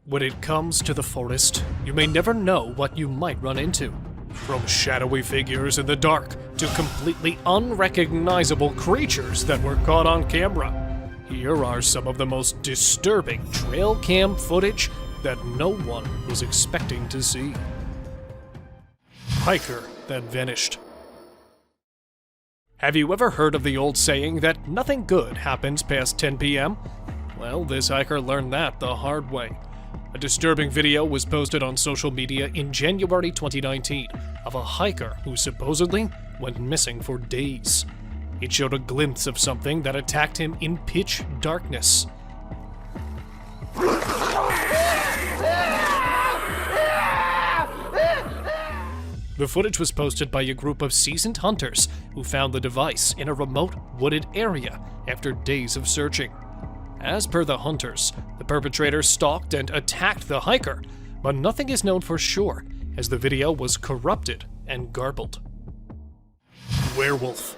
When it comes to the forest, you may never know what you might run into. From shadowy figures in the dark to completely unrecognizable creatures that were caught on camera. Here are some of the most disturbing trail cam footage that no one was expecting to see. Hiker that vanished. Have you ever heard of the old saying that nothing good happens past 10 p.m.? Well, this hiker learned that the hard way. A disturbing video was posted on social media in January 2019 of a hiker who supposedly went missing for days. It showed a glimpse of something that attacked him in pitch darkness. The footage was posted by a group of seasoned hunters who found the device in a remote wooded area after days of searching. As per the hunters, the perpetrator stalked and attacked the hiker, but nothing is known for sure, as the video was corrupted and garbled. Werewolf.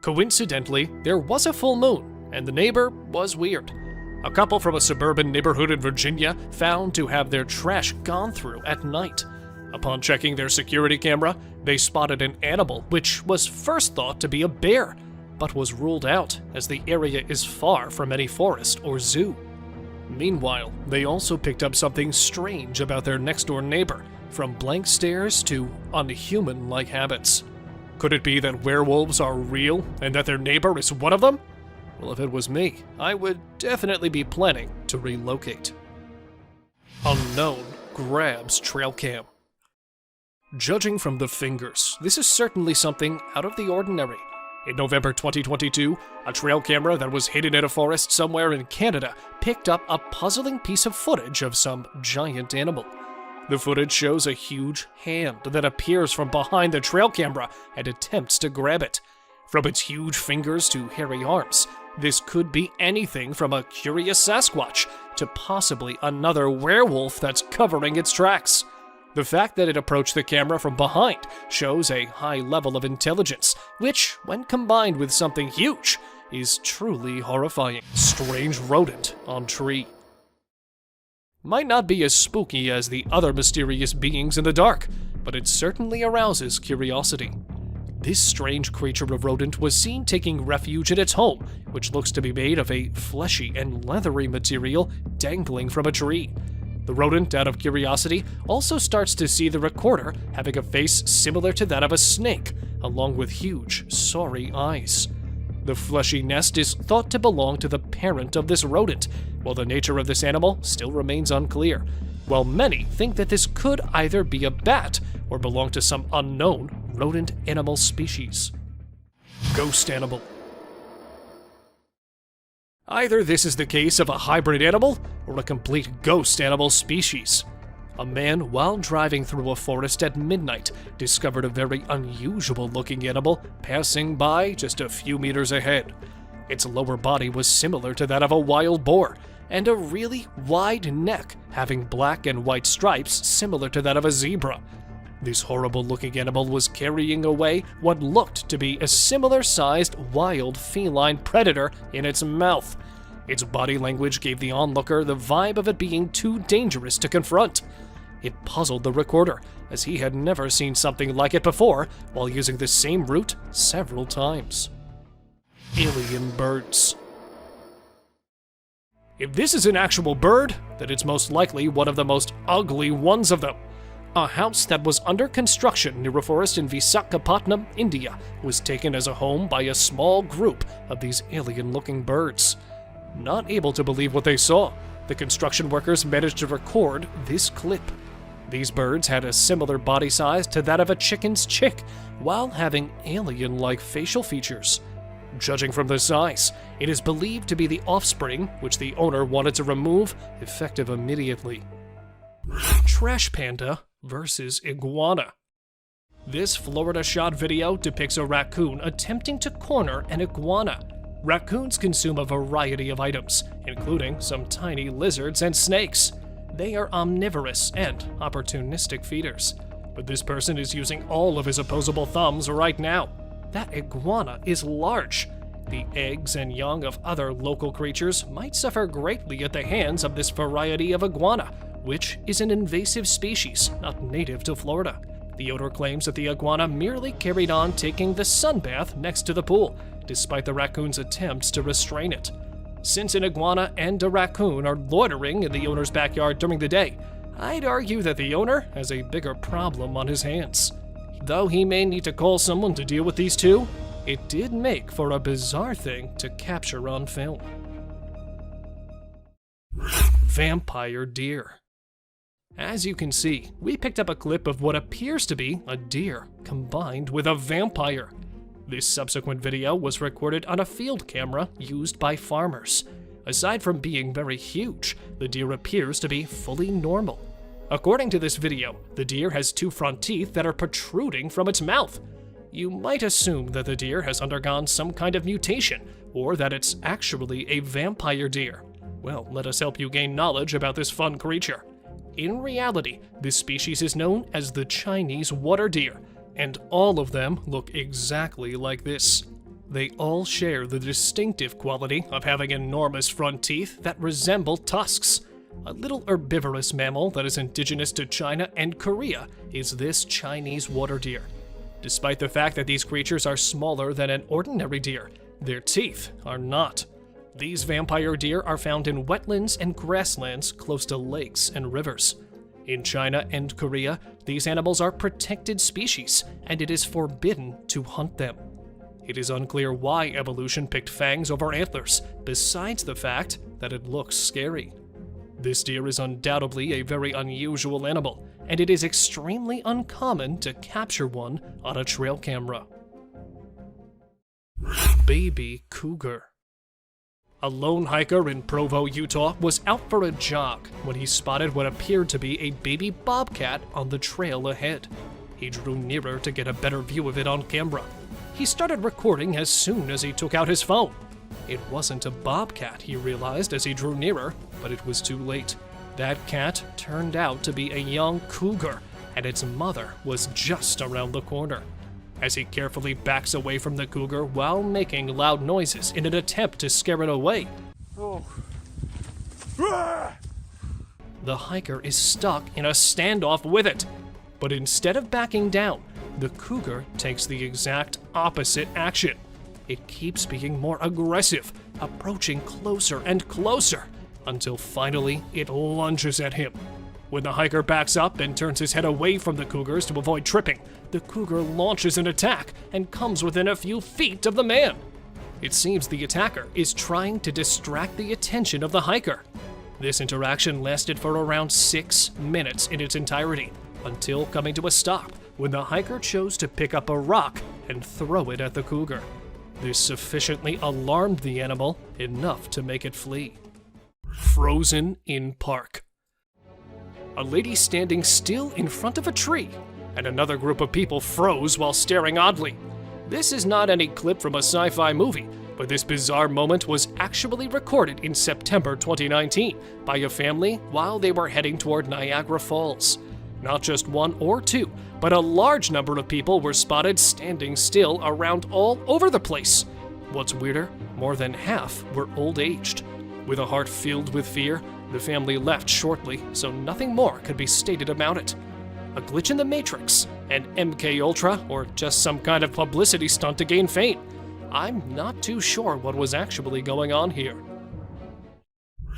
Coincidentally, there was a full moon, and the neighbor was weird. A couple from a suburban neighborhood in Virginia found to have their trash gone through at night. Upon checking their security camera, they spotted an animal which was first thought to be a bear, but was ruled out as the area is far from any forest or zoo. Meanwhile, they also picked up something strange about their next-door neighbor, from blank stares to unhuman-like habits. Could it be that werewolves are real and that their neighbor is one of them? Well, if it was me, I would definitely be planning to relocate. Unknown grabs trail cam. Judging from the fingers, this is certainly something out of the ordinary. In November 2022, a trail camera that was hidden in a forest somewhere in Canada picked up a puzzling piece of footage of some giant animal. The footage shows a huge hand that appears from behind the trail camera and attempts to grab it. From its huge fingers to hairy arms, this could be anything from a curious Sasquatch to possibly another werewolf that's covering its tracks. The fact that it approached the camera from behind shows a high level of intelligence, which, when combined with something huge, is truly horrifying. Strange rodent on tree. Might not be as spooky as the other mysterious beings in the dark, but it certainly arouses curiosity. This strange creature of rodent was seen taking refuge in its home, which looks to be made of a fleshy and leathery material dangling from a tree. The rodent, out of curiosity, also starts to see the recorder having a face similar to that of a snake, along with huge, sorry eyes. The fleshy nest is thought to belong to the parent of this rodent, while the nature of this animal still remains unclear, while many think that this could either be a bat or belong to some unknown rodent animal species. Ghost animal. Either this is the case of a hybrid animal or a complete ghost animal species. A man, while driving through a forest at midnight, discovered a very unusual-looking animal passing by just a few meters ahead. Its lower body was similar to that of a wild boar, and a really wide neck having black and white stripes similar to that of a zebra. This horrible-looking animal was carrying away what looked to be a similar-sized wild feline predator in its mouth. Its body language gave the onlooker the vibe of it being too dangerous to confront. It puzzled the recorder, as he had never seen something like it before while using the same route several times. Alien birds. If this is an actual bird, then it's most likely one of the most ugly ones of them. A house that was under construction near a forest in Visakhapatnam, India, was taken as a home by a small group of these alien-looking birds. Not able to believe what they saw, the construction workers managed to record this clip. These birds had a similar body size to that of a chicken's chick, while having alien-like facial features. Judging from the size, it is believed to be the offspring which the owner wanted to remove, effective immediately. Trash panda versus iguana. This Florida shot video depicts a raccoon attempting to corner an iguana. Raccoons consume a variety of items, including some tiny lizards and snakes. They are omnivorous and opportunistic feeders. But this person is using all of his opposable thumbs right now. That iguana is large. The eggs and young of other local creatures might suffer greatly at the hands of this variety of iguana, which is an invasive species not native to Florida. The owner claims that the iguana merely carried on taking the sunbath next to the pool, despite the raccoon's attempts to restrain it. Since an iguana and a raccoon are loitering in the owner's backyard during the day, I'd argue that the owner has a bigger problem on his hands. Though he may need to call someone to deal with these two, it did make for a bizarre thing to capture on film. Vampire deer. As you can see, we picked up a clip of what appears to be a deer combined with a vampire. This subsequent video was recorded on a field camera used by farmers. Aside from being very huge, the deer appears to be fully normal. According to this video, the deer has 2 front teeth that are protruding from its mouth. You might assume that the deer has undergone some kind of mutation, or that it's actually a vampire deer. Well, let us help you gain knowledge about this fun creature. In reality, this species is known as the Chinese water deer, and all of them look exactly like this. They all share the distinctive quality of having enormous front teeth that resemble tusks. A little herbivorous mammal that is indigenous to China and Korea is this Chinese water deer. Despite the fact that these creatures are smaller than an ordinary deer, their teeth are not. These vampire deer are found in wetlands and grasslands close to lakes and rivers. In China and Korea, these animals are protected species, and it is forbidden to hunt them. It is unclear why evolution picked fangs over antlers, besides the fact that it looks scary. This deer is undoubtedly a very unusual animal, and it is extremely uncommon to capture one on a trail camera. Baby cougar. A lone hiker in Provo, Utah was out for a jog when he spotted what appeared to be a baby bobcat on the trail ahead. He drew nearer to get a better view of it on camera. He started recording as soon as he took out his phone. It wasn't a bobcat, he realized as he drew nearer, but it was too late. That cat turned out to be a young cougar, and its mother was just around the corner. As he carefully backs away from the cougar while making loud noises in an attempt to scare it away, the hiker is stuck in a standoff with it. But instead of backing down, the cougar takes the exact opposite action. It keeps being more aggressive, approaching closer and closer, until finally it lunges at him. When the hiker backs up and turns his head away from the cougars to avoid tripping, the cougar launches an attack and comes within a few feet of the man. It seems the attacker is trying to distract the attention of the hiker. This interaction lasted for around 6 minutes in its entirety, until coming to a stop when the hiker chose to pick up a rock and throw it at the cougar. This sufficiently alarmed the animal enough to make it flee. Frozen in park. A lady standing still in front of a tree, and another group of people froze while staring oddly. This is not any clip from a sci-fi movie, but this bizarre moment was actually recorded in September 2019 by a family while they were heading toward Niagara Falls. Not just one or two, but a large number of people were spotted standing still around all over the place. What's weirder, more than half were old-aged. With a heart filled with fear, the family left shortly, so nothing more could be stated about it. A glitch in the Matrix, an MK Ultra, or just some kind of publicity stunt to gain fame. I'm not too sure what was actually going on here.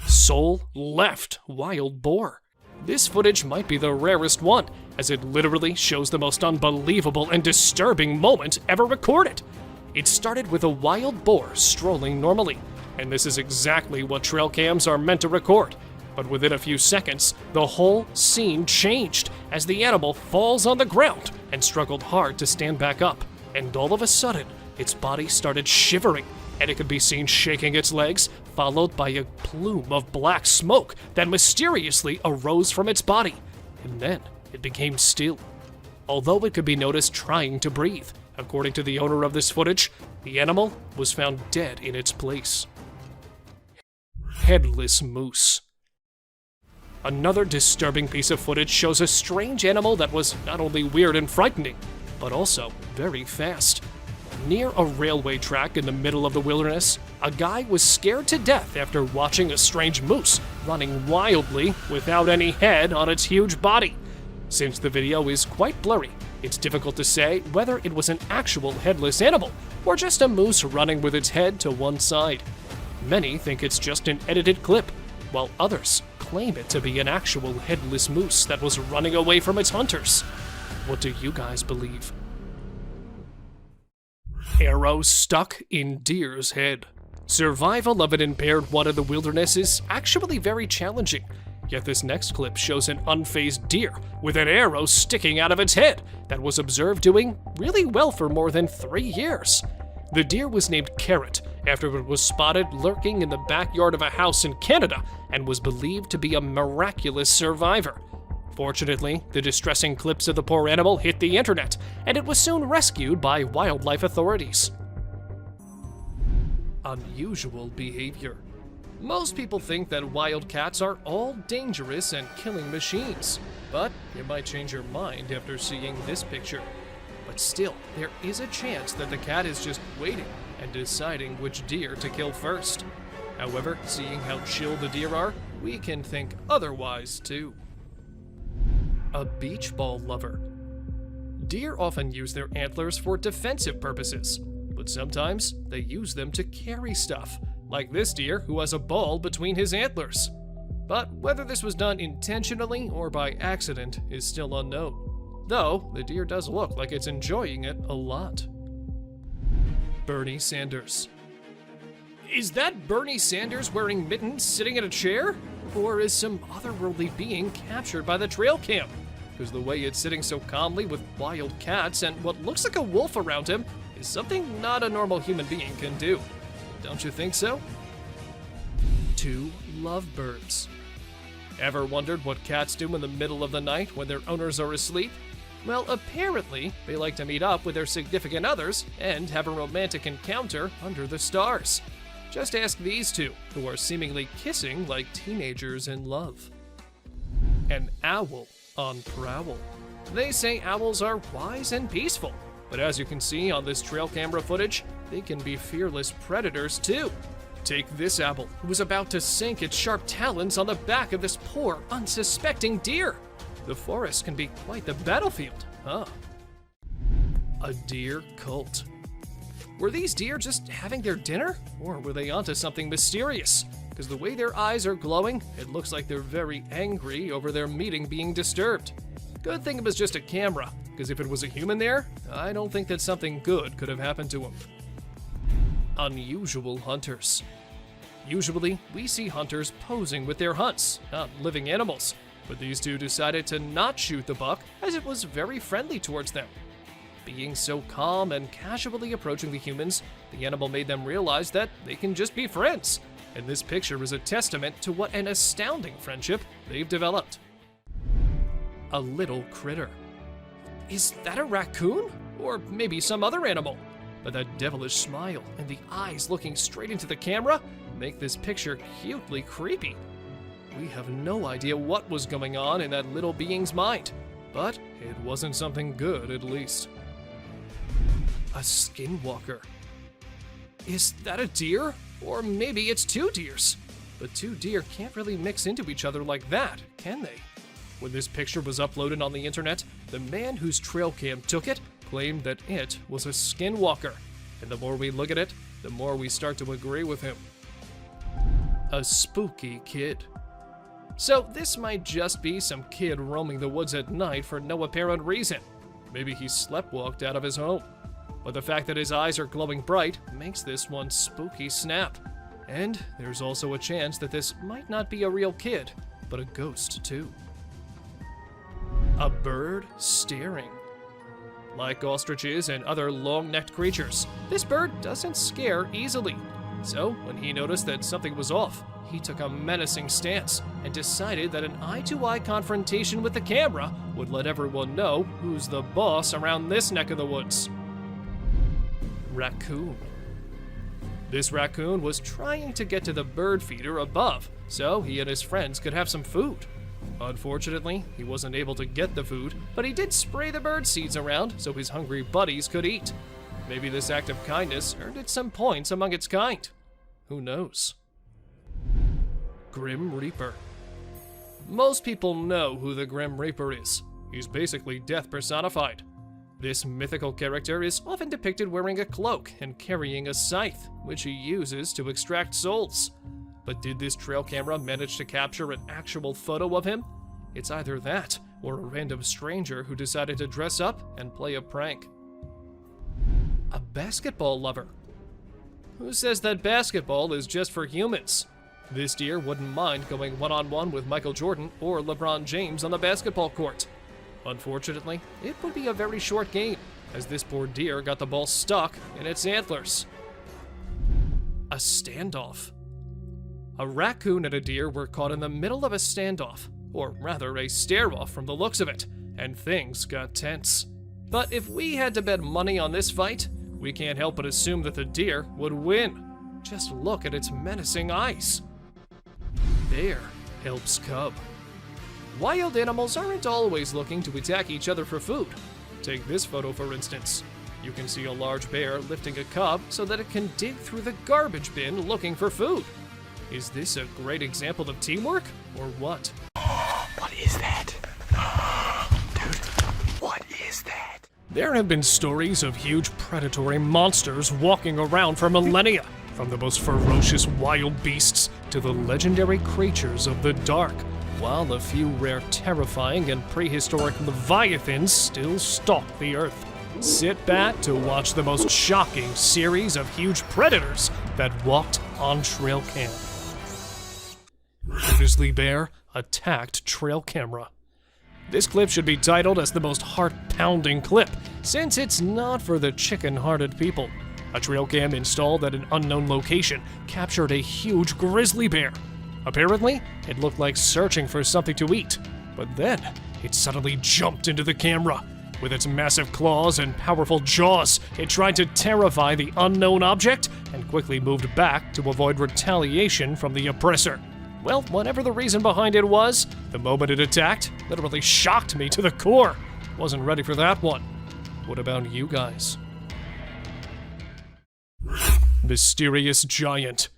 Soul left wild boar. This footage might be the rarest one, as it literally shows the most unbelievable and disturbing moment ever recorded. It started with a wild boar strolling normally, and this is exactly what trail cams are meant to record. But within a few seconds, the whole scene changed as the animal falls on the ground and struggled hard to stand back up. And all of a sudden, its body started shivering, and it could be seen shaking its legs, followed by a plume of black smoke that mysteriously arose from its body. And then it became still. Although it could be noticed trying to breathe, according to the owner of this footage, the animal was found dead in its place. Headless moose. Another disturbing piece of footage shows a strange animal that was not only weird and frightening, but also very fast. Near a railway track in the middle of the wilderness, a guy was scared to death after watching a strange moose running wildly without any head on its huge body. Since the video is quite blurry, it's difficult to say whether it was an actual headless animal or just a moose running with its head to one side. Many think it's just an edited clip, while others claim it to be an actual headless moose that was running away from its hunters. What do you guys believe? Arrow stuck in deer's head. Survival of an impaired one in the wilderness is actually very challenging. Yet this next clip shows an unfazed deer with an arrow sticking out of its head that was observed doing really well for more than 3 years. The deer was named Carrot after it was spotted lurking in the backyard of a house in Canada and was believed to be a miraculous survivor. Fortunately, the distressing clips of the poor animal hit the internet, and it was soon rescued by wildlife authorities. Unusual behavior. Most people think that wildcats are all dangerous and killing machines, but you might change your mind after seeing this picture. But still, there is a chance that the cat is just waiting and deciding which deer to kill first. However, seeing how chill the deer are, we can think otherwise too. A beach ball lover. Deer often use their antlers for defensive purposes, but sometimes they use them to carry stuff, like this deer who has a ball between his antlers. But whether this was done intentionally or by accident is still unknown, though the deer does look like it's enjoying it a lot. Bernie Sanders. Is that Bernie Sanders wearing mittens sitting in a chair? Or is some otherworldly being captured by the trail cam? Because the way it's sitting so calmly with wild cats and what looks like a wolf around him is something not a normal human being can do. Don't you think so? 2 lovebirds. Ever wondered what cats do in the middle of the night when their owners are asleep? Well, apparently, they like to meet up with their significant others and have a romantic encounter under the stars. Just ask these two, who are seemingly kissing like teenagers in love. An owl on prowl. They say owls are wise and peaceful, but as you can see on this trail camera footage, they can be fearless predators too. Take this owl, who was about to sink its sharp talons on the back of this poor, unsuspecting deer. The forest can be quite the battlefield, huh? A deer cult. Were these deer just having their dinner? Or were they onto something mysterious? Because the way their eyes are glowing, it looks like they're very angry over their meeting being disturbed. Good thing it was just a camera, because if it was a human there, I don't think that something good could have happened to him. Unusual hunters. Usually, we see hunters posing with their hunts, not living animals, but these two decided to not shoot the buck as it was very friendly towards them. Being so calm and casually approaching the humans, the animal made them realize that they can just be friends, and this picture is a testament to what an astounding friendship they've developed. A little critter. Is that a raccoon? Or maybe some other animal? But that devilish smile and the eyes looking straight into the camera make this picture cutely creepy. We have no idea what was going on in that little being's mind, but it wasn't something good at least. A skinwalker. Is that a deer? Or maybe it's 2 deers. But 2 deer can't really mix into each other like that, can they? When this picture was uploaded on the internet, the man whose trail cam took it claimed that it was a skinwalker. And the more we look at it, the more we start to agree with him. A spooky kid. So this might just be some kid roaming the woods at night for no apparent reason. Maybe he sleptwalked out of his home. But the fact that his eyes are glowing bright makes this one spooky snap. And there's also a chance that this might not be a real kid, but a ghost too. A bird staring. Like ostriches and other long-necked creatures, this bird doesn't scare easily. So when he noticed that something was off, he took a menacing stance and decided that an eye-to-eye confrontation with the camera would let everyone know who's the boss around this neck of the woods. Raccoon. This raccoon was trying to get to the bird feeder above so he and his friends could have some food. Unfortunately, he wasn't able to get the food, but he did spray the bird seeds around so his hungry buddies could eat. Maybe this act of kindness earned it some points among its kind. Who knows? Grim Reaper. Most people know who the Grim Reaper is. He's basically death personified. This mythical character is often depicted wearing a cloak and carrying a scythe, which he uses to extract souls. But did this trail camera manage to capture an actual photo of him? It's either that, or a random stranger who decided to dress up and play a prank. A basketball lover. Who says that basketball is just for humans? This deer wouldn't mind going one-on-one with Michael Jordan or LeBron James on the basketball court. Unfortunately, it would be a very short game, as this poor deer got the ball stuck in its antlers. A standoff. A raccoon and a deer were caught in the middle of a standoff, or rather a stare-off from the looks of it, and things got tense. But if we had to bet money on this fight, we can't help but assume that the deer would win. Just look at its menacing eyes. Bear helps cub. Wild animals aren't always looking to attack each other for food. Take this photo for instance. You can see a large bear lifting a cub so that it can dig through the garbage bin looking for food. Is this a great example of teamwork, or what? What is that? Dude, what is that? There have been stories of huge predatory monsters walking around for millennia, from the most ferocious wild beasts to the legendary creatures of the dark, while a few rare terrifying and prehistoric leviathans still stalk the earth. Sit back to watch the most shocking series of huge predators that walked on trail cam. Grizzly bear attacked trail camera. This clip should be titled as the most heart-pounding clip, since it's not for the chicken-hearted people. A trail cam installed at an unknown location captured a huge grizzly bear. Apparently, it looked like searching for something to eat, but then it suddenly jumped into the camera. With its massive claws and powerful jaws, it tried to terrify the unknown object and quickly moved back to avoid retaliation from the oppressor. Well, whatever the reason behind it was, the moment it attacked literally shocked me to the core. Wasn't ready for that one. What about you guys? Mysterious giant.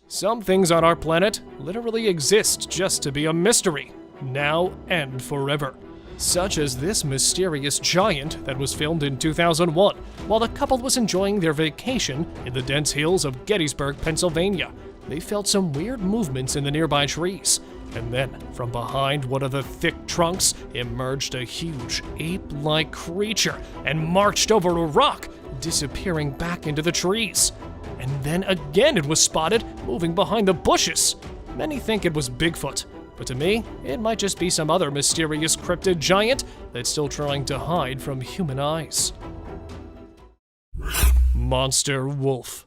Some things on our planet literally exist just to be a mystery, now and forever. Such as this mysterious giant that was filmed in 2001 while the couple was enjoying their vacation in the dense hills of Gettysburg, Pennsylvania. They felt some weird movements in the nearby trees, and then from behind one of the thick trunks emerged a huge ape-like creature and marched over a rock, disappearing back into the trees. And then again it was spotted moving behind the bushes. Many think it was Bigfoot, but to me, it might just be some other mysterious cryptid giant that's still trying to hide from human eyes. Monster wolf.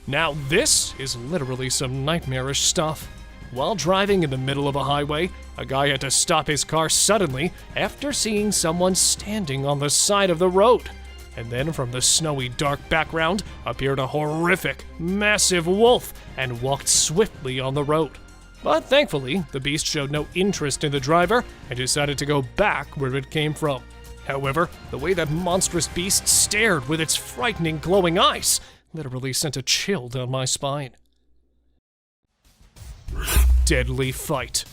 Now this is literally some nightmarish stuff. While driving in the middle of a highway, a guy had to stop his car suddenly after seeing someone standing on the side of the road. And then from the snowy dark background appeared a horrific, massive wolf and walked swiftly on the road. But thankfully, the beast showed no interest in the driver and decided to go back where it came from. However, the way that monstrous beast stared with its frightening glowing eyes literally sent a chill down my spine. Deadly fight.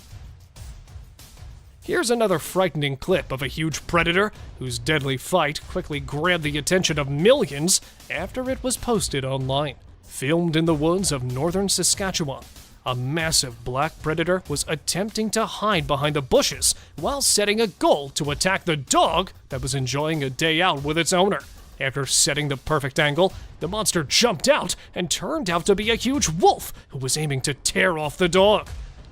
Here's another frightening clip of a huge predator whose deadly fight quickly grabbed the attention of millions after it was posted online. Filmed in the woods of northern Saskatchewan, a massive black predator was attempting to hide behind the bushes while setting a goal to attack the dog that was enjoying a day out with its owner. After setting the perfect angle, the monster jumped out and turned out to be a huge wolf who was aiming to tear off the dog.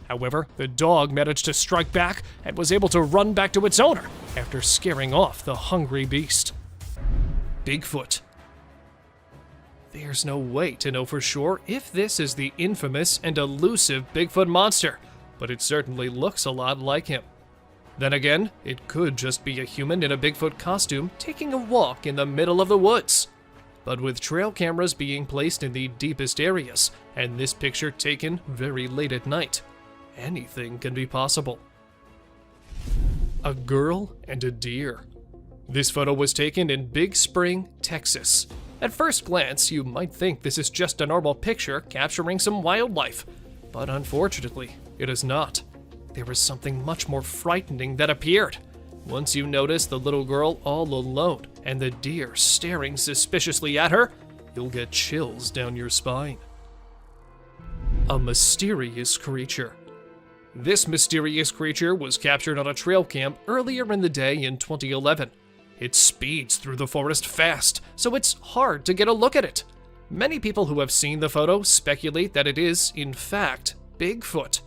However, the dog managed to strike back and was able to run back to its owner after scaring off the hungry beast. Bigfoot. There's no way to know for sure if this is the infamous and elusive Bigfoot monster, but it certainly looks a lot like him. Then again, it could just be a human in a Bigfoot costume taking a walk in the middle of the woods. But with trail cameras being placed in the deepest areas, and this picture taken very late at night, anything can be possible. A girl and a deer. This photo was taken in Big Spring, Texas. At first glance, you might think this is just a normal picture capturing some wildlife, but unfortunately, it is not. There was something much more frightening that appeared. Once you notice the little girl all alone and the deer staring suspiciously at her, you'll get chills down your spine. A mysterious creature. This mysterious creature was captured on a trail cam earlier in the day in 2011. It speeds through the forest fast, so it's hard to get a look at it. Many people who have seen the photo speculate that it is, in fact, Bigfoot.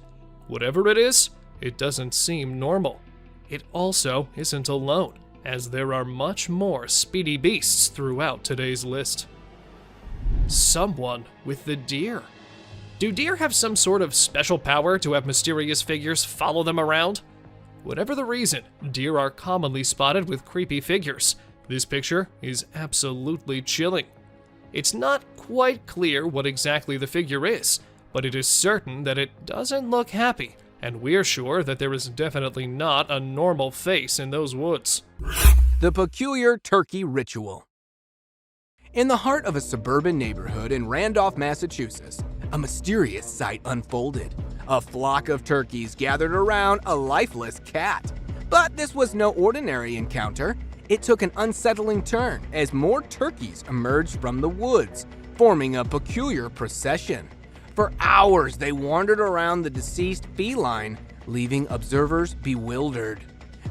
Whatever it is, it doesn't seem normal. It also isn't alone, as there are much more speedy beasts throughout today's list. Someone with the deer. Do deer have some sort of special power to have mysterious figures follow them around? Whatever the reason, deer are commonly spotted with creepy figures. This picture is absolutely chilling. It's not quite clear what exactly the figure is, but it is certain that it doesn't look happy, and we're sure that there is definitely not a normal face in those woods. The peculiar turkey ritual. In the heart of a suburban neighborhood in Randolph, Massachusetts, a mysterious sight unfolded. A flock of turkeys gathered around a lifeless cat. But this was no ordinary encounter. It took an unsettling turn as more turkeys emerged from the woods, forming a peculiar procession. For hours, they wandered around the deceased feline, leaving observers bewildered.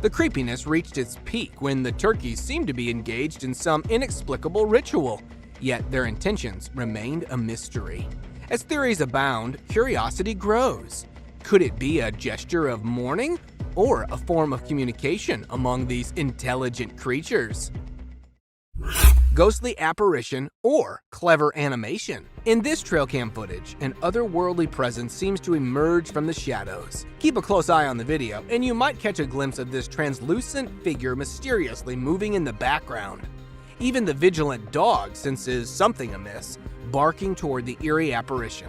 The creepiness reached its peak when the turkeys seemed to be engaged in some inexplicable ritual, yet their intentions remained a mystery. As theories abound, curiosity grows. Could it be a gesture of mourning or a form of communication among these intelligent creatures? Ghostly apparition or clever animation. In this trail cam footage, an otherworldly presence seems to emerge from the shadows. Keep a close eye on the video, and you might catch a glimpse of this translucent figure mysteriously moving in the background. Even the vigilant dog senses something amiss, barking toward the eerie apparition.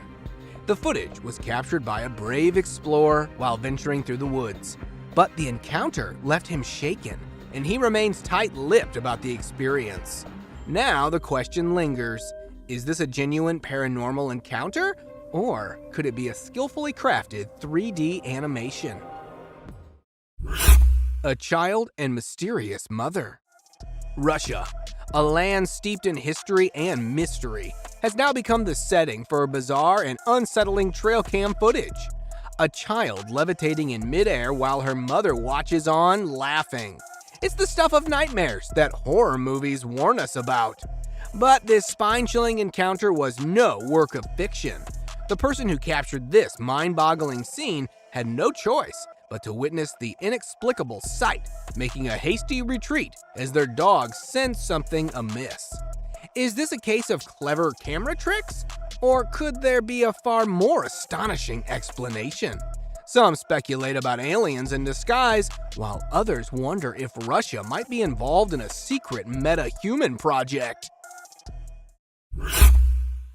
The footage was captured by a brave explorer while venturing through the woods, but the encounter left him shaken, and he remains tight-lipped about the experience. Now the question lingers, is this a genuine paranormal encounter, or could it be a skillfully crafted 3D animation? A child and mysterious mother. Russia, a land steeped in history and mystery, has now become the setting for bizarre and unsettling trail cam footage. A child levitating in midair while her mother watches on, laughing. It's the stuff of nightmares that horror movies warn us about. But this spine-chilling encounter was no work of fiction. The person who captured this mind-boggling scene had no choice but to witness the inexplicable sight, making a hasty retreat as their dog sensed something amiss. Is this a case of clever camera tricks? Or could there be a far more astonishing explanation? Some speculate about aliens in disguise, while others wonder if Russia might be involved in a secret meta-human project.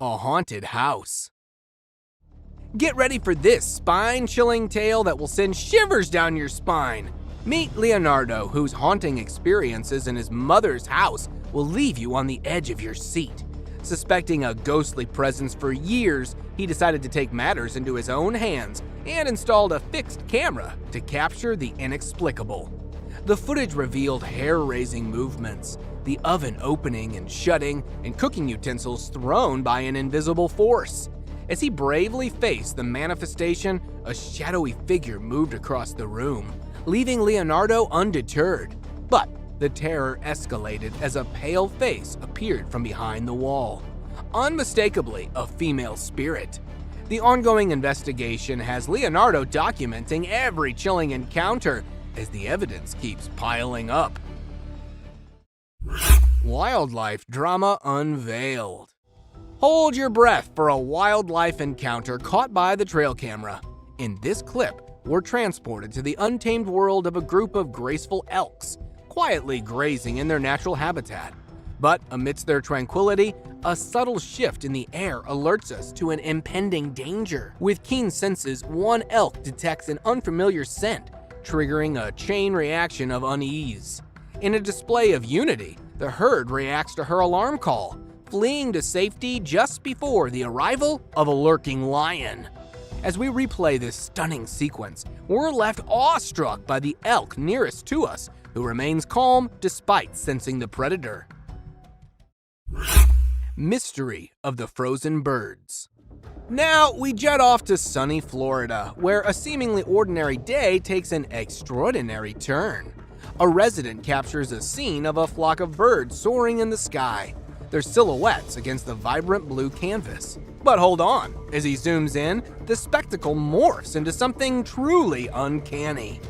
A haunted house. Get ready for this spine-chilling tale that will send shivers down your spine. Meet Leonardo, whose haunting experiences in his mother's house will leave you on the edge of your seat. Suspecting a ghostly presence for years, he decided to take matters into his own hands and installed a fixed camera to capture the inexplicable. The footage revealed hair-raising movements, the oven opening and shutting, and cooking utensils thrown by an invisible force. As he bravely faced the manifestation, a shadowy figure moved across the room, leaving Leonardo undeterred. But the terror escalated as a pale face appeared from behind the wall. Unmistakably a female spirit. The ongoing investigation has Leonardo documenting every chilling encounter as the evidence keeps piling up. Wildlife drama unveiled. Hold your breath for a wildlife encounter caught by the trail camera. In this clip, we're transported to the untamed world of a group of graceful elks, quietly grazing in their natural habitat. But amidst their tranquility, a subtle shift in the air alerts us to an impending danger. With keen senses, one elk detects an unfamiliar scent, triggering a chain reaction of unease. In a display of unity, the herd reacts to her alarm call, fleeing to safety just before the arrival of a lurking lion. As we replay this stunning sequence, we're left awestruck by the elk nearest to us, who remains calm despite sensing the predator. Mystery of the frozen birds. Now we jet off to sunny Florida, where a seemingly ordinary day takes an extraordinary turn. A resident captures a scene of a flock of birds soaring in the sky, their silhouettes against the vibrant blue canvas. But hold on, as he zooms in, the spectacle morphs into something truly uncanny.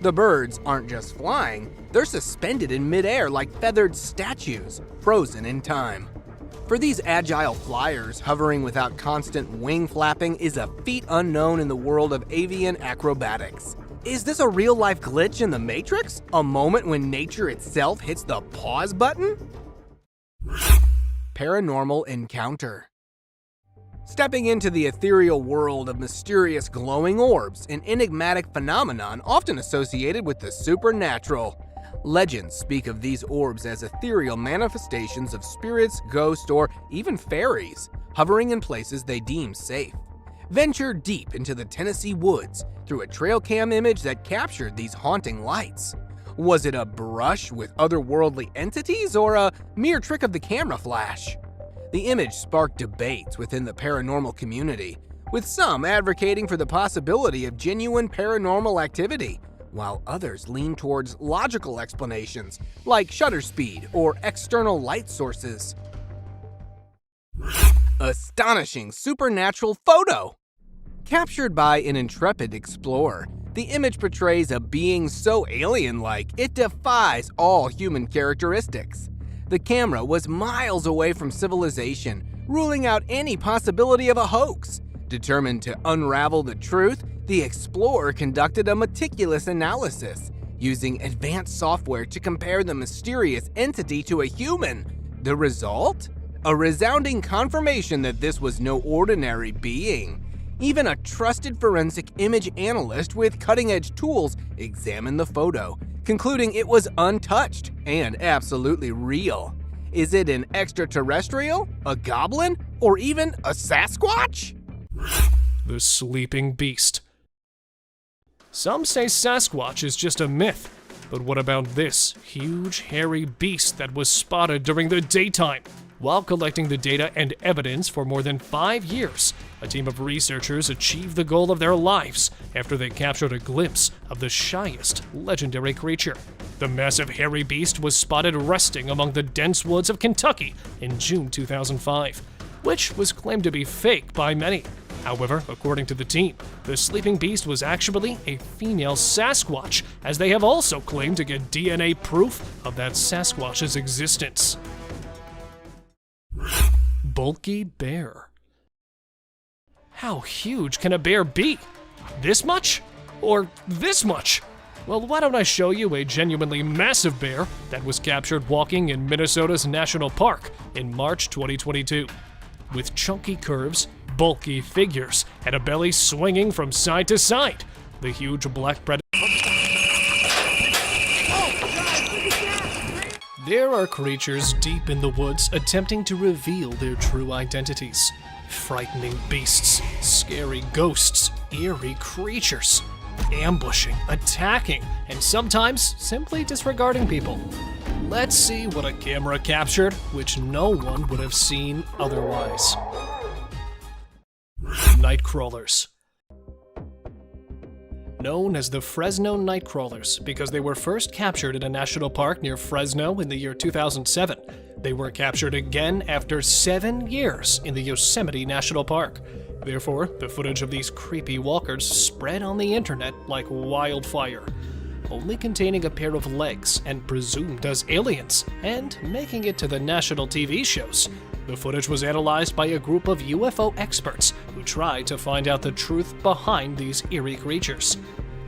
The birds aren't just flying, they're suspended in midair like feathered statues, frozen in time. For these agile flyers, hovering without constant wing flapping is a feat unknown in the world of avian acrobatics. Is this a real-life glitch in the Matrix? A moment when nature itself hits the pause button? Paranormal encounter. Stepping into the ethereal world of mysterious glowing orbs, an enigmatic phenomenon often associated with the supernatural. Legends speak of these orbs as ethereal manifestations of spirits, ghosts, or even fairies, hovering in places they deem safe. Venture deep into the Tennessee woods through a trail cam image that captured these haunting lights. Was it a brush with otherworldly entities or a mere trick of the camera flash? The image sparked debates within the paranormal community, with some advocating for the possibility of genuine paranormal activity, while others lean towards logical explanations like shutter speed or external light sources. Astonishing supernatural photo! Captured by an intrepid explorer, the image portrays a being so alien-like it defies all human characteristics. The camera was miles away from civilization, ruling out any possibility of a hoax. Determined to unravel the truth, the explorer conducted a meticulous analysis, using advanced software to compare the mysterious entity to a human. The result? A resounding confirmation that this was no ordinary being. Even a trusted forensic image analyst with cutting-edge tools examined the photo, concluding it was untouched and absolutely real. Is it an extraterrestrial, a goblin, or even a Sasquatch? The sleeping beast. Some say Sasquatch is just a myth, but what about this huge hairy beast that was spotted during the daytime? While collecting the data and evidence for more than 5 years, a team of researchers achieved the goal of their lives after they captured a glimpse of the shyest legendary creature. The massive hairy beast was spotted resting among the dense woods of Kentucky in June 2005, which was claimed to be fake by many. However, according to the team, the sleeping beast was actually a female Sasquatch, as they have also claimed to get DNA proof of that Sasquatch's existence. Bulky bear. How huge can a bear be? This much? Or this much? Well, why don't I show you a genuinely massive bear that was captured walking in Minnesota's National Park in March 2022. With chunky curves, bulky figures, and a belly swinging from side to side, the huge black predator. There are creatures deep in the woods attempting to reveal their true identities. Frightening beasts, scary ghosts, eerie creatures, ambushing, attacking, and sometimes simply disregarding people. Let's see what a camera captured, which no one would have seen otherwise. Nightcrawlers. Known as the Fresno Nightcrawlers because they were first captured in a national park near Fresno in the year 2007. They were captured again after 7 years in the Yosemite National Park. Therefore, the footage of these creepy walkers spread on the internet like wildfire, only containing a pair of legs and presumed as aliens, and making it to the national TV shows. The footage was analyzed by a group of UFO experts who tried to find out the truth behind these eerie creatures.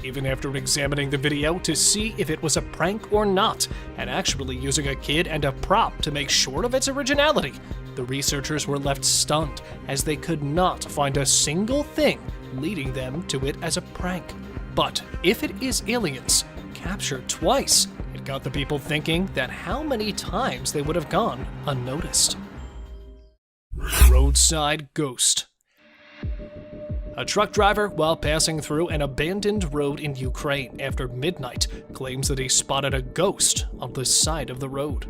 Even after examining the video to see if it was a prank or not, and actually using a kid and a prop to make sure of its originality, the researchers were left stunned as they could not find a single thing leading them to it as a prank. But if it is aliens, captured twice, it It got the people thinking that how many times they would have gone unnoticed. Roadside ghost. A truck driver, while passing through an abandoned road in Ukraine after midnight, claims that he spotted a ghost on the side of the road.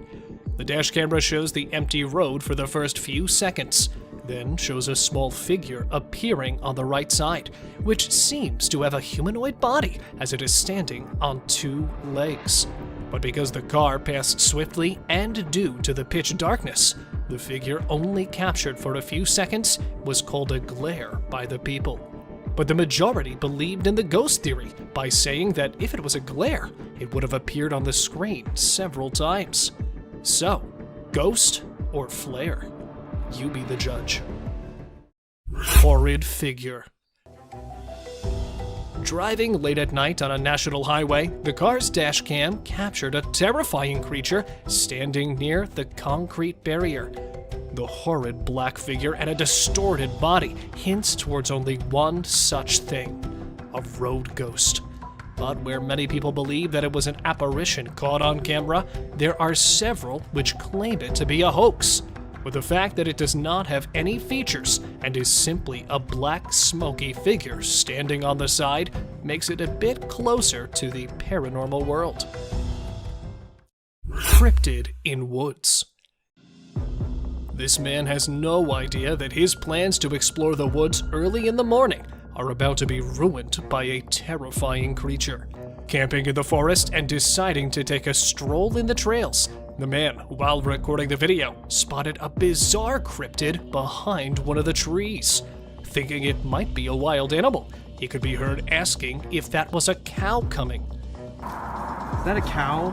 The dash camera shows the empty road for the first few seconds, then shows a small figure appearing on the right side, which seems to have a humanoid body as it is standing on 2 legs. But because the car passed swiftly and due to the pitch darkness, the figure only captured for a few seconds was called a glare by the people. But the majority believed in the ghost theory by saying that if it was a glare, it would have appeared on the screen several times. So, ghost or flare? You be the judge. Horrid figure. Driving late at night on a national highway, the car's dash cam captured a terrifying creature standing near the concrete barrier. The horrid black figure and a distorted body hints towards only one such thing: a road ghost. But where many people believe that it was an apparition caught on camera, there are several which claim it to be a hoax, with the fact that it does not have any features and is simply a black smoky figure standing on the side makes it a bit closer to the paranormal world. Cryptid in woods. This man has no idea that his plans to explore the woods early in the morning are about to be ruined by a terrifying creature. Camping in the forest and deciding to take a stroll in the trails, the man, while recording the video, spotted a bizarre cryptid behind one of the trees. Thinking it might be a wild animal, he could be heard asking if that was a cow coming. Is that a cow?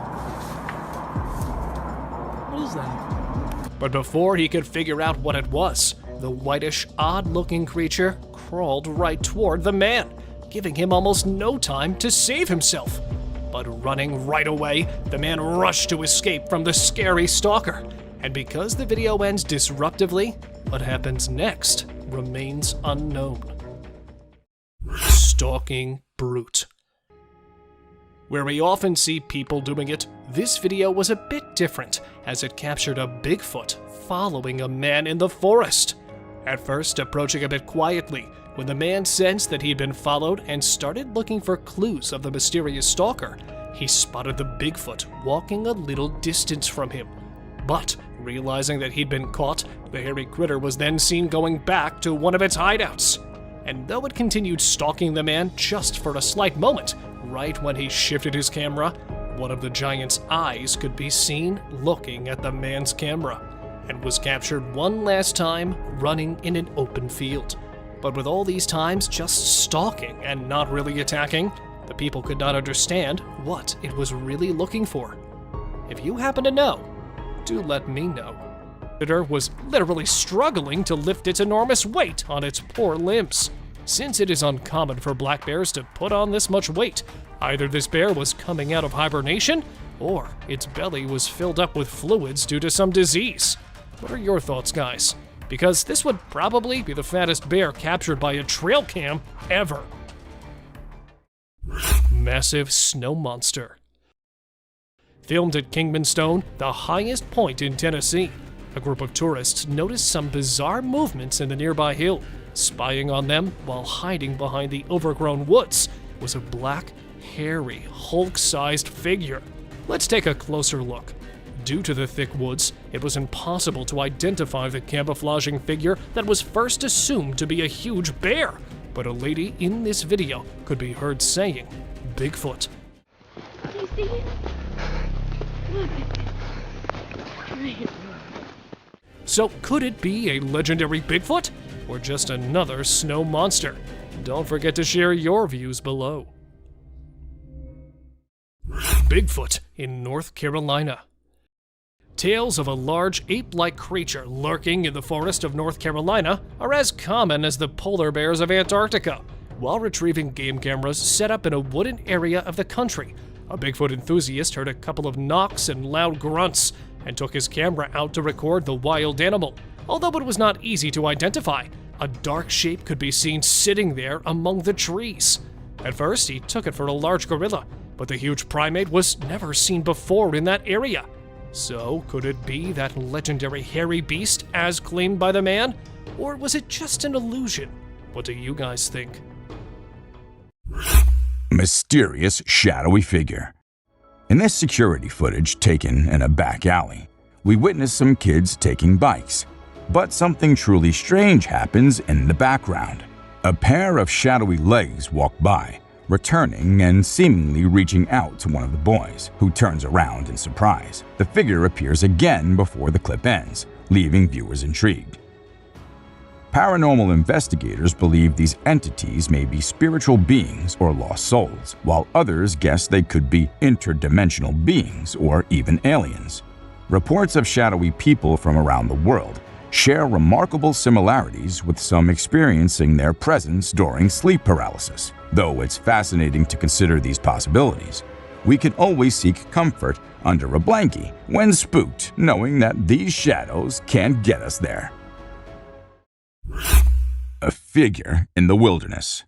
What is that? But before he could figure out what it was, the whitish, odd-looking creature crawled right toward the man, giving him almost no time to save himself. But running right away, the man rushed to escape from the scary stalker. And because the video ends disruptively, what happens next remains unknown. Stalking brute. Where we often see people doing it, this video was a bit different, as it captured a Bigfoot following a man in the forest. At first approaching a bit quietly, when the man sensed that he'd been followed and started looking for clues of the mysterious stalker, he spotted the Bigfoot walking a little distance from him. But, realizing that he'd been caught, the hairy critter was then seen going back to one of its hideouts. And though it continued stalking the man just for a slight moment, right when he shifted his camera, one of the giant's eyes could be seen looking at the man's camera, and was captured one last time running in an open field. But with all these times just stalking and not really attacking, the people could not understand what it was really looking for. If you happen to know, do let me know. The predator was literally struggling to lift its enormous weight on its poor limbs. Since it is uncommon for black bears to put on this much weight, either this bear was coming out of hibernation, or its belly was filled up with fluids due to some disease. What are your thoughts, guys? Because this would probably be the fattest bear captured by a trail cam ever. Massive snow monster. Filmed at Kingman Stone, the highest point in Tennessee, a group of tourists noticed some bizarre movements in the nearby hill. Spying on them while hiding behind the overgrown woods was a black, hairy, Hulk-sized figure. Let's take a closer look. Due to the thick woods, it was impossible to identify the camouflaging figure that was first assumed to be a huge bear, but a lady in this video could be heard saying, "Bigfoot." Do you see it? Look at it. So could it be a legendary Bigfoot, or just another snow monster? Don't forget to share your views below. Bigfoot in North Carolina. Tales of a large ape-like creature lurking in the forest of North Carolina are as common as the polar bears of Antarctica. While retrieving game cameras set up in a wooded area of the country, a Bigfoot enthusiast heard a couple of knocks and loud grunts and took his camera out to record the wild animal. Although it was not easy to identify, a dark shape could be seen sitting there among the trees. At first, he took it for a large gorilla, but the huge primate was never seen before in that area. So, could it be that legendary hairy beast as claimed by the man? Or was it just an illusion? What do you guys think? Mysterious shadowy figure. In this security footage taken in a back alley, we witness some kids taking bikes. But something truly strange happens in the background. A pair of shadowy legs walk by, returning and seemingly reaching out to one of the boys, who turns around in surprise. The figure appears again before the clip ends, leaving viewers intrigued. Paranormal investigators believe these entities may be spiritual beings or lost souls, while others guess they could be interdimensional beings or even aliens. Reports of shadowy people from around the world share remarkable similarities, with some experiencing their presence during sleep paralysis. Though it's fascinating to consider these possibilities, we can always seek comfort under a blankie when spooked, knowing that these shadows can't get us there. A figure in the wilderness.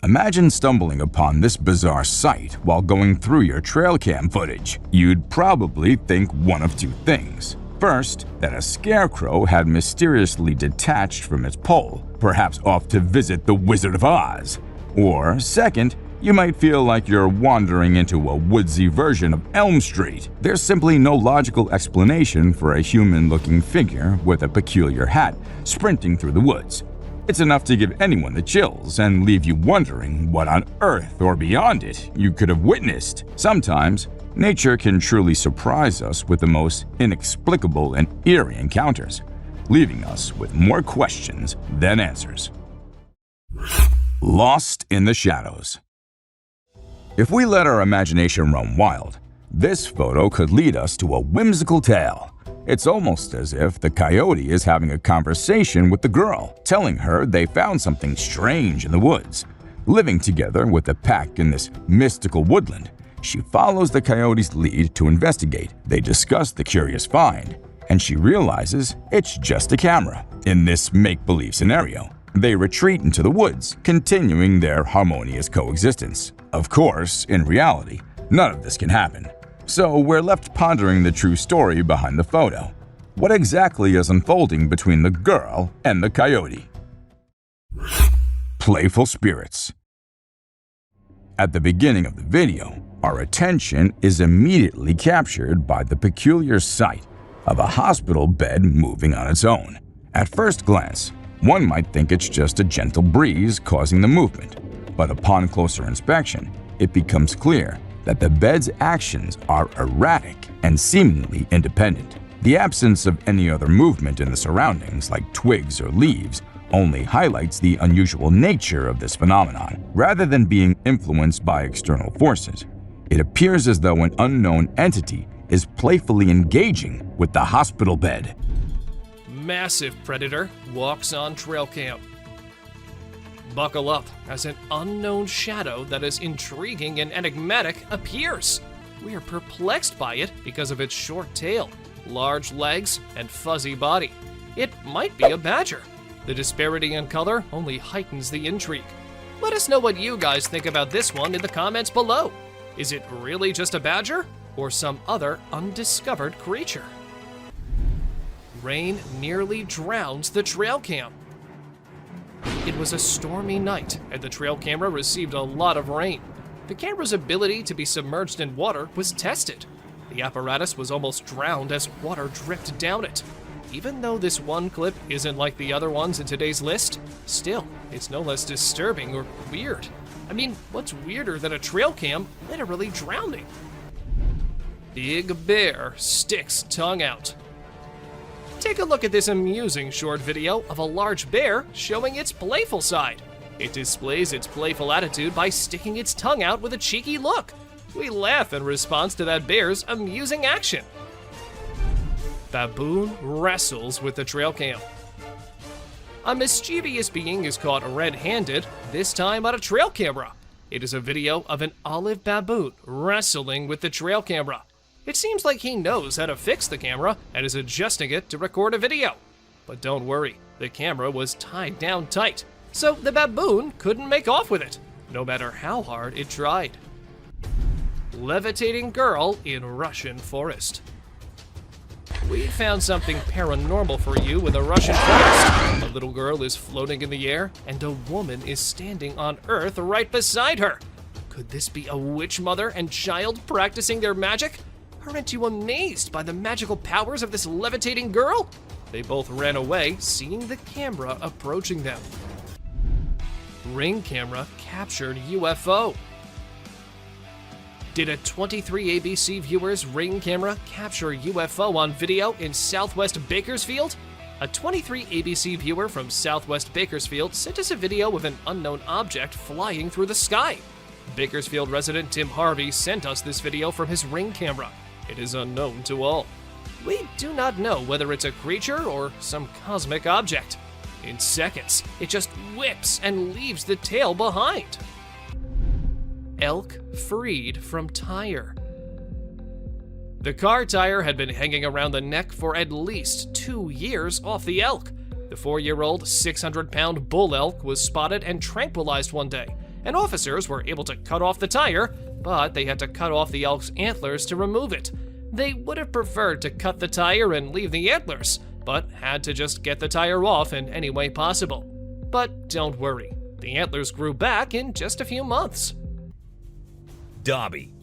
Imagine stumbling upon this bizarre sight while going through your trail cam footage. You'd probably think one of two things. First, that a scarecrow had mysteriously detached from its pole, perhaps off to visit the Wizard of Oz. Or second, you might feel like you're wandering into a woodsy version of Elm Street. There's simply no logical explanation for a human-looking figure with a peculiar hat sprinting through the woods. It's enough to give anyone the chills and leave you wondering what on earth or beyond it you could have witnessed. Sometimes, nature can truly surprise us with the most inexplicable and eerie encounters, leaving us with more questions than answers. Lost in the shadows. If we let our imagination run wild, this photo could lead us to a whimsical tale. It's almost as if the coyote is having a conversation with the girl, telling her they found something strange in the woods. Living together with the pack in this mystical woodland, she follows the coyote's lead to investigate. They discuss the curious find, and she realizes it's just a camera. In this make-believe scenario, they retreat into the woods, continuing their harmonious coexistence. Of course, in reality, none of this can happen. So we're left pondering the true story behind the photo. What exactly is unfolding between the girl and the coyote? Playful spirits. At the beginning of the video, our attention is immediately captured by the peculiar sight of a hospital bed moving on its own. At first glance, one might think it's just a gentle breeze causing the movement, but upon closer inspection, it becomes clear that the bed's actions are erratic and seemingly independent. The absence of any other movement in the surroundings, like twigs or leaves, only highlights the unusual nature of this phenomenon. Rather than being influenced by external forces, it appears as though an unknown entity is playfully engaging with the hospital bed. Massive predator walks on trail cam. Buckle up as an unknown shadow that is intriguing and enigmatic appears. We are perplexed by it because of its short tail, large legs, and fuzzy body. It might be a badger. The disparity in color only heightens the intrigue. Let us know what you guys think about this one in the comments below. Is it really just a badger or some other undiscovered creature? Rain nearly drowns the trail cam. It was a stormy night, and the trail camera received a lot of rain. The camera's ability to be submerged in water was tested. The apparatus was almost drowned as water dripped down it. Even though this one clip isn't like the other ones in today's list, still, it's no less disturbing or weird. I mean, what's weirder than a trail cam literally drowning? Big bear sticks tongue out. Take a look at this amusing short video of a large bear showing its playful side. It displays its playful attitude by sticking its tongue out with a cheeky look. We laugh in response to that bear's amusing action. Baboon wrestles with the trail cam. A mischievous being is caught red-handed, this time on a trail camera. It is a video of an olive baboon wrestling with the trail camera. It seems like he knows how to fix the camera and is adjusting it to record a video. But don't worry, the camera was tied down tight, so the baboon couldn't make off with it, no matter how hard it tried. levitating girl in Russian forest. We found something paranormal for you in the Russian forest. A little girl is floating in the air, and a woman is standing on Earth right beside her. Could this be a witch mother and child practicing their magic? Aren't you amazed by the magical powers of this levitating girl? They both ran away, seeing the camera approaching them. Ring camera captured UFO. Did a 23 ABC viewer's Ring camera capture a UFO on video in Southwest Bakersfield? A 23 ABC viewer from Southwest Bakersfield sent us a video of an unknown object flying through the sky. Bakersfield resident Tim Harvey sent us this video from his Ring camera. It is unknown to all. We do not know whether it's a creature or some cosmic object. In seconds, it just whips and leaves the tail behind. Elk freed from tire. The car tire had been hanging around the neck for at least 2 years off the elk. The 4-year-old, 600-pound bull elk was spotted and tranquilized one day, and officers were able to cut off the tire, but they had to cut off the elk's antlers to remove it. They would have preferred to cut the tire and leave the antlers, but had to just get the tire off in any way possible. But don't worry, the antlers grew back in just a few months. Dobby.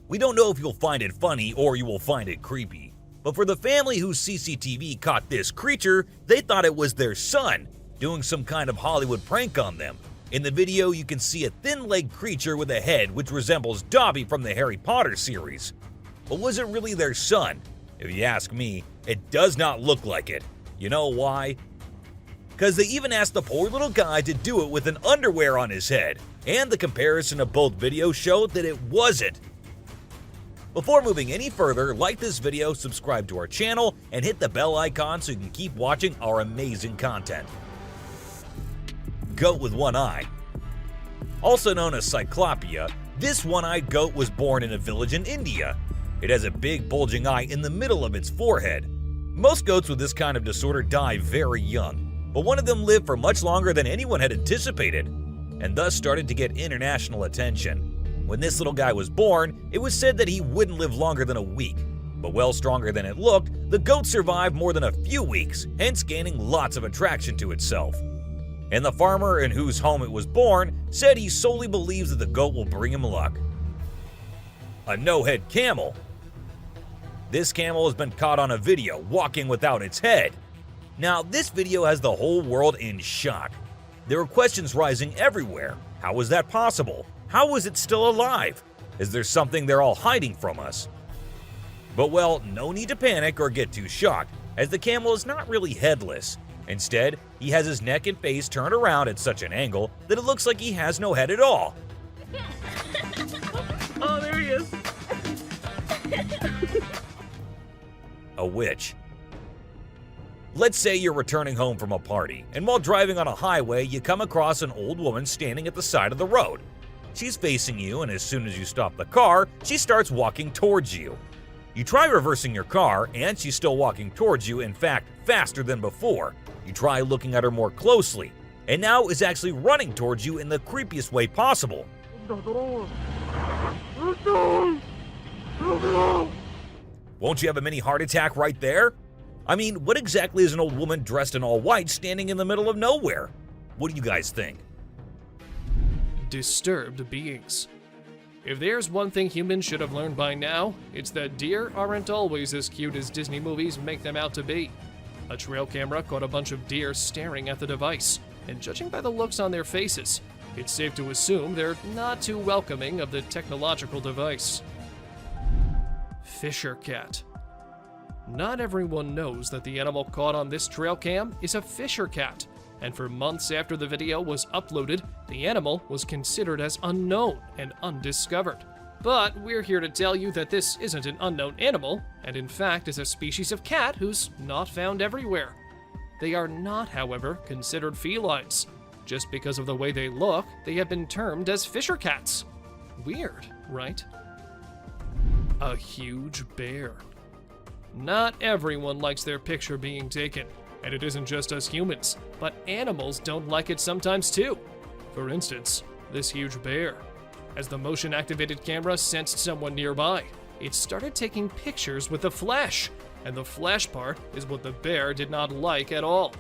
We don't know if you'll find it funny or you will find it creepy, but for the family whose CCTV caught this creature, they thought it was their son doing some kind of Hollywood prank on them. In the video, you can see a thin-legged creature with a head which resembles Dobby from the Harry Potter series. But was it really their son? If you ask me, it does not look like it. You know why? Because they even asked the poor little guy to do it with an underwear on his head, and the comparison of both videos showed that it wasn't. Before moving any further, like this video, subscribe to our channel, and hit the bell icon so you can keep watching our amazing content. Goat with one eye. Also known as Cyclopia, this one-eyed goat was born in a village in India. It has a big bulging eye in the middle of its forehead. Most goats with this kind of disorder die very young, but one of them lived for much longer than anyone had anticipated, and thus started to get international attention. When this little guy was born, it was said that he wouldn't live longer than a week, but well stronger than it looked, the goat survived more than a few weeks, hence gaining lots of attraction to itself. And the farmer in whose home it was born said he solely believes that the goat will bring him luck. A no-head camel. This camel has been caught on a video walking without its head. Now, this video has the whole world in shock. There were questions rising everywhere. How was that possible? How was it still alive? Is there something they're all hiding from us? But well, no need to panic or get too shocked, as the camel is not really headless. Instead, he has his neck and face turned around at such an angle that it looks like he has no head at all. Oh, there he is. A witch. Let's say you're returning home from a party, and while driving on a highway, you come across an old woman standing at the side of the road. She's facing you, and as soon as you stop the car, she starts walking towards you. You try reversing your car, and she's still walking towards you, in fact, faster than before. You try looking at her more closely, and now is actually running towards you in the creepiest way possible. Won't you have a mini heart attack right there? I mean, what exactly is an old woman dressed in all white standing in the middle of nowhere? What do you guys think? Disturbed beings. If there's one thing humans should have learned by now, it's that deer aren't always as cute as Disney movies make them out to be. A trail camera caught a bunch of deer staring at the device, and judging by the looks on their faces, it's safe to assume they're not too welcoming of the technological device. Fisher cat. Not everyone knows that the animal caught on this trail cam is a fisher cat, and for months after the video was uploaded, the animal was considered as unknown and undiscovered. But we're here to tell you that this isn't an unknown animal, and in fact is a species of cat who's not found everywhere. They are not, however, considered felines. Just because of the way they look, they have been termed as fisher cats. Weird, right? A huge bear. Not everyone likes their picture being taken, and it isn't just us humans, but animals don't like it sometimes too. For instance, this huge bear. As the motion-activated camera sensed someone nearby, it started taking pictures with the flash, and the flash part is what the bear did not like at all.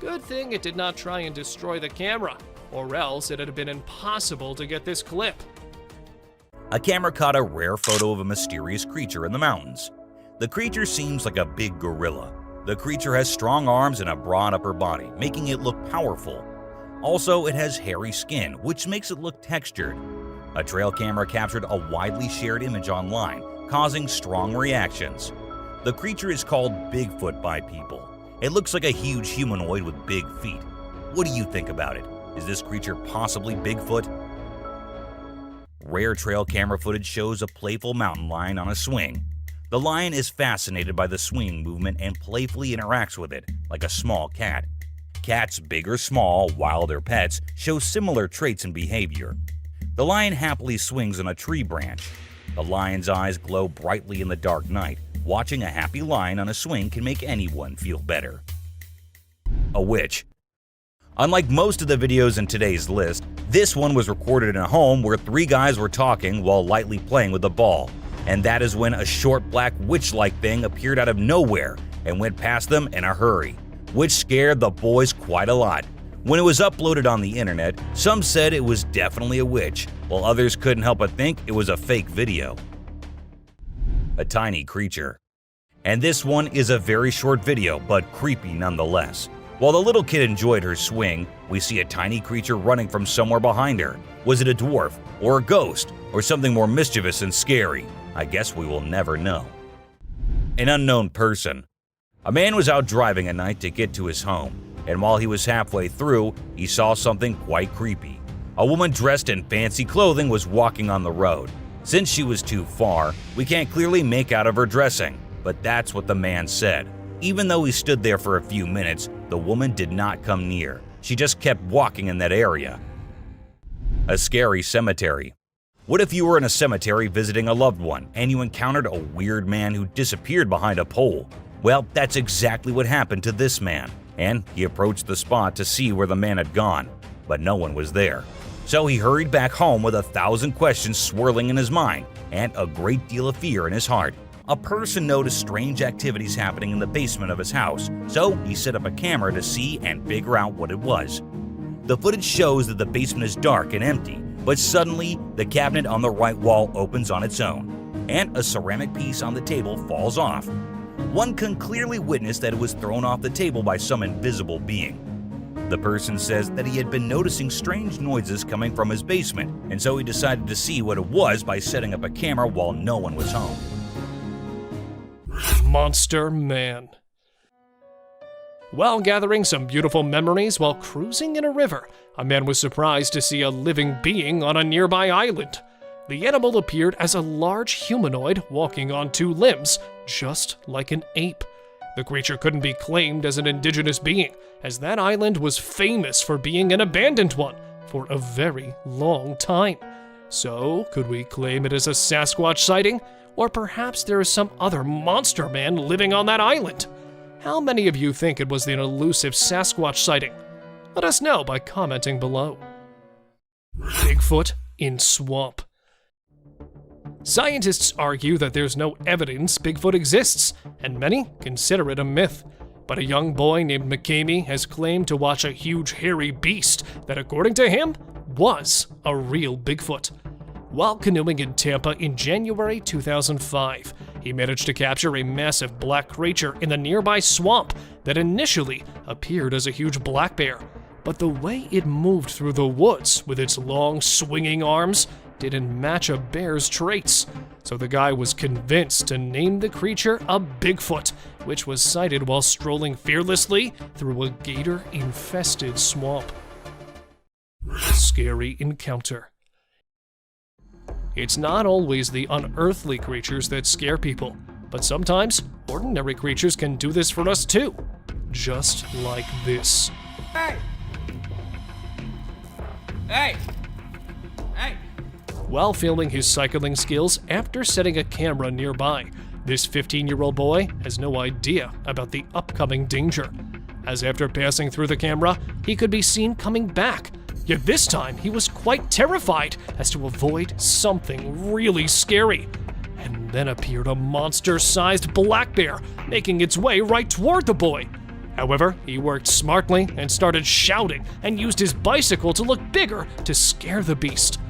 Good thing it did not try and destroy the camera, or else it had been impossible to get this clip. A camera caught a rare photo of a mysterious creature in the mountains. The creature seems like a big gorilla. The creature has strong arms and a broad upper body, making it look powerful. Also, it has hairy skin, which makes it look textured. A trail camera captured a widely shared image online, causing strong reactions. The creature is called Bigfoot by people. It looks like a huge humanoid with big feet. What do you think about it? Is this creature possibly Bigfoot? Rare trail camera footage shows a playful mountain lion on a swing. The lion is fascinated by the swinging movement and playfully interacts with it, like a small cat. Cats, big or small, wild or pets, show similar traits and behavior. The lion happily swings on a tree branch. The lion's eyes glow brightly in the dark night. Watching a happy lion on a swing can make anyone feel better. A witch. Unlike most of the videos in today's list, this one was recorded in a home where 3 guys were talking while lightly playing with a ball. And that is when a short black witch-like thing appeared out of nowhere and went past them in a hurry, which scared the boys quite a lot. When it was uploaded on the internet, some said it was definitely a witch, while others couldn't help but think it was a fake video. A tiny creature. And this one is a very short video, but creepy nonetheless. While the little kid enjoyed her swing, we see a tiny creature running from somewhere behind her. Was it a dwarf, or a ghost, or something more mischievous and scary? I guess we will never know. An unknown person. A man was out driving at night to get to his home, and while he was halfway through, he saw something quite creepy. A woman dressed in fancy clothing was walking on the road. Since she was too far, we can't clearly make out of her dressing, but that's what the man said. Even though he stood there for a few minutes, the woman did not come near. She just kept walking in that area. A scary cemetery. What if you were in a cemetery visiting a loved one and you encountered a weird man who disappeared behind a pole? Well, that's exactly what happened to this man, and he approached the spot to see where the man had gone, but no one was there. So he hurried back home with 1,000 questions swirling in his mind and a great deal of fear in his heart. A person noticed strange activities happening in the basement of his house, so he set up a camera to see and figure out what it was. The footage shows that the basement is dark and empty, but suddenly the cabinet on the right wall opens on its own, and a ceramic piece on the table falls off. One can clearly witness that it was thrown off the table by some invisible being. The person says that he had been noticing strange noises coming from his basement, and so he decided to see what it was by setting up a camera while no one was home. Monster Man. While gathering some beautiful memories while cruising in a river, a man was surprised to see a living being on a nearby island. The animal appeared as a large humanoid walking on 2 limbs, just like an ape. The creature couldn't be claimed as an indigenous being, as that island was famous for being an abandoned one for a very long time. So, could we claim it as a Sasquatch sighting? Or perhaps there is some other monster man living on that island? How many of you think it was an elusive Sasquatch sighting? Let us know by commenting below. Bigfoot in swamp. Scientists argue that there's no evidence Bigfoot exists, and many consider it a myth. But a young boy named McCamey has claimed to watch a huge hairy beast that, according to him, was a real Bigfoot. While canoeing in Tampa in January 2005, he managed to capture a massive black creature in the nearby swamp that initially appeared as a huge black bear. But the way it moved through the woods with its long swinging arms didn't match a bear's traits. So the guy was convinced to name the creature a Bigfoot, which was sighted while strolling fearlessly through a gator-infested swamp. Scary encounter. It's not always the unearthly creatures that scare people, but sometimes ordinary creatures can do this for us too. Just like this. Hey! Hey! Hey! While filming his cycling skills after setting a camera nearby, this 15-year-old boy has no idea about the upcoming danger, as after passing through the camera, he could be seen coming back, Yet this time, he was quite terrified as to avoid something really scary. And then appeared a monster-sized black bear, making its way right toward the boy. However, he worked smartly and started shouting and used his bicycle to look bigger to scare the beast.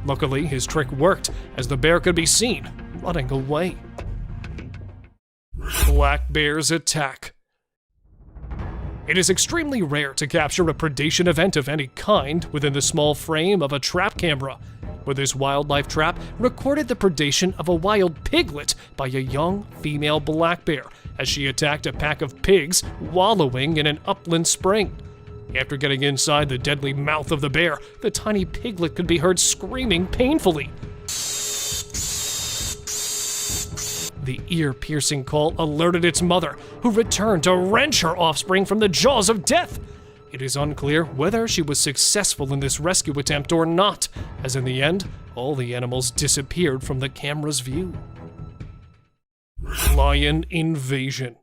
Luckily, his trick worked, as the bear could be seen running away. Black bear's attack. It is extremely rare to capture a predation event of any kind within the small frame of a trap camera, but this wildlife trap recorded the predation of a wild piglet by a young female black bear as she attacked a pack of pigs wallowing in an upland spring. After getting inside the deadly mouth of the bear, the tiny piglet could be heard screaming painfully. The ear-piercing call alerted its mother, who returned to wrench her offspring from the jaws of death. It is unclear whether she was successful in this rescue attempt or not, as in the end, all the animals disappeared from the camera's view. Lion invasion.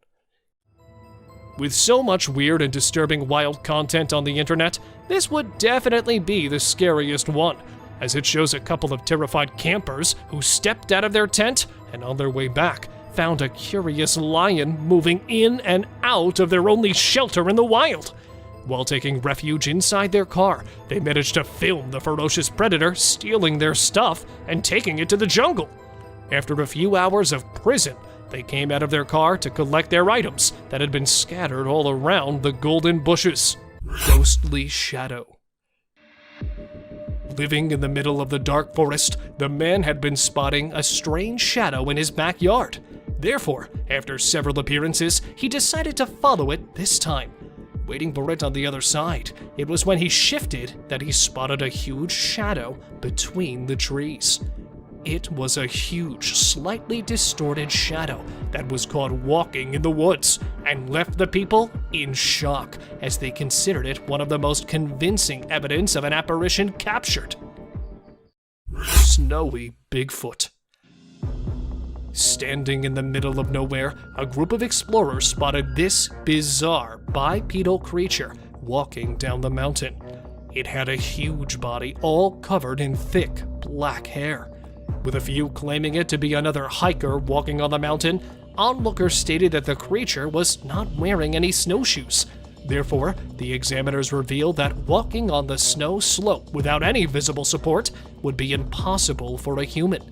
With so much weird and disturbing wild content on the internet, this would definitely be the scariest one, as it shows a couple of terrified campers who stepped out of their tent and on their way back found a curious lion moving in and out of their only shelter in the wild. While taking refuge inside their car, they managed to film the ferocious predator stealing their stuff and taking it to the jungle. After a few hours of prison, they came out of their car to collect their items that had been scattered all around the golden bushes. Ghostly shadow. Living in the middle of the dark forest, the man had been spotting a strange shadow in his backyard. Therefore, after several appearances, he decided to follow it this time. Waiting for it on the other side, it was when he shifted that he spotted a huge shadow between the trees. It was a huge, slightly distorted shadow that was caught walking in the woods and left the people in shock as they considered it one of the most convincing evidence of an apparition captured. Snowy Bigfoot. Standing in the middle of nowhere, a group of explorers spotted this bizarre bipedal creature walking down the mountain. It had a huge body all covered in thick black hair. With a few claiming it to be another hiker walking on the mountain, onlookers stated that the creature was not wearing any snowshoes. Therefore, the examiners revealed that walking on the snow slope without any visible support would be impossible for a human.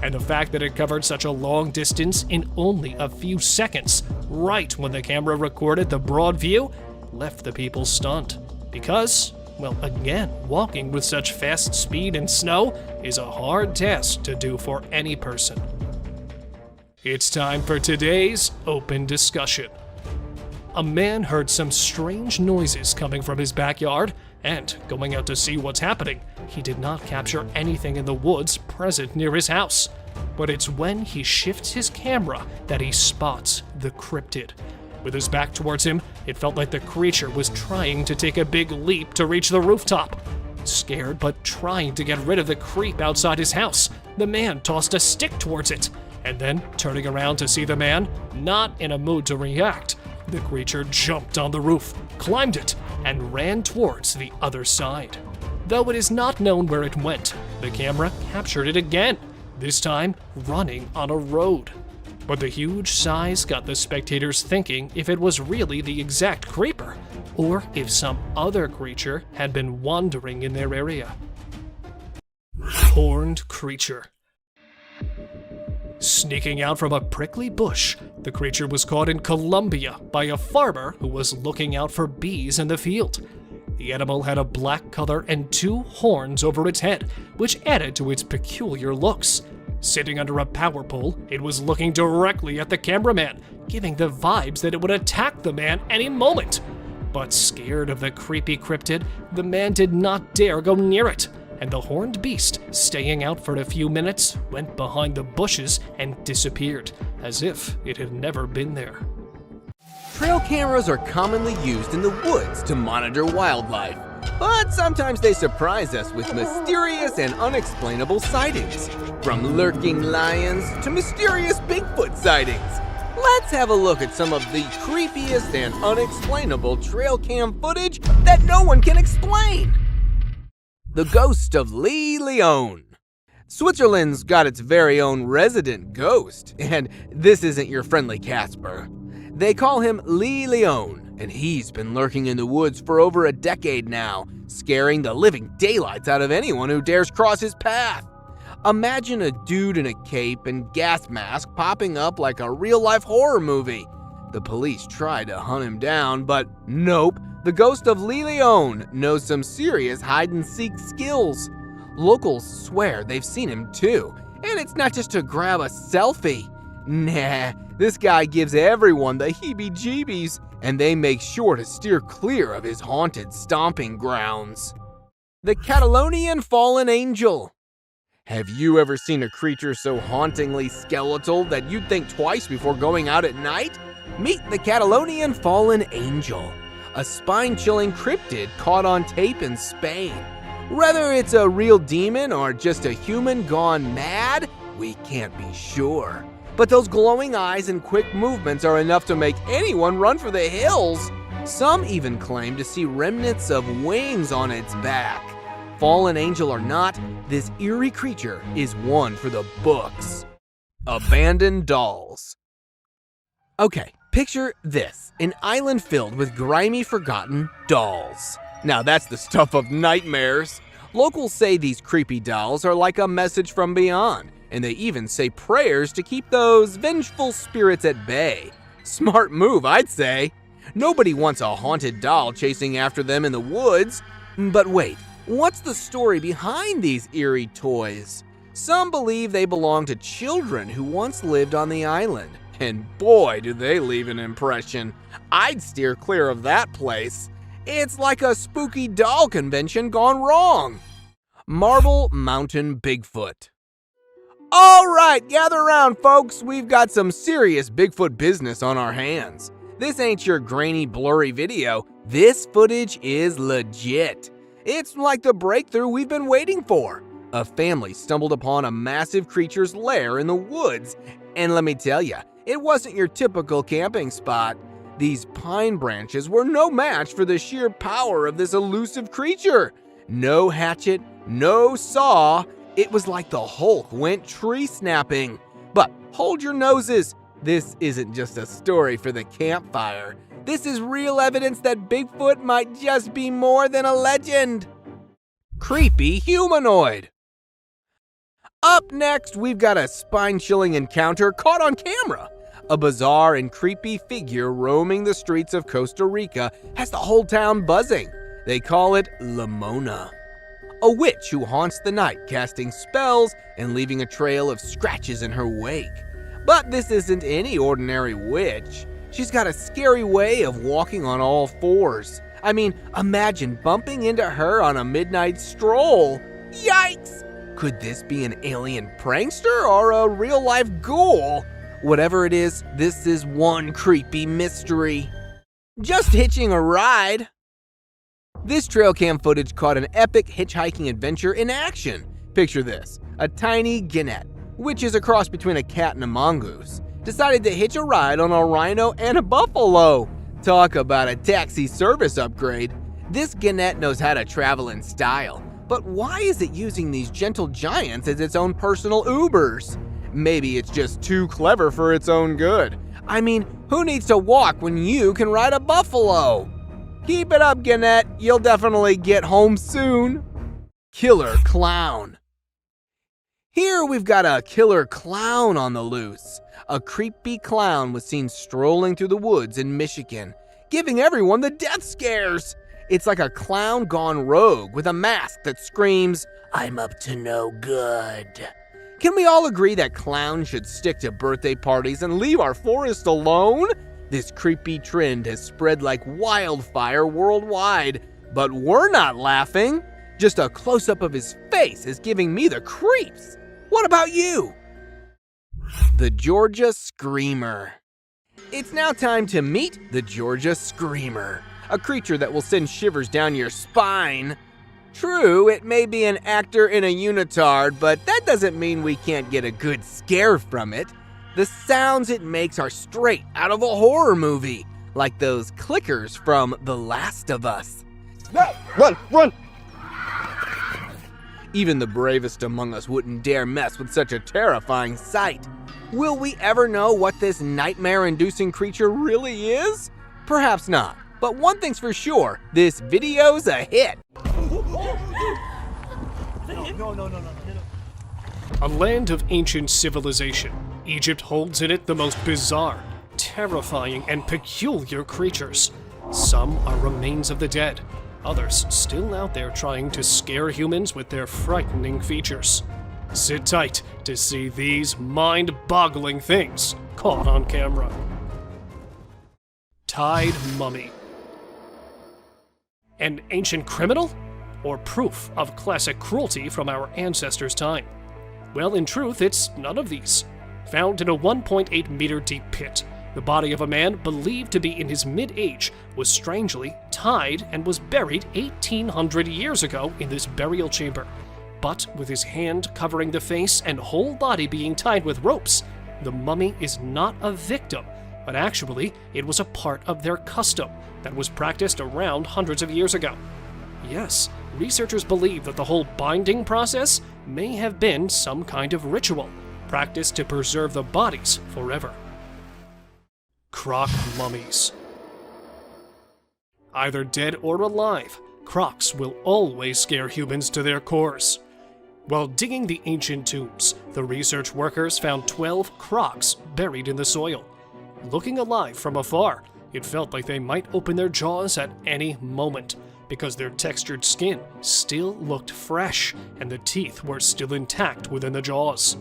And the fact that it covered such a long distance in only a few seconds, right when the camera recorded the broad view, left the people stunned. Because, well, again, walking with such fast speed in snow is a hard task to do for any person. It's time for today's open discussion. A man heard some strange noises coming from his backyard, and going out to see what's happening, he did not capture anything in the woods present near his house. But it's when he shifts his camera that he spots the cryptid. With his back towards him, it felt like the creature was trying to take a big leap to reach the rooftop. Scared but trying to get rid of the creep outside his house, the man tossed a stick towards it, and then, turning around to see the man, not in a mood to react, the creature jumped on the roof, climbed it, and ran towards the other side. Though it is not known where it went, the camera captured it again, this time running on a road. But the huge size got the spectators thinking if it was really the exact creeper, or if some other creature had been wandering in their area. Horned creature. Sneaking out from a prickly bush, the creature was caught in Colombia by a farmer who was looking out for bees in the field. The animal had a black color and 2 horns over its head, which added to its peculiar looks. Sitting under a power pole, it was looking directly at the cameraman, giving the vibes that it would attack the man any moment. But scared of the creepy cryptid, the man did not dare go near it, and the horned beast, staying out for a few minutes, went behind the bushes and disappeared, as if it had never been there. Trail cameras are commonly used in the woods to monitor wildlife, but sometimes they surprise us with mysterious and unexplainable sightings. From lurking lions to mysterious Bigfoot sightings. Let's have a look at some of the creepiest and unexplainable trail cam footage that no one can explain. the ghost of Lee Leon. Switzerland's got its very own resident ghost, and this isn't your friendly Casper. They call him Lee Leon, and he's been lurking in the woods for over a decade now, scaring the living daylights out of anyone who dares cross his path. Imagine a dude in a cape and gas mask popping up like a real-life horror movie. The police tried to hunt him down, but nope, the ghost of Lee Leon knows some serious hide-and-seek skills. Locals swear they've seen him too, and it's not just to grab a selfie. Nah, this guy gives everyone the heebie-jeebies, and they make sure to steer clear of his haunted stomping grounds. The Catalonian Fallen Angel. Have you ever seen a creature so hauntingly skeletal that you'd think twice before going out at night? Meet the Catalonian Fallen Angel, a spine-chilling cryptid caught on tape in Spain. Whether it's a real demon or just a human gone mad, we can't be sure. But those glowing eyes and quick movements are enough to make anyone run for the hills. Some even claim to see remnants of wings on its back. Fallen angel or not, this eerie creature is one for the books. Abandoned dolls. Okay, picture this, an island filled with grimy, forgotten dolls. Now that's the stuff of nightmares. Locals say these creepy dolls are like a message from beyond, and they even say prayers to keep those vengeful spirits at bay. Smart move, I'd say. Nobody wants a haunted doll chasing after them in the woods. But wait, what's the story behind these eerie toys? Some believe they belong to children who once lived on the island. And boy, do they leave an impression. I'd steer clear of that place. It's like a spooky doll convention gone wrong. Marble Mountain Bigfoot. All right, gather around, folks. We've got some serious Bigfoot business on our hands. This ain't your grainy, blurry video. This footage is legit. It's like the breakthrough we've been waiting for. A family stumbled upon a massive creature's lair in the woods. And let me tell you, it wasn't your typical camping spot. These pine branches were no match for the sheer power of this elusive creature. No hatchet, no saw. It was like the Hulk went tree snapping. But hold your noses. This isn't just a story for the campfire. This is real evidence that Bigfoot might just be more than a legend. Creepy humanoid. Up next, we've got a spine-chilling encounter caught on camera. A bizarre and creepy figure roaming the streets of Costa Rica has the whole town buzzing. They call it Lamona, a witch who haunts the night, casting spells and leaving a trail of scratches in her wake. But this isn't any ordinary witch. She's got a scary way of walking on all fours. I mean, imagine bumping into her on a midnight stroll. Yikes! Could this be an alien prankster or a real-life ghoul? Whatever it is, this is one creepy mystery. Just hitching a ride. This trail cam footage caught an epic hitchhiking adventure in action. Picture this, a tiny genet, which is a cross between a cat and a mongoose, decided to hitch a ride on a rhino and a buffalo. Talk about a taxi service upgrade. This genet knows how to travel in style, but why is it using these gentle giants as its own personal Ubers? Maybe it's just too clever for its own good. I mean, who needs to walk when you can ride a buffalo? Keep it up, Gannett. You'll definitely get home soon. Killer clown. Here we've got a killer clown on the loose. A creepy clown was seen strolling through the woods in Michigan, giving everyone the death scares. It's like a clown gone rogue with a mask that screams, "I'm up to no good." Can we all agree that clowns should stick to birthday parties and leave our forest alone? This creepy trend has spread like wildfire worldwide, but we're not laughing. Just a close-up of his face is giving me the creeps. What about you? The Georgia Screamer. It's now time to meet the Georgia Screamer, a creature that will send shivers down your spine. True, it may be an actor in a unitard, but that doesn't mean we can't get a good scare from it. The sounds it makes are straight out of a horror movie, like those clickers from The Last of Us. No, run, run! Even the bravest among us wouldn't dare mess with such a terrifying sight. Will we ever know what this nightmare-inducing creature really is? Perhaps not. But one thing's for sure, this video's a hit. A land of ancient civilization, Egypt holds in it the most bizarre, terrifying, and peculiar creatures. Some are remains of the dead, others still out there trying to scare humans with their frightening features. Sit tight to see these mind-boggling things caught on camera. Tied mummy. An ancient criminal? Or proof of classic cruelty from our ancestors' time? Well, in truth, it's none of these. Found in a 1.8 meter deep pit, the body of a man believed to be in his mid-age was strangely tied and was buried 1,800 years ago in this burial chamber. But with his hand covering the face and whole body being tied with ropes, the mummy is not a victim, but actually it was a part of their custom that was practiced around hundreds of years ago. Yes, researchers believe that the whole binding process may have been some kind of ritual, practiced to preserve the bodies forever. Croc mummies. Either dead or alive, crocs will always scare humans to their cores. While digging the ancient tombs, the research workers found 12 crocs buried in the soil. Looking alive from afar, it felt like they might open their jaws at any moment, because their textured skin still looked fresh and the teeth were still intact within the jaws.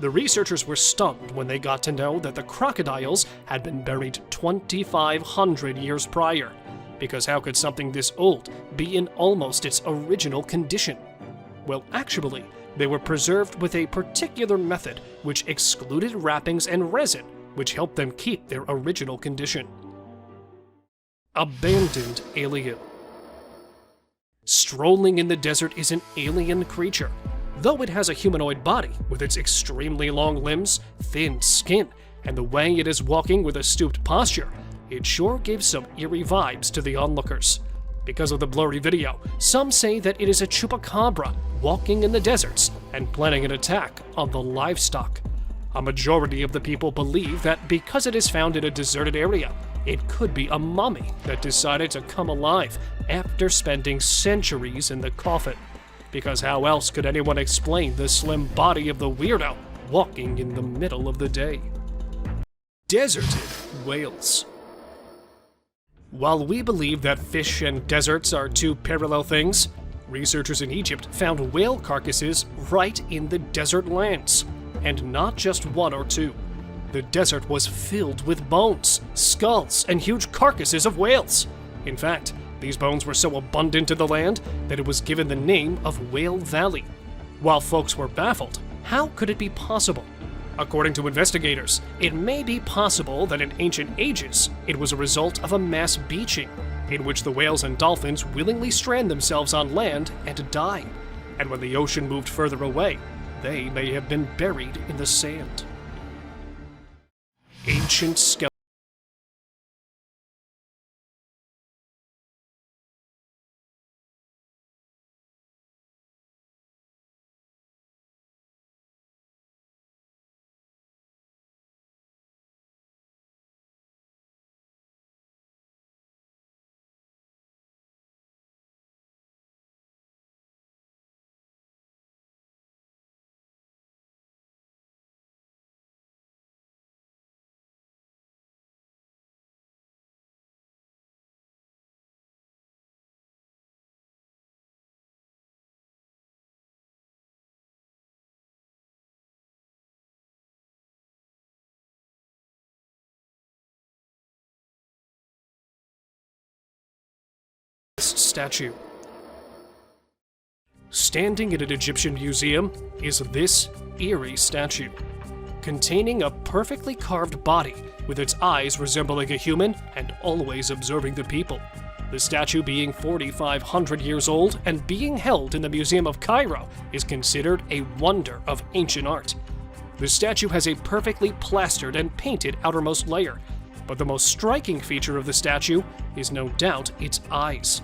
The researchers were stunned when they got to know that the crocodiles had been buried 2,500 years prior, because how could something this old be in almost its original condition? Well, actually, they were preserved with a particular method which excluded wrappings and resin, which helped them keep their original condition. Abandoned alien. Strolling in the desert is an alien creature. Though it has a humanoid body with its extremely long limbs, thin skin, and the way it is walking with a stooped posture, it sure gives some eerie vibes to the onlookers. Because of the blurry video, some say that it is a chupacabra walking in the deserts and planning an attack on the livestock. A majority of the people believe that because it is found in a deserted area, it could be a mummy that decided to come alive after spending centuries in the coffin. Because how else could anyone explain the slim body of the weirdo walking in the middle of the day? Deserted whales. While we believe that fish and deserts are two parallel things, researchers in Egypt found whale carcasses right in the desert lands, and not just one or two. The desert was filled with bones, skulls, and huge carcasses of whales. In fact, these bones were so abundant in the land that it was given the name of Whale Valley. While folks were baffled, how could it be possible? According to investigators, it may be possible that in ancient ages, it was a result of a mass beaching, in which the whales and dolphins willingly strand themselves on land and die. And when the ocean moved further away, they may have been buried in the sand. Ancient skeleton. Statue. Standing in an Egyptian museum is this eerie statue, containing a perfectly carved body with its eyes resembling a human and always observing the people. The statue, being 4,500 years old and being held in the Museum of Cairo, is considered a wonder of ancient art. The statue has a perfectly plastered and painted outermost layer, but the most striking feature of the statue is no doubt its eyes.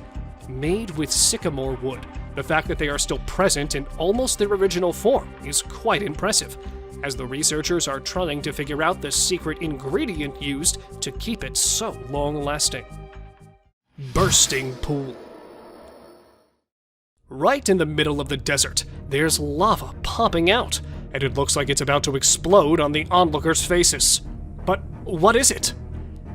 Made with sycamore wood, The fact that they are still present in almost their original form is quite impressive, as the researchers are trying to figure out the secret ingredient used to keep it so long-lasting. Bursting pool. Right in the middle of the desert, there's lava popping out, and it looks like it's about to explode on the onlookers' faces. But what is it?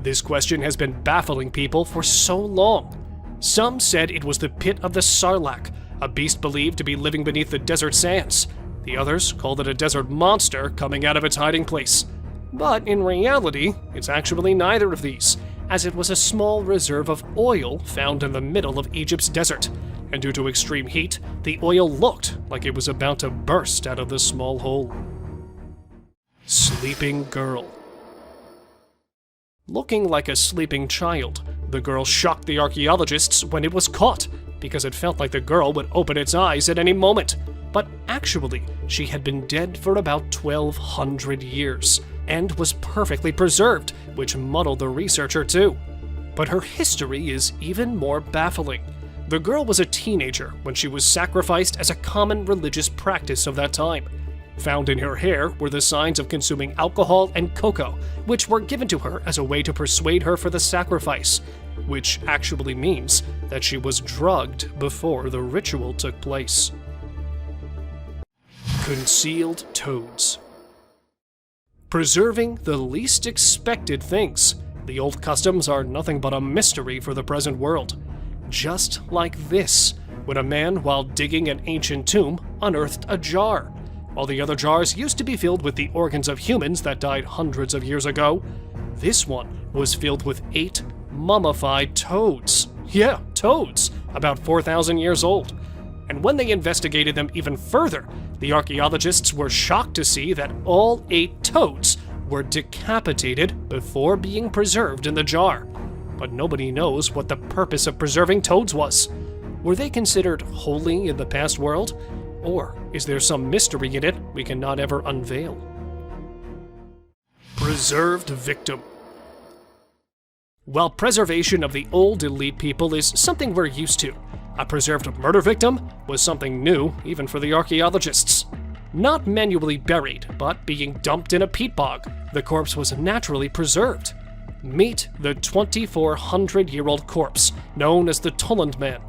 This question has been baffling people for so long. Some said it was the pit of the Sarlacc, a beast believed to be living beneath the desert sands. The others called it a desert monster coming out of its hiding place. But in reality, it's actually neither of these, as it was a small reserve of oil found in the middle of Egypt's desert. And due to extreme heat, the oil looked like it was about to burst out of the small hole. Sleeping girl. Looking like a sleeping child, the girl shocked the archaeologists when it was caught, because it felt like the girl would open its eyes at any moment. But actually, she had been dead for about 1,200 years, and was perfectly preserved, which muddled the researcher too. But her history is even more baffling. The girl was a teenager when she was sacrificed as a common religious practice of that time. Found in her hair were the signs of consuming alcohol and cocoa, which were given to her as a way to persuade her for the sacrifice, which actually means that she was drugged before the ritual took place. Concealed toads. Preserving the least expected things. The old customs are nothing but a mystery for the present world. Just like this, when a man, while digging an ancient tomb, unearthed a jar. While the other jars used to be filled with the organs of humans that died hundreds of years ago, this one was filled with 8 mummified toads. Yeah, toads, about 4,000 years old. And when they investigated them even further, the archaeologists were shocked to see that all 8 toads were decapitated before being preserved in the jar. But nobody knows what the purpose of preserving toads was. Were they considered holy in the past world? Or is there some mystery in it we cannot ever unveil? Preserved victim. While preservation of the old elite people is something we're used to, a preserved murder victim was something new even for the archaeologists. Not manually buried, but being dumped in a peat bog, the corpse was naturally preserved. Meet the 2,400-year-old corpse, known as the Tulland Man.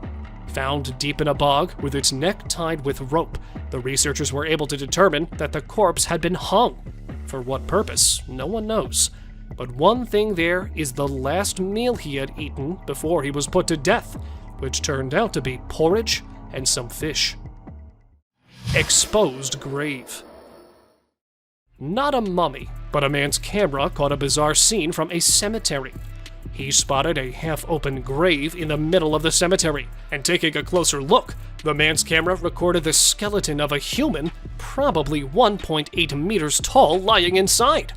Found deep in a bog with its neck tied with rope, the researchers were able to determine that the corpse had been hung. For what purpose, no one knows. But one thing there is the last meal he had eaten before he was put to death, which turned out to be porridge and some fish. Exposed grave. Not a mummy, but a man's camera caught a bizarre scene from a cemetery. He spotted a half-open grave in the middle of the cemetery, and taking a closer look, the man's camera recorded the skeleton of a human, probably 1.8 meters tall, lying inside.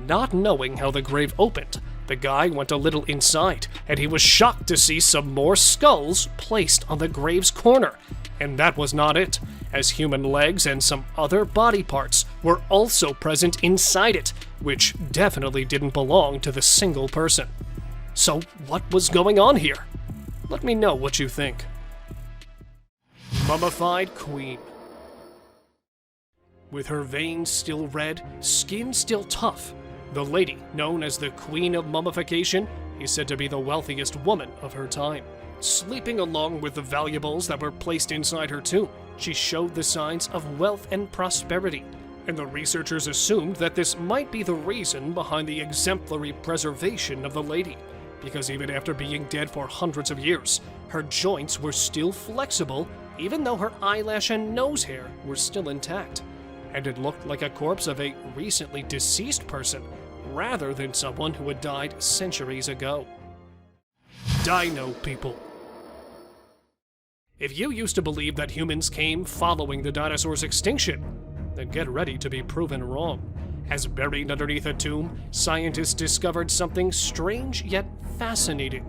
Not knowing how the grave opened, the guy went a little inside, and he was shocked to see some more skulls placed on the grave's corner. And that was not it, as human legs and some other body parts were also present inside it, which definitely didn't belong to the single person. So what was going on here? Let me know what you think. Mummified Queen. With her veins still red, skin still tough, the lady, known as the Queen of Mummification, is said to be the wealthiest woman of her time. Sleeping along with the valuables that were placed inside her tomb, she showed the signs of wealth and prosperity, and the researchers assumed that this might be the reason behind the exemplary preservation of the lady, because even after being dead for hundreds of years, her joints were still flexible, even though her eyelash and nose hair were still intact, and it looked like a corpse of a recently deceased person, rather than someone who had died centuries ago. Dino people. If you used to believe that humans came following the dinosaurs' extinction, then get ready to be proven wrong. As buried underneath a tomb, scientists discovered something strange yet fascinating.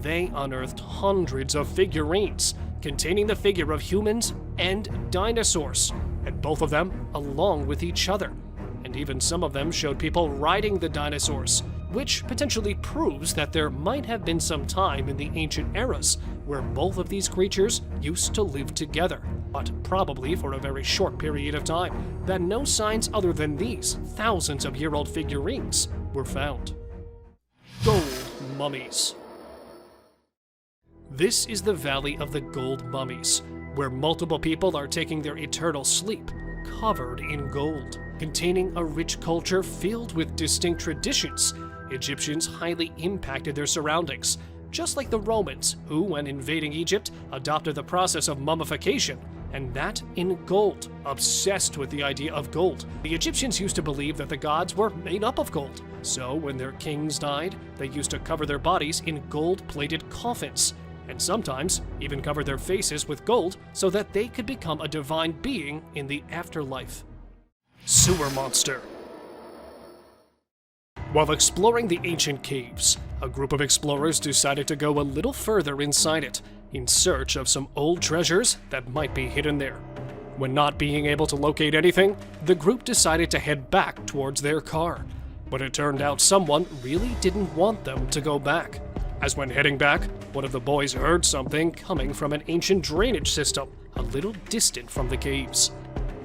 They unearthed hundreds of figurines containing the figure of humans and dinosaurs, and both of them along with each other. And even some of them showed people riding the dinosaurs, which potentially proves that there might have been some time in the ancient eras where both of these creatures used to live together, but probably for a very short period of time, that no signs other than these thousands of year old figurines were found. Gold mummies. This is the Valley of the Gold Mummies, where multiple people are taking their eternal sleep, covered in gold, containing a rich culture filled with distinct traditions. Egyptians highly impacted their surroundings, just like the Romans, who, when invading Egypt, adopted the process of mummification, and that in gold, obsessed with the idea of gold. The Egyptians used to believe that the gods were made up of gold, so when their kings died, they used to cover their bodies in gold-plated coffins, and sometimes even covered their faces with gold so that they could become a divine being in the afterlife. Sewer monster. While exploring the ancient caves, a group of explorers decided to go a little further inside it, in search of some old treasures that might be hidden there. When not being able to locate anything, the group decided to head back towards their car. But it turned out someone really didn't want them to go back, as when heading back, one of the boys heard something coming from an ancient drainage system a little distant from the caves.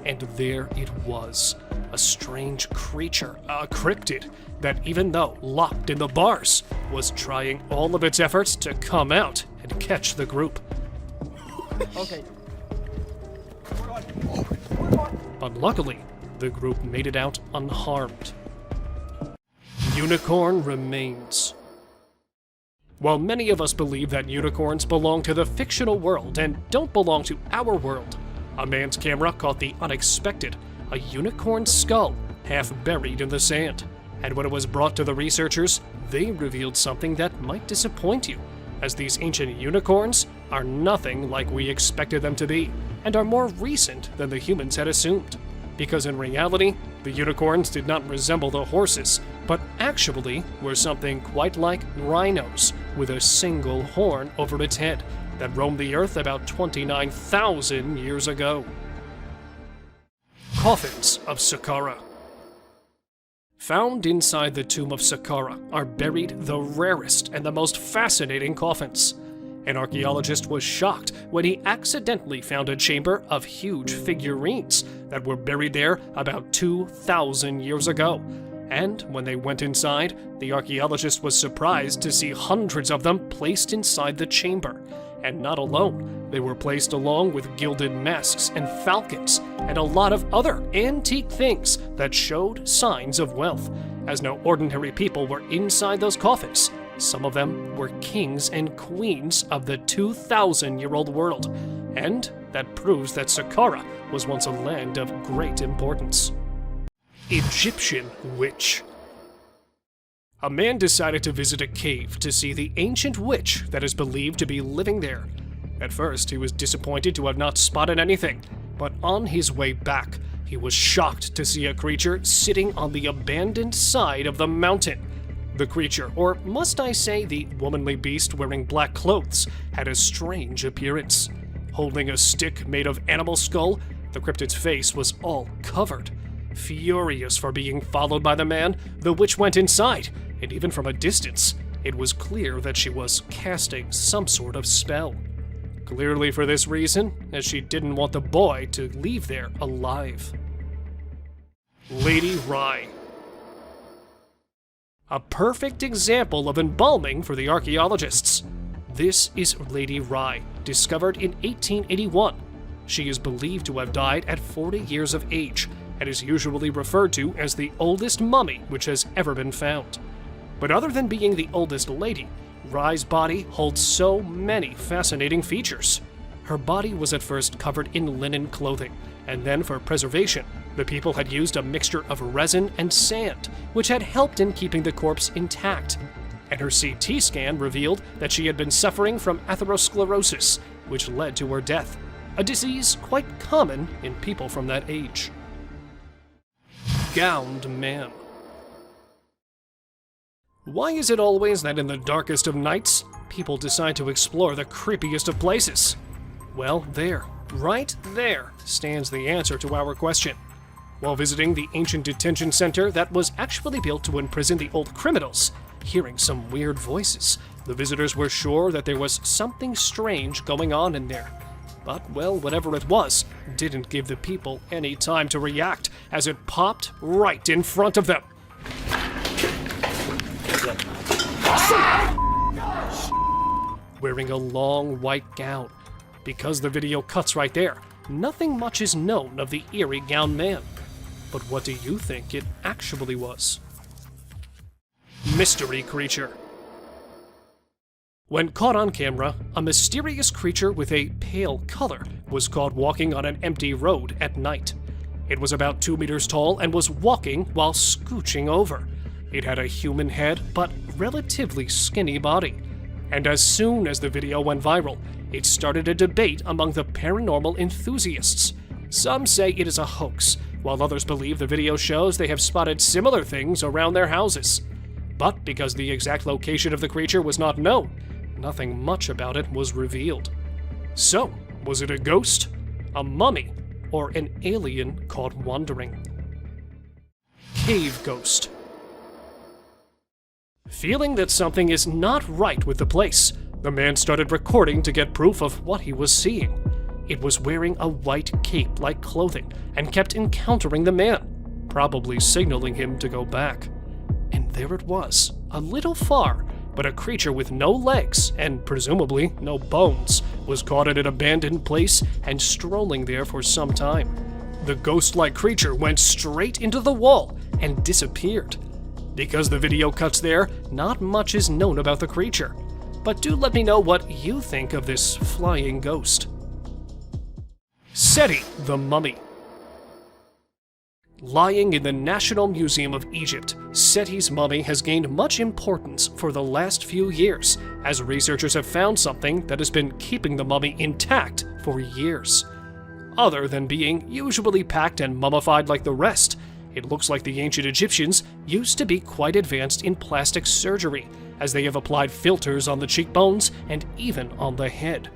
And there it was, a strange creature, a cryptid, that even though locked in the bars, was trying all of its efforts to come out and catch the group. Okay. But luckily, the group made it out unharmed. Unicorn remains. While many of us believe that unicorns belong to the fictional world and don't belong to our world, a man's camera caught the unexpected, a unicorn skull half buried in the sand. And when it was brought to the researchers, they revealed something that might disappoint you, as these ancient unicorns are nothing like we expected them to be, and are more recent than the humans had assumed. Because in reality, the unicorns did not resemble the horses, but actually were something quite like rhinos, with a single horn over its head, that roamed the earth about 29,000 years ago. Coffins of Saqqara. Found inside the tomb of Saqqara are buried the rarest and the most fascinating coffins. An archaeologist was shocked when he accidentally found a chamber of huge figurines that were buried there about 2,000 years ago. And when they went inside, the archaeologist was surprised to see hundreds of them placed inside the chamber. And not alone, they were placed along with gilded masks and falcons, and a lot of other antique things that showed signs of wealth, as no ordinary people were inside those coffins. Some of them were kings and queens of the 2,000-year-old world, and that proves that Saqqara was once a land of great importance. Egyptian witch. A man decided to visit a cave to see the ancient witch that is believed to be living there. At first, he was disappointed to have not spotted anything, but on his way back, he was shocked to see a creature sitting on the abandoned side of the mountain. The creature, or must I say the womanly beast wearing black clothes, had a strange appearance. Holding a stick made of animal skull, the cryptid's face was all covered. Furious for being followed by the man, the witch went inside, and even from a distance, it was clear that she was casting some sort of spell. Clearly for this reason, as she didn't want the boy to leave there alive. Lady Rye. A perfect example of embalming for the archaeologists. This is Lady Rye, discovered in 1881. She is believed to have died at 40 years of age, and is usually referred to as the oldest mummy which has ever been found. But other than being the oldest lady, Rye's body holds so many fascinating features. Her body was at first covered in linen clothing, and then for preservation, the people had used a mixture of resin and sand, which had helped in keeping the corpse intact. And her CT scan revealed that she had been suffering from atherosclerosis, which led to her death, a disease quite common in people from that age. Gowned man. Why is it always that in the darkest of nights, people decide to explore the creepiest of places? Well, there, right there, stands the answer to our question. While visiting the ancient detention center that was actually built to imprison the old criminals, hearing some weird voices. The visitors were sure that there was something strange going on in there. But, well, whatever it was, didn't give the people any time to react, as it popped right in front of them. Wearing a long white gown. Because the video cuts right there, nothing much is known of the eerie gowned man. But what do you think it actually was? Mystery creature. When caught on camera, a mysterious creature with a pale color was caught walking on an empty road at night. It was about 2 meters tall and was walking while scooching over. It had a human head, but relatively skinny body. And as soon as the video went viral, it started a debate among the paranormal enthusiasts. Some say it is a hoax, while others believe the video shows they have spotted similar things around their houses. But because the exact location of the creature was not known, nothing much about it was revealed. So, was it a ghost, a mummy, or an alien caught wandering? Cave ghost. Feeling that something is not right with the place, the man started recording to get proof of what he was seeing. It was wearing a white cape-like clothing and kept encountering the man, probably signaling him to go back. And there it was, a little far, but a creature with no legs and presumably no bones was caught at an abandoned place and strolling there for some time. The ghost-like creature went straight into the wall and disappeared. Because the video cuts there, not much is known about the creature. But do let me know what you think of this flying ghost. Seti the Mummy. Lying in the National Museum of Egypt, Seti's mummy has gained much importance for the last few years, as researchers have found something that has been keeping the mummy intact for years. Other than being usually packed and mummified like the rest, it looks like the ancient Egyptians used to be quite advanced in plastic surgery, as they have applied filters on the cheekbones and even on the head.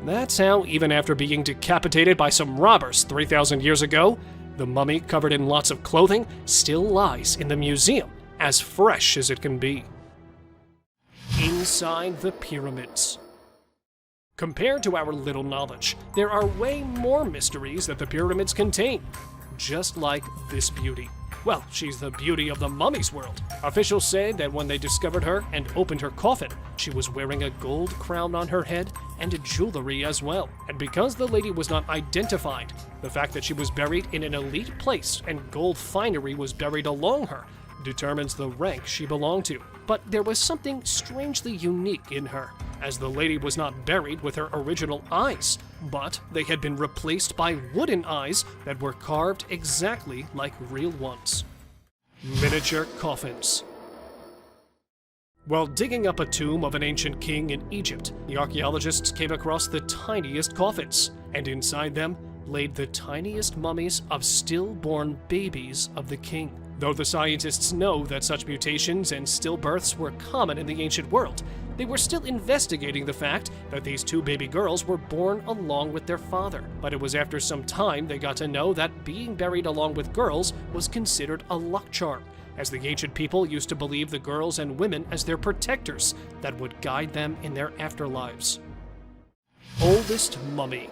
That's how, even after being decapitated by some robbers 3,000 years ago, the mummy, covered in lots of clothing, still lies in the museum, as fresh as it can be. Inside the pyramids. Compared to our little knowledge, there are way more mysteries that the pyramids contain. Just like this beauty. Well, she's the beauty of the mummy's world. Officials say that when they discovered her and opened her coffin, she was wearing a gold crown on her head and jewelry as well. And because the lady was not identified, the fact that she was buried in an elite place and gold finery was buried along her determines the rank she belonged to. But there was something strangely unique in her, as the lady was not buried with her original eyes, but they had been replaced by wooden eyes that were carved exactly like real ones. Miniature coffins. While digging up a tomb of an ancient king in Egypt, the archaeologists came across the tiniest coffins, and inside them laid the tiniest mummies of stillborn babies of the king. Though the scientists know that such mutations and stillbirths were common in the ancient world, they were still investigating the fact that these two baby girls were born along with their father. But it was after some time they got to know that being buried along with girls was considered a luck charm, as the ancient people used to believe the girls and women as their protectors that would guide them in their afterlives. Oldest mummy.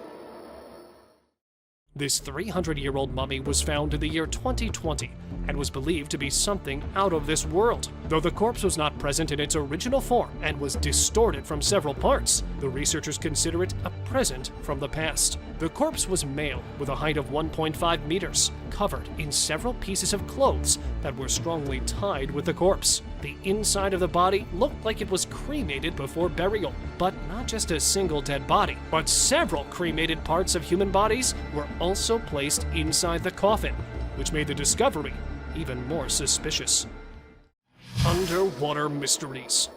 This 300-year-old mummy was found in the year 2020 and was believed to be something out of this world. Though the corpse was not present in its original form and was distorted from several parts, the researchers consider it a present from the past. The corpse was male with a height of 1.5 meters, covered in several pieces of clothes that were strongly tied with the corpse. The inside of the body looked like it was cremated before burial, but not just a single dead body, but several cremated parts of human bodies were also placed inside the coffin, which made the discovery even more suspicious. Underwater mysteries.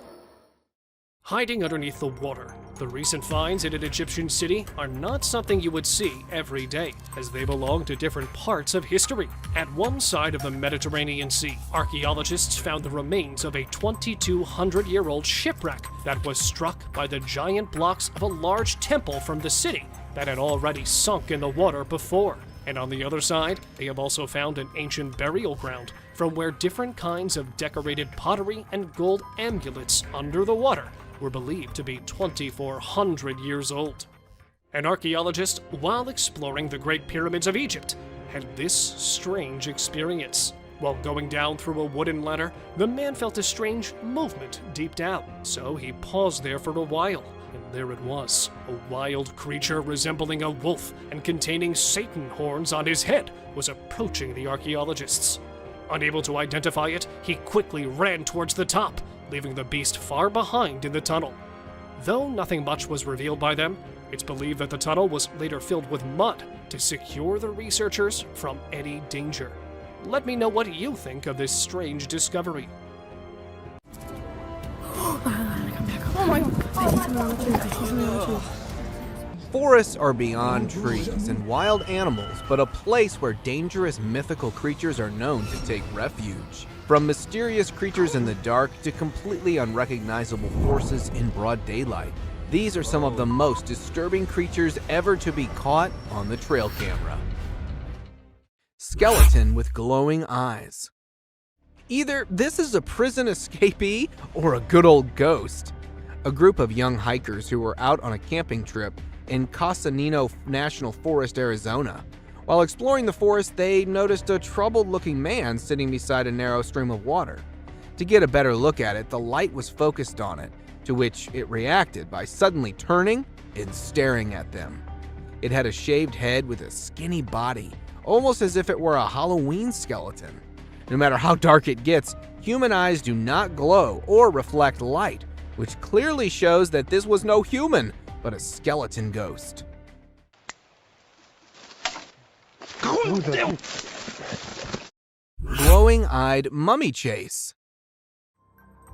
Hiding underneath the water, the recent finds in an Egyptian city are not something you would see every day, as they belong to different parts of history. At one side of the Mediterranean Sea, archaeologists found the remains of a 2,200-year-old shipwreck that was struck by the giant blocks of a large temple from the city that had already sunk in the water before. And on the other side, they have also found an ancient burial ground from where different kinds of decorated pottery and gold amulets under the water were believed to be 2,400 years old. An archaeologist, while exploring the Great Pyramids of Egypt, had this strange experience. While going down through a wooden ladder, the man felt a strange movement deep down, so he paused there for a while. And there it was, a wild creature resembling a wolf and containing Satan horns on his head was approaching the archaeologists. Unable to identify it, he quickly ran towards the top, leaving the beast far behind in the tunnel. Though nothing much was revealed by them, it's believed that the tunnel was later filled with mud to secure the researchers from any danger. Let me know what you think of this strange discovery. Forests are beyond trees and wild animals, but a place where dangerous mythical creatures are known to take refuge. From mysterious creatures in the dark to completely unrecognizable forces in broad daylight, these are some of the most disturbing creatures ever to be caught on the trail camera. Skeleton with glowing eyes. Either this is a prison escapee or a good old ghost. A group of young hikers who were out on a camping trip in Casanino National Forest, Arizona. While exploring the forest, they noticed a troubled-looking man sitting beside a narrow stream of water. To get a better look at it, the light was focused on it, to which it reacted by suddenly turning and staring at them. It had a shaved head with a skinny body, almost as if it were a Halloween skeleton. No matter how dark it gets, human eyes do not glow or reflect light, which clearly shows that this was no human, but a skeleton ghost. Glowing-eyed mummy chase.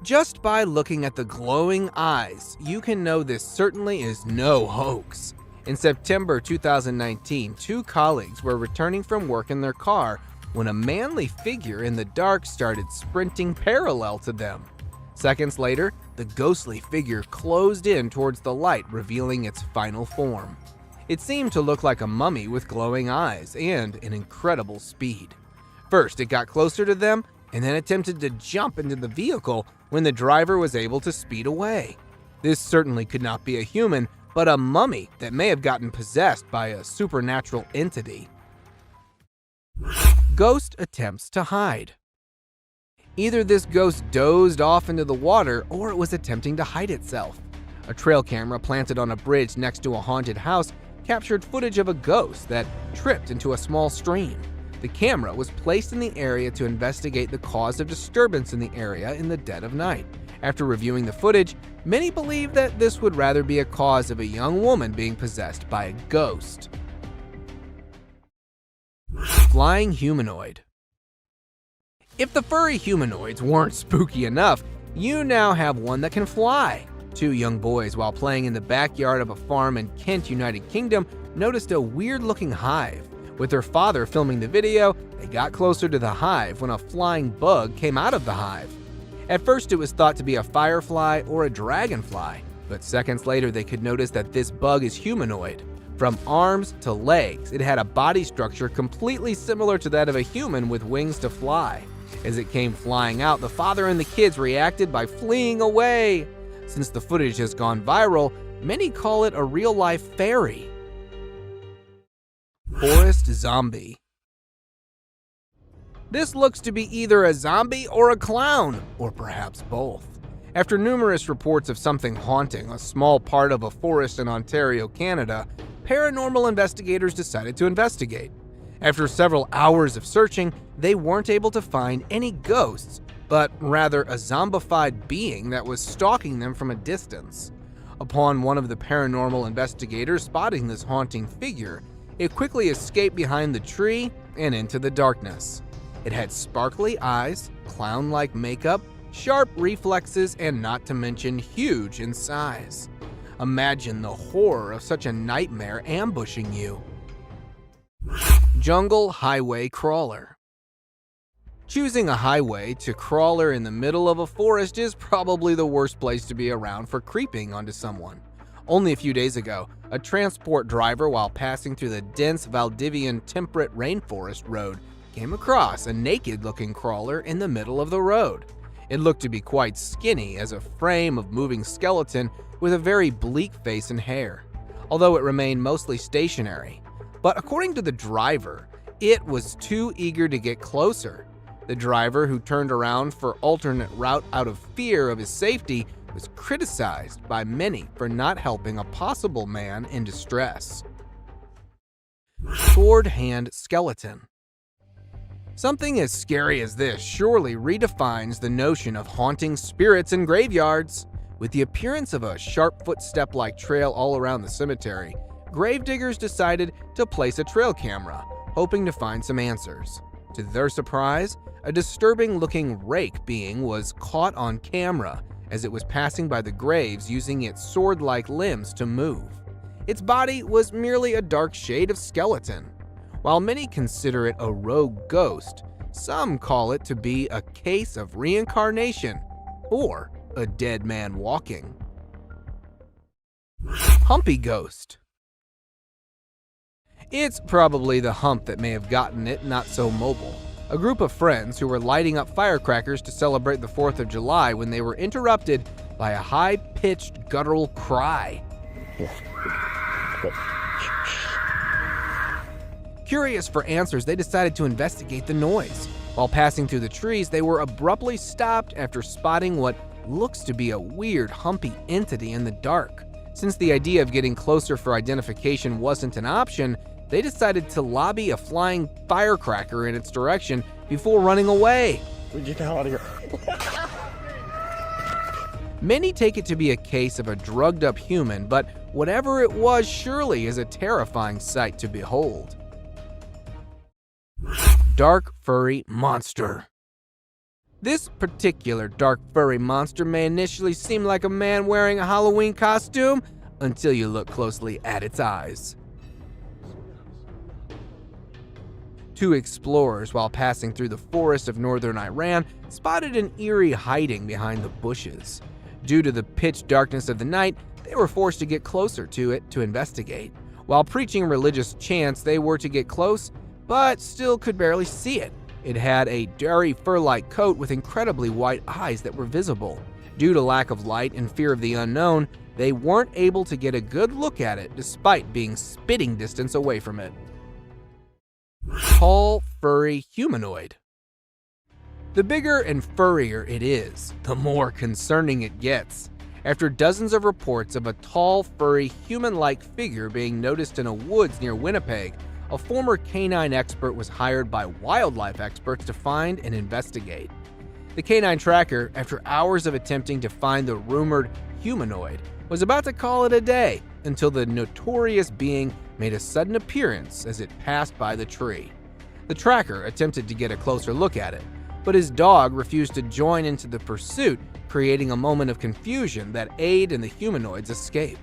Just by looking at the glowing eyes, you can know this certainly is no hoax. In September 2019, two colleagues were returning from work in their car when a manly figure in the dark started sprinting parallel to them. Seconds later, the ghostly figure closed in towards the light, revealing its final form. It seemed to look like a mummy with glowing eyes and an incredible speed. First, it got closer to them and then attempted to jump into the vehicle when the driver was able to speed away. This certainly could not be a human, but a mummy that may have gotten possessed by a supernatural entity. Ghost attempts to hide. Either this ghost dozed off into the water or it was attempting to hide itself. A trail camera planted on a bridge next to a haunted house captured footage of a ghost that tripped into a small stream. The camera was placed in the area to investigate the cause of disturbance in the area in the dead of night. After reviewing the footage, many believe that this would rather be a cause of a young woman being possessed by a ghost. Flying humanoid. If the furry humanoids weren't spooky enough, you now have one that can fly. Two young boys, while playing in the backyard of a farm in Kent, United Kingdom, noticed a weird-looking hive. With their father filming the video, they got closer to the hive when a flying bug came out of the hive. At first, it was thought to be a firefly or a dragonfly, but seconds later they could notice that this bug is humanoid. From arms to legs, it had a body structure completely similar to that of a human with wings to fly. As it came flying out, the father and the kids reacted by fleeing away. Since the footage has gone viral, many call it a real-life fairy. Forest zombie. This looks to be either a zombie or a clown, or perhaps both. After numerous reports of something haunting a small part of a forest in Ontario, Canada, paranormal investigators decided to investigate. After several hours of searching, they weren't able to find any ghosts, but rather a zombified being that was stalking them from a distance. Upon one of the paranormal investigators spotting this haunting figure, it quickly escaped behind the tree and into the darkness. It had sparkly eyes, clown-like makeup, sharp reflexes, and not to mention huge in size. Imagine the horror of such a nightmare ambushing you. Jungle highway crawler. Choosing a highway to crawler in the middle of a forest is probably the worst place to be around for creeping onto someone. Only a few days ago, a transport driver, while passing through the dense Valdivian temperate rainforest road, came across a naked-looking crawler in the middle of the road. It looked to be quite skinny, as a frame of moving skeleton with a very bleak face and hair, although it remained mostly stationary. But according to the driver, it was too eager to get closer. The driver, who turned around for alternate route out of fear of his safety, was criticized by many for not helping a possible man in distress. Sword Hand Skeleton. Something as scary as this surely redefines the notion of haunting spirits in graveyards. With the appearance of a sharp footstep-like trail all around the cemetery, gravediggers decided to place a trail camera, hoping to find some answers. To their surprise, a disturbing-looking rake being was caught on camera as it was passing by the graves using its sword-like limbs to move. Its body was merely a dark shade of skeleton. While many consider it a rogue ghost, some call it to be a case of reincarnation or a dead man walking. Humpy Ghost. It's probably the hump that may have gotten it not so mobile. A group of friends who were lighting up firecrackers to celebrate the 4th of July when they were interrupted by a high-pitched guttural cry. Curious for answers, they decided to investigate the noise. While passing through the trees, they were abruptly stopped after spotting what looks to be a weird, humpy entity in the dark. Since the idea of getting closer for identification wasn't an option, they decided to lobby a flying firecracker in its direction before running away. Get the hell out of here. Many take it to be a case of a drugged-up human, but whatever it was surely is a terrifying sight to behold. Dark Furry Monster. This particular dark furry monster may initially seem like a man wearing a Halloween costume until you look closely at its eyes. Two explorers, while passing through the forest of northern Iran, spotted an eerie hiding behind the bushes. Due to the pitch darkness of the night, they were forced to get closer to it to investigate. While preaching religious chants, they were to get close, but still could barely see it. It had a dirty fur-like coat with incredibly white eyes that were visible. Due to lack of light and fear of the unknown, they weren't able to get a good look at it despite being spitting distance away from it. Tall, furry humanoid. The bigger and furrier it is, the more concerning it gets. After dozens of reports of a tall, furry, human-like figure being noticed in a woods near Winnipeg, a former canine expert was hired by wildlife experts to find and investigate. The canine tracker, after hours of attempting to find the rumored humanoid, was about to call it a day until the notorious being made a sudden appearance as it passed by the tree. The tracker attempted to get a closer look at it, but his dog refused to join into the pursuit, creating a moment of confusion that aided in the humanoid's escape.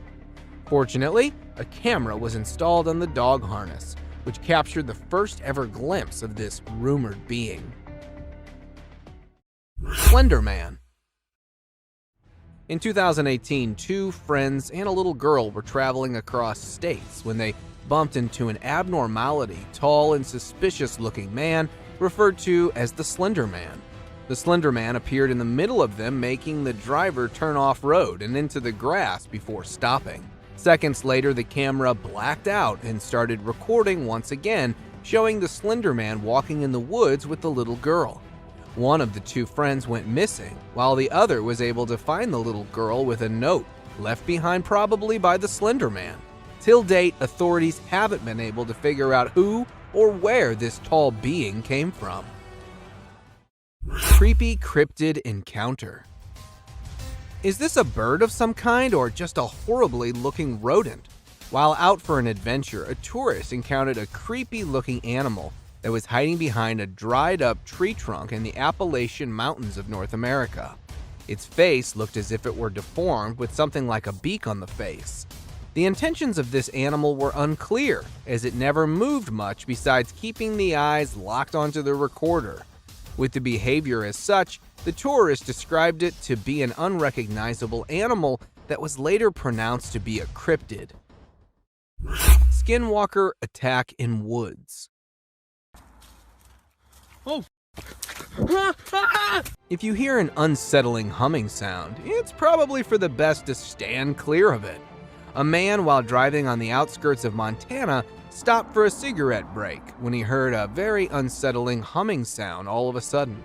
Fortunately, a camera was installed on the dog harness, which captured the first ever glimpse of this rumored being. Slender Man. In 2018, two friends and a little girl were traveling across states when they bumped into an abnormality, tall and suspicious-looking man referred to as the Slender Man. The Slender Man appeared in the middle of them, making the driver turn off-road and into the grass before stopping. Seconds later, the camera blacked out and started recording once again, showing the Slender Man walking in the woods with the little girl. One of the two friends went missing, while the other was able to find the little girl with a note left behind probably by the Slender Man. Till date, authorities haven't been able to figure out who or where this tall being came from. Creepy cryptid encounter. Is this a bird of some kind or just a horribly looking rodent? While out for an adventure, a tourist encountered a creepy looking animal that was hiding behind a dried up tree trunk in the Appalachian Mountains of North America. Its face looked as if it were deformed with something like a beak on the face. The intentions of this animal were unclear, as it never moved much besides keeping the eyes locked onto the recorder. With the behavior as such, the tourist described it to be an unrecognizable animal that was later pronounced to be a cryptid. Skinwalker attack in woods. Oh. If you hear an unsettling humming sound, it's probably for the best to stand clear of it. A man, while driving on the outskirts of Montana, stopped for a cigarette break when he heard a very unsettling humming sound all of a sudden.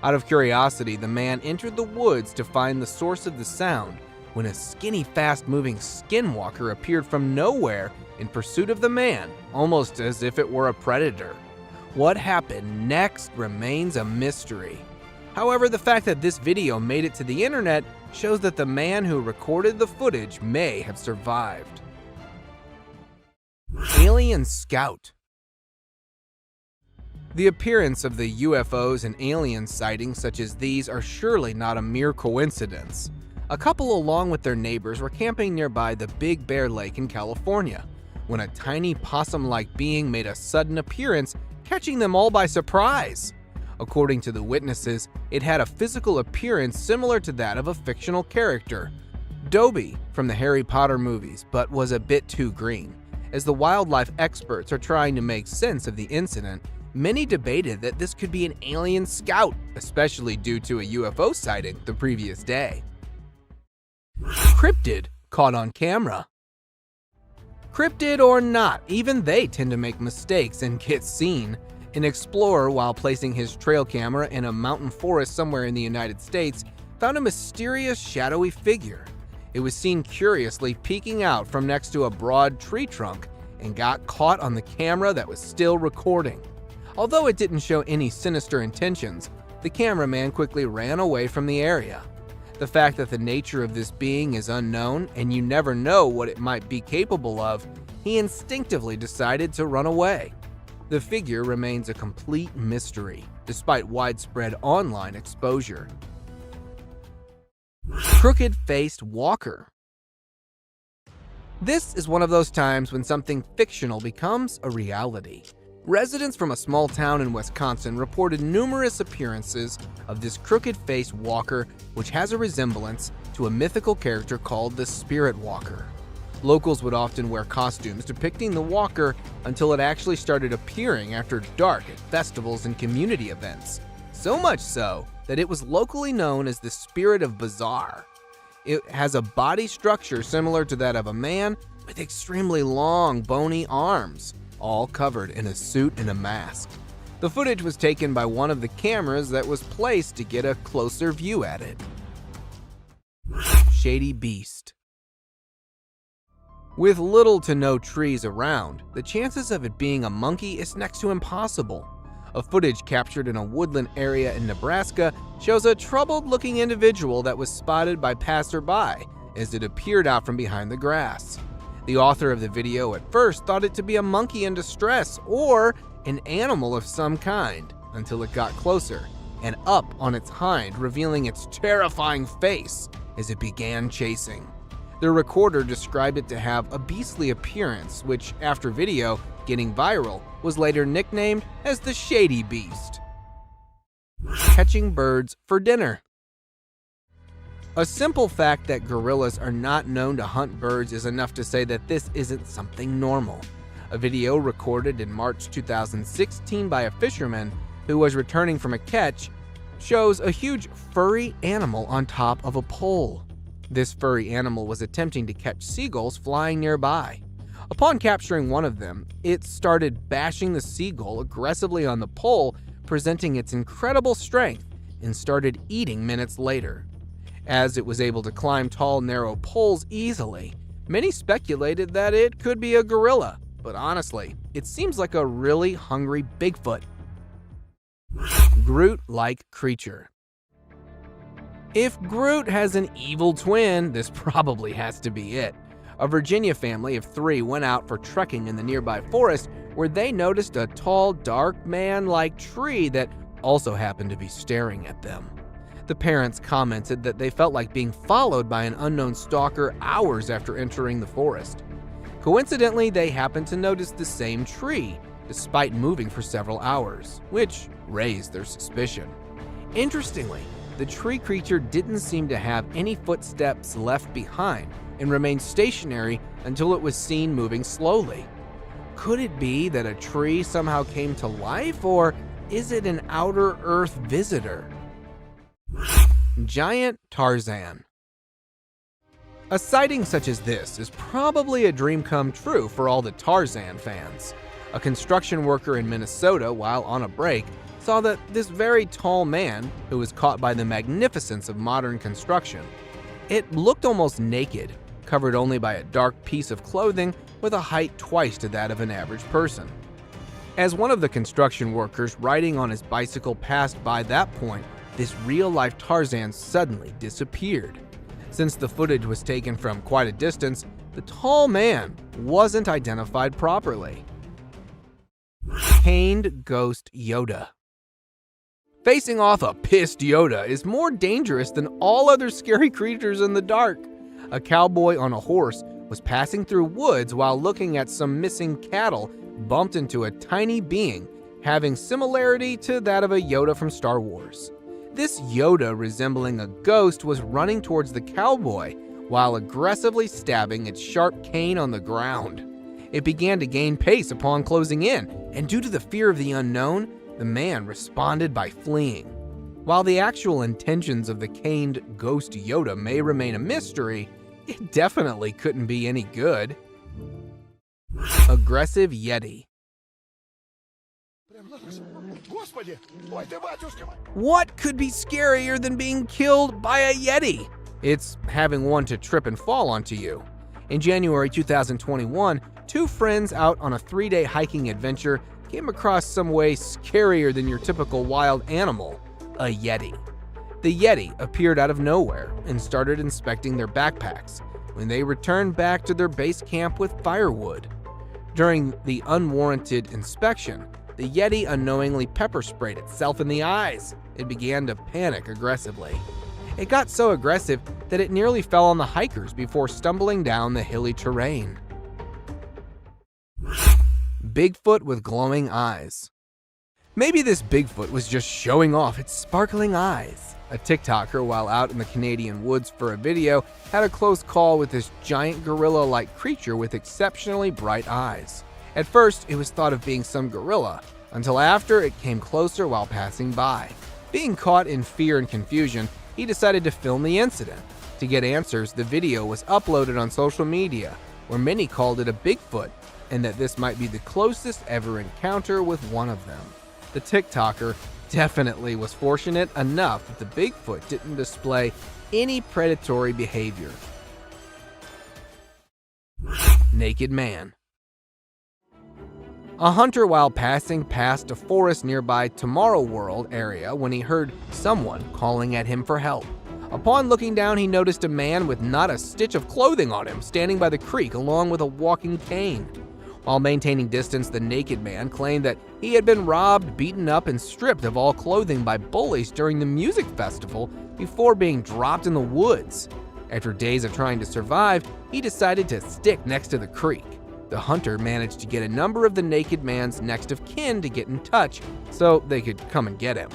Out of curiosity, the man entered the woods to find the source of the sound when a skinny, fast-moving skinwalker appeared from nowhere in pursuit of the man, almost as if it were a predator. What happened next remains a mystery. However, the fact that this video made it to the internet shows that the man who recorded the footage may have survived. Alien Scout. The appearance of the UFOs and alien sightings such as these are surely not a mere coincidence. A couple, along with their neighbors, were camping nearby the Big Bear Lake in California when a tiny possum-like being made a sudden appearance, catching them all by surprise. According to the witnesses, it had a physical appearance similar to that of a fictional character, Dobby from the Harry Potter movies, but was a bit too green. As the wildlife experts are trying to make sense of the incident, many debated that this could be an alien scout, especially due to a UFO sighting the previous day. Cryptid caught on camera. Cryptid or not, even they tend to make mistakes and get seen. An explorer, while placing his trail camera in a mountain forest somewhere in the United States, found a mysterious shadowy figure. It was seen curiously peeking out from next to a broad tree trunk and got caught on the camera that was still recording. Although it didn't show any sinister intentions, the cameraman quickly ran away from the area. The fact that the nature of this being is unknown and you never know what it might be capable of, he instinctively decided to run away. The figure remains a complete mystery, despite widespread online exposure. Crooked-faced walker. This is one of those times when something fictional becomes a reality. Residents from a small town in Wisconsin reported numerous appearances of this crooked-faced walker, which has a resemblance to a mythical character called the Spirit Walker. Locals would often wear costumes depicting the walker until it actually started appearing after dark at festivals and community events. So much so that it was locally known as the Spirit of Bizarre. It has a body structure similar to that of a man with extremely long, bony arms, all covered in a suit and a mask. The footage was taken by one of the cameras that was placed to get a closer view at it. Shady Beast. With little to no trees around, the chances of it being a monkey is next to impossible. A footage captured in a woodland area in Nebraska shows a troubled-looking individual that was spotted by passerby as it appeared out from behind the grass. The author of the video at first thought it to be a monkey in distress or an animal of some kind, until it got closer and up on its hind, revealing its terrifying face as it began chasing. The recorder described it to have a beastly appearance, which, after video getting viral, was later nicknamed as the Shady Beast. Catching birds for dinner. A simple fact that gorillas are not known to hunt birds is enough to say that this isn't something normal. A video recorded in March 2016 by a fisherman who was returning from a catch shows a huge furry animal on top of a pole. This furry animal was attempting to catch seagulls flying nearby. Upon capturing one of them, it started bashing the seagull aggressively on the pole, presenting its incredible strength, and started eating minutes later. As it was able to climb tall, narrow poles easily, many speculated that it could be a gorilla, but honestly, it seems like a really hungry Bigfoot. Groot-like creature. If Groot has an evil twin, this probably has to be it. A Virginia family of 3 went out for trekking in the nearby forest where they noticed a tall, dark man-like tree that also happened to be staring at them. The parents commented that they felt like being followed by an unknown stalker hours after entering the forest. Coincidentally, they happened to notice the same tree, despite moving for several hours, which raised their suspicion. Interestingly, the tree creature didn't seem to have any footsteps left behind and remained stationary until it was seen moving slowly. Could it be that a tree somehow came to life, or is it an outer Earth visitor? Giant Tarzan. A sighting such as this is probably a dream come true for all the Tarzan fans. A construction worker in Minnesota, while on a break, saw that this very tall man, who was caught by the magnificence of modern construction, it looked almost naked, covered only by a dark piece of clothing with a height twice to that of an average person. As one of the construction workers riding on his bicycle passed by that point, this real-life Tarzan suddenly disappeared. Since the footage was taken from quite a distance, the tall man wasn't identified properly. Caned Ghost Yoda. Facing off a pissed Yoda is more dangerous than all other scary creatures in the dark. A cowboy on a horse was passing through woods while looking at some missing cattle, bumped into a tiny being having similarity to that of a Yoda from Star Wars. This Yoda, resembling a ghost, was running towards the cowboy while aggressively stabbing its sharp cane on the ground. It began to gain pace upon closing in, and due to the fear of the unknown, the man responded by fleeing. While the actual intentions of the caned ghost Yoda may remain a mystery, it definitely couldn't be any good. Aggressive Yeti. What could be scarier than being killed by a Yeti? It's having one to trip and fall onto you. In January 2021, two friends out on a 3-day hiking adventure came across some way scarier than your typical wild animal, a Yeti. The Yeti appeared out of nowhere and started inspecting their backpacks when they returned back to their base camp with firewood. During the unwarranted inspection, the Yeti unknowingly pepper sprayed itself in the eyes. It began to panic aggressively. It got so aggressive that it nearly fell on the hikers before stumbling down the hilly terrain. Bigfoot with glowing eyes. Maybe this Bigfoot was just showing off its sparkling eyes. A TikToker, while out in the Canadian woods for a video, had a close call with this giant gorilla-like creature with exceptionally bright eyes. At first, it was thought of being some gorilla, until after it came closer while passing by. Being caught in fear and confusion, he decided to film the incident. To get answers, the video was uploaded on social media, where many called it a Bigfoot, and that this might be the closest ever encounter with one of them. The TikToker definitely was fortunate enough that the Bigfoot didn't display any predatory behavior. Naked man. A hunter, while passing past a forest nearby Tomorrow World area, when he heard someone calling at him for help. Upon looking down, he noticed a man with not a stitch of clothing on him standing by the creek along with a walking cane. While maintaining distance, the naked man claimed that he had been robbed, beaten up, and stripped of all clothing by bullies during the music festival before being dropped in the woods. After days of trying to survive, he decided to stick next to the creek. The hunter managed to get a number of the naked man's next of kin to get in touch so they could come and get him.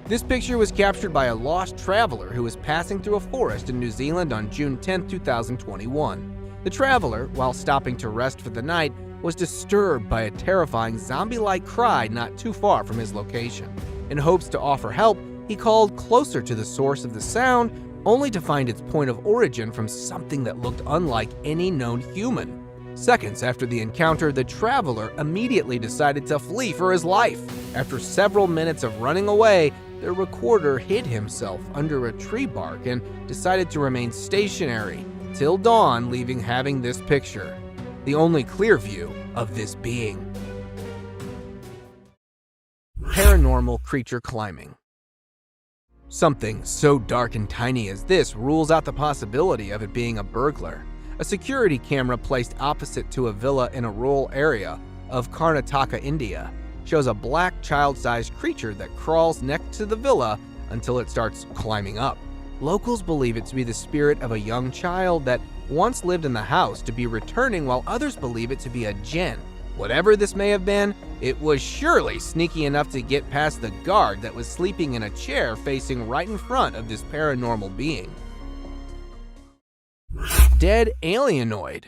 This picture was captured by a lost traveler who was passing through a forest in New Zealand on June 10, 2021. The traveler, while stopping to rest for the night, was disturbed by a terrifying zombie-like cry not too far from his location. In hopes to offer help, he called closer to the source of the sound, only to find its point of origin from something that looked unlike any known human. Seconds after the encounter, the traveler immediately decided to flee for his life. After several minutes of running away, the recorder hid himself under a tree bark and decided to remain stationary till dawn, leaving having this picture, the only clear view of this being. Paranormal creature climbing. Something so dark and tiny as this rules out the possibility of it being a burglar. A security camera placed opposite to a villa in a rural area of Karnataka, India, shows a black child-sized creature that crawls next to the villa until it starts climbing up. Locals believe it to be the spirit of a young child that once lived in the house to be returning, while others believe it to be a jinn, Whatever this may have been, it was surely sneaky enough to get past the guard that was sleeping in a chair facing right in front of this paranormal being. Dead alienoid.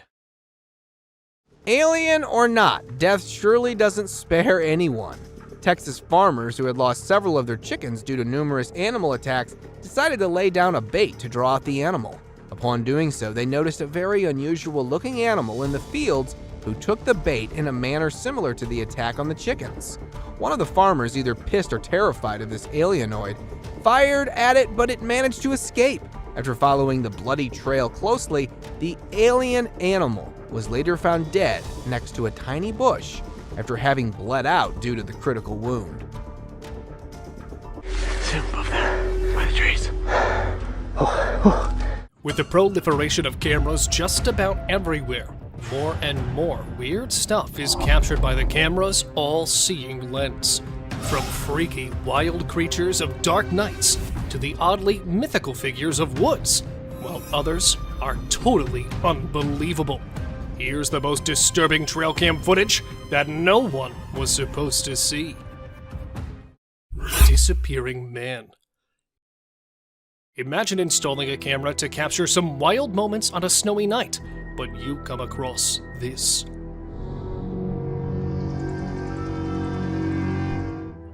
Alien or not, death surely doesn't spare anyone. Texas farmers who had lost several of their chickens due to numerous animal attacks decided to lay down a bait to draw out the animal. Upon doing so, they noticed a very unusual looking animal in the fields who took the bait in a manner similar to the attack on the chickens. One of the farmers, either pissed or terrified of this alienoid, fired at it, but it managed to escape. After following the bloody trail closely, the alien animal was later found dead next to a tiny bush after having bled out due to the critical wound. See him above there, by the trees. With the proliferation of cameras just about everywhere, more and more weird stuff is captured by the camera's all-seeing lens. From freaky, wild creatures of dark nights to the oddly mythical figures of woods, while others are totally unbelievable. Here's the most disturbing trail cam footage that no one was supposed to see. Disappearing man. Imagine installing a camera to capture some wild moments on a snowy night, but you come across this.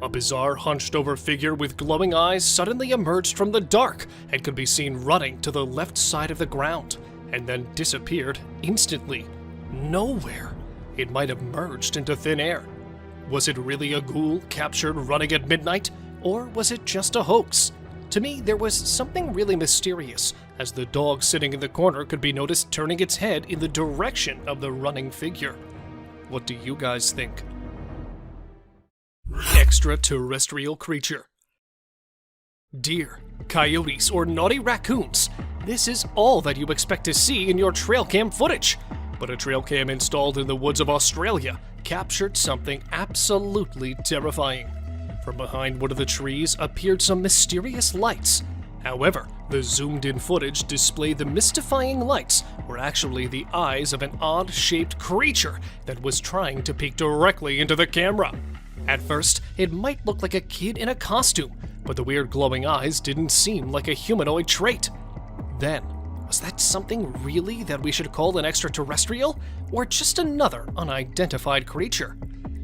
A bizarre hunched-over figure with glowing eyes suddenly emerged from the dark and could be seen running to the left side of the ground, and then disappeared instantly. Nowhere. It might have merged into thin air. Was it really a ghoul captured running at midnight, or was it just a hoax? To me, there was something really mysterious, as the dog sitting in the corner could be noticed turning its head in the direction of the running figure. What do you guys think? Extraterrestrial creature. Deer, coyotes, or naughty raccoons. This is all that you expect to see in your trail cam footage. But a trail cam installed in the woods of Australia captured something absolutely terrifying. From behind one of the trees appeared some mysterious lights. However, the zoomed-in footage displayed the mystifying lights were actually the eyes of an odd-shaped creature that was trying to peek directly into the camera. At first, it might look like a kid in a costume, but the weird glowing eyes didn't seem like a humanoid trait. Then, was that something really that we should call an extraterrestrial, or just another unidentified creature?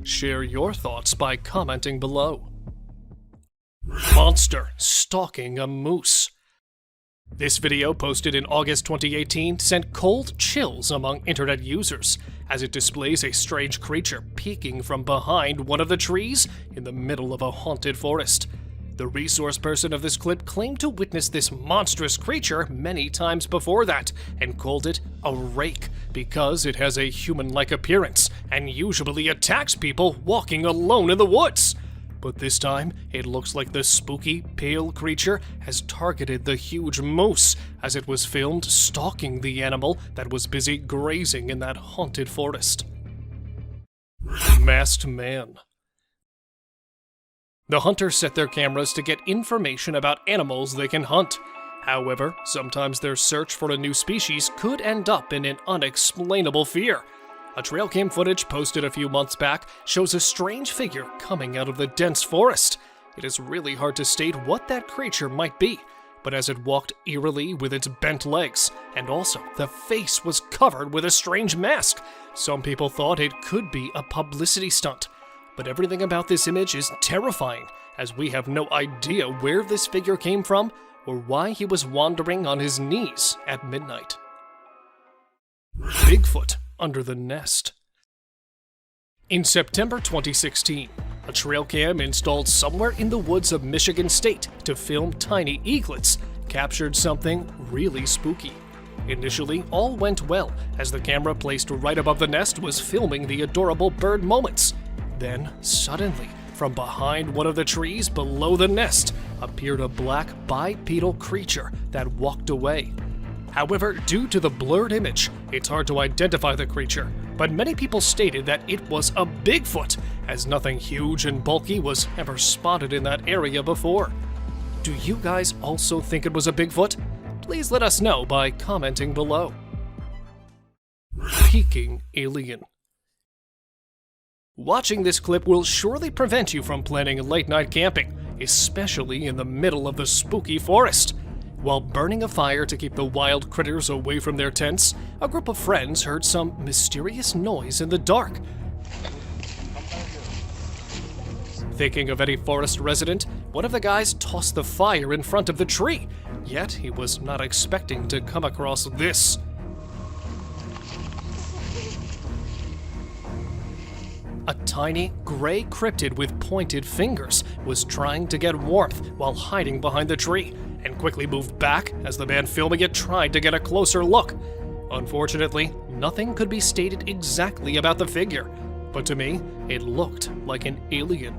Share your thoughts by commenting below. Monster stalking a moose. This video, posted in August 2018, sent cold chills among internet users, as it displays a strange creature peeking from behind one of the trees in the middle of a haunted forest. The resource person of this clip claimed to witness this monstrous creature many times before that, and called it a rake because it has a human-like appearance and usually attacks people walking alone in the woods. But this time, it looks like the spooky, pale creature has targeted the huge moose as it was filmed stalking the animal that was busy grazing in that haunted forest. Masked man. The hunters set their cameras to get information about animals they can hunt. However, sometimes their search for a new species could end up in an unexplainable fear. A trail cam footage posted a few months back shows a strange figure coming out of the dense forest. It is really hard to state what that creature might be, but as it walked eerily with its bent legs, and also the face was covered with a strange mask, some people thought it could be a publicity stunt. But everything about this image is terrifying, as we have no idea where this figure came from or why he was wandering on his knees at midnight. Bigfoot under the nest. In September 2016, a trail cam installed somewhere in the woods of Michigan State to film tiny eaglets captured something really spooky. Initially, all went well, as the camera placed right above the nest was filming the adorable bird moments. Then, suddenly, from behind one of the trees below the nest, appeared a black bipedal creature that walked away. However, due to the blurred image, it's hard to identify the creature, but many people stated that it was a Bigfoot, as nothing huge and bulky was ever spotted in that area before. Do you guys also think it was a Bigfoot? Please let us know by commenting below. Peeking alien. Watching this clip will surely prevent you from planning late-night camping, especially in the middle of the spooky forest. While burning a fire to keep the wild critters away from their tents, a group of friends heard some mysterious noise in the dark. Thinking of any forest resident, one of the guys tossed the fire in front of the tree, yet he was not expecting to come across this. A tiny, gray cryptid with pointed fingers was trying to get warmth while hiding behind the tree, and quickly moved back as the man filming it tried to get a closer look. Unfortunately, nothing could be stated exactly about the figure, but to me, it looked like an alien.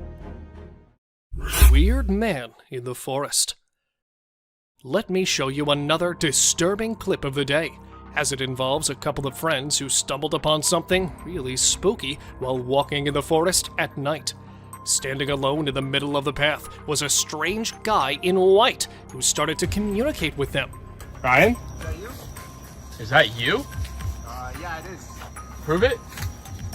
Weird man in the forest. Let me show you another disturbing clip of the day, as it involves a couple of friends who stumbled upon something really spooky while walking in the forest at night. Standing alone in the middle of the path was a strange guy in white who started to communicate with them. Ryan? Is that you? Is that you? Yeah, it is. Prove it?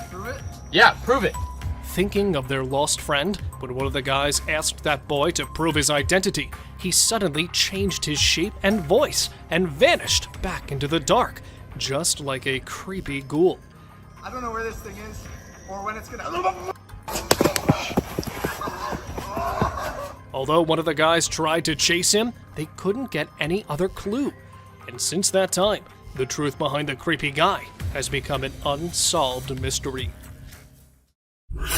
Prove it? Yeah, prove it. Thinking of their lost friend, when one of the guys asked that boy to prove his identity, he suddenly changed his shape and voice and vanished back into the dark, just like a creepy ghoul. I don't know where this thing is, or when it's gonna... Although one of the guys tried to chase him, they couldn't get any other clue. And since that time, the truth behind the creepy guy has become an unsolved mystery.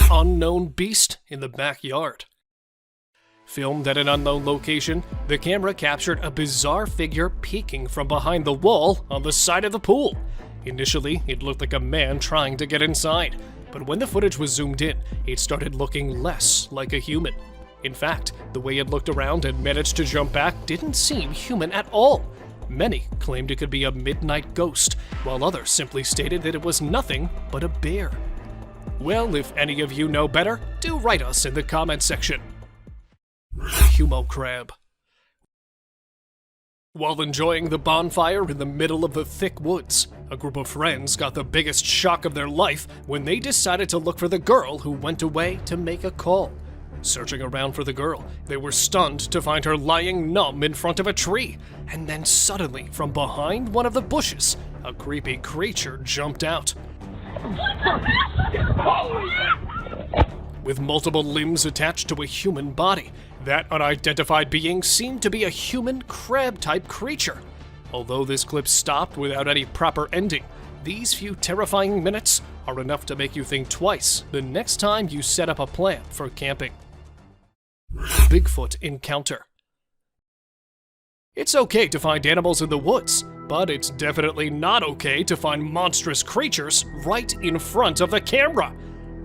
Unknown beast in the backyard. Filmed at an unknown location, the camera captured a bizarre figure peeking from behind the wall on the side of the pool. Initially, it looked like a man trying to get inside, but when the footage was zoomed in, it started looking less like a human. In fact, the way it looked around and managed to jump back didn't seem human at all. Many claimed it could be a midnight ghost, while others simply stated that it was nothing but a bear. Well, if any of you know better, do write us in the comment section. Humo crab. While enjoying the bonfire in the middle of the thick woods, a group of friends got the biggest shock of their life when they decided to look for the girl who went away to make a call. Searching around for the girl, they were stunned to find her lying numb in front of a tree, and then suddenly, from behind one of the bushes, a creepy creature jumped out. With multiple limbs attached to a human body, that unidentified being seemed to be a human crab-type creature. Although this clip stopped without any proper ending, these few terrifying minutes are enough to make you think twice the next time you set up a plan for camping. Bigfoot encounter. It's okay to find animals in the woods, but it's definitely not okay to find monstrous creatures right in front of the camera.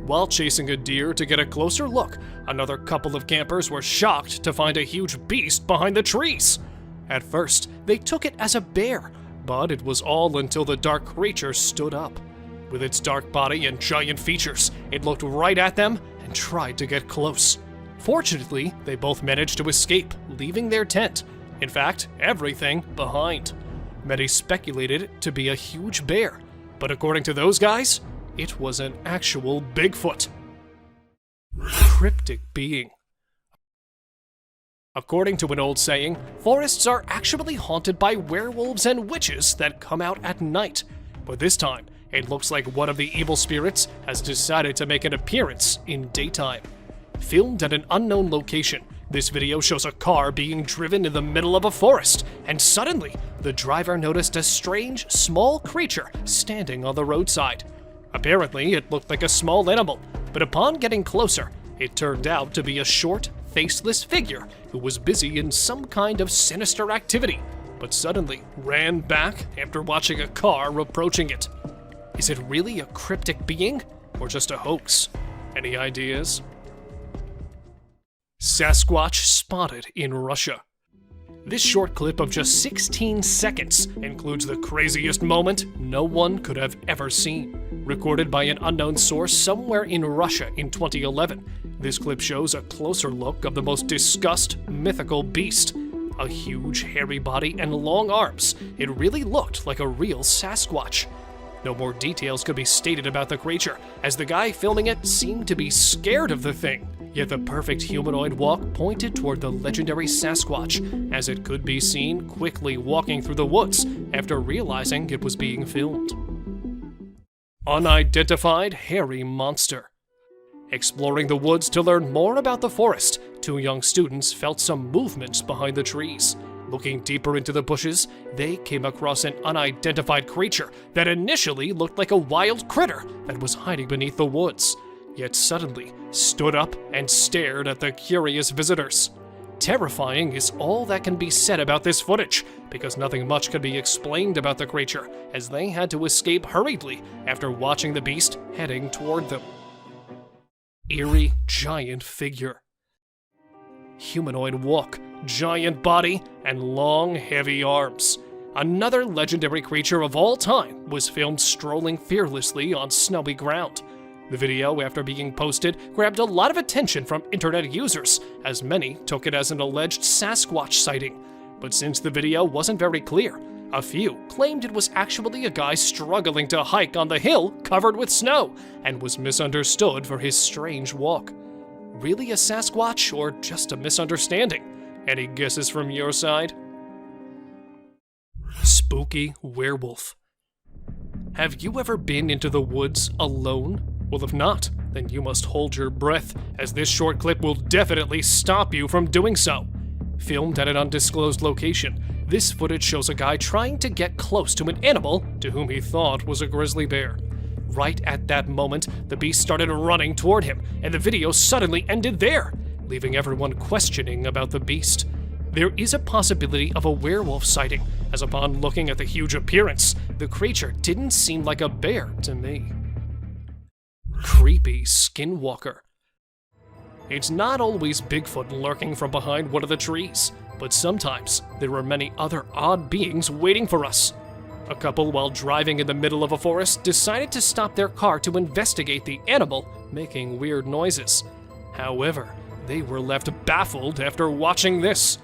While chasing a deer to get a closer look, another couple of campers were shocked to find a huge beast behind the trees. At first, they took it as a bear, but it was all until the dark creature stood up. With its dark body and giant features, it looked right at them and tried to get close. Fortunately, they both managed to escape, leaving their tent. In fact, everything behind. Many speculated it to be a huge bear, but according to those guys, it was an actual Bigfoot. Cryptic being. According to an old saying, forests are actually haunted by werewolves and witches that come out at night. But this time, it looks like one of the evil spirits has decided to make an appearance in daytime. Filmed at an unknown location, this video shows a car being driven in the middle of a forest, and suddenly, the driver noticed a strange, small creature standing on the roadside. Apparently, it looked like a small animal, but upon getting closer, it turned out to be a short, faceless figure who was busy in some kind of sinister activity, but suddenly ran back after watching a car approaching it. Is it really a cryptic being, or just a hoax? Any ideas? Sasquatch spotted in Russia. This short clip of just 16 seconds includes the craziest moment no one could have ever seen. Recorded by an unknown source somewhere in Russia in 2011, this clip shows a closer look of the most discussed mythical beast. A huge hairy body and long arms, it really looked like a real Sasquatch. No more details could be stated about the creature, as the guy filming it seemed to be scared of the thing. Yet the perfect humanoid walk pointed toward the legendary Sasquatch, as it could be seen quickly walking through the woods after realizing it was being filmed. Unidentified hairy monster. Exploring the woods to learn more about the forest, two young students felt some movement behind the trees. Looking deeper into the bushes, they came across an unidentified creature that initially looked like a wild critter that was hiding beneath the woods, yet suddenly stood up and stared at the curious visitors. Terrifying is all that can be said about this footage, because nothing much can be explained about the creature, as they had to escape hurriedly after watching the beast heading toward them. Eerie giant figure. Humanoid walk, giant body, and long, heavy arms. Another legendary creature of all time was filmed strolling fearlessly on snowy ground. The video, after being posted, grabbed a lot of attention from internet users, as many took it as an alleged Sasquatch sighting. But since the video wasn't very clear, a few claimed it was actually a guy struggling to hike on the hill covered with snow, and was misunderstood for his strange walk. Really a Sasquatch, or just a misunderstanding? Any guesses from your side? Spooky werewolf. Have you ever been into the woods alone? Well, if not, then you must hold your breath, as this short clip will definitely stop you from doing so. Filmed at an undisclosed location, this footage shows a guy trying to get close to an animal to whom he thought was a grizzly bear. Right at that moment, the beast started running toward him, and the video suddenly ended there, leaving everyone questioning about the beast. There is a possibility of a werewolf sighting, as upon looking at the huge appearance, the creature didn't seem like a bear to me. Creepy skinwalker. It's not always Bigfoot lurking from behind one of the trees, but sometimes there are many other odd beings waiting for us. A couple, while driving in the middle of a forest, decided to stop their car to investigate the animal making weird noises. However, they were left baffled after watching this.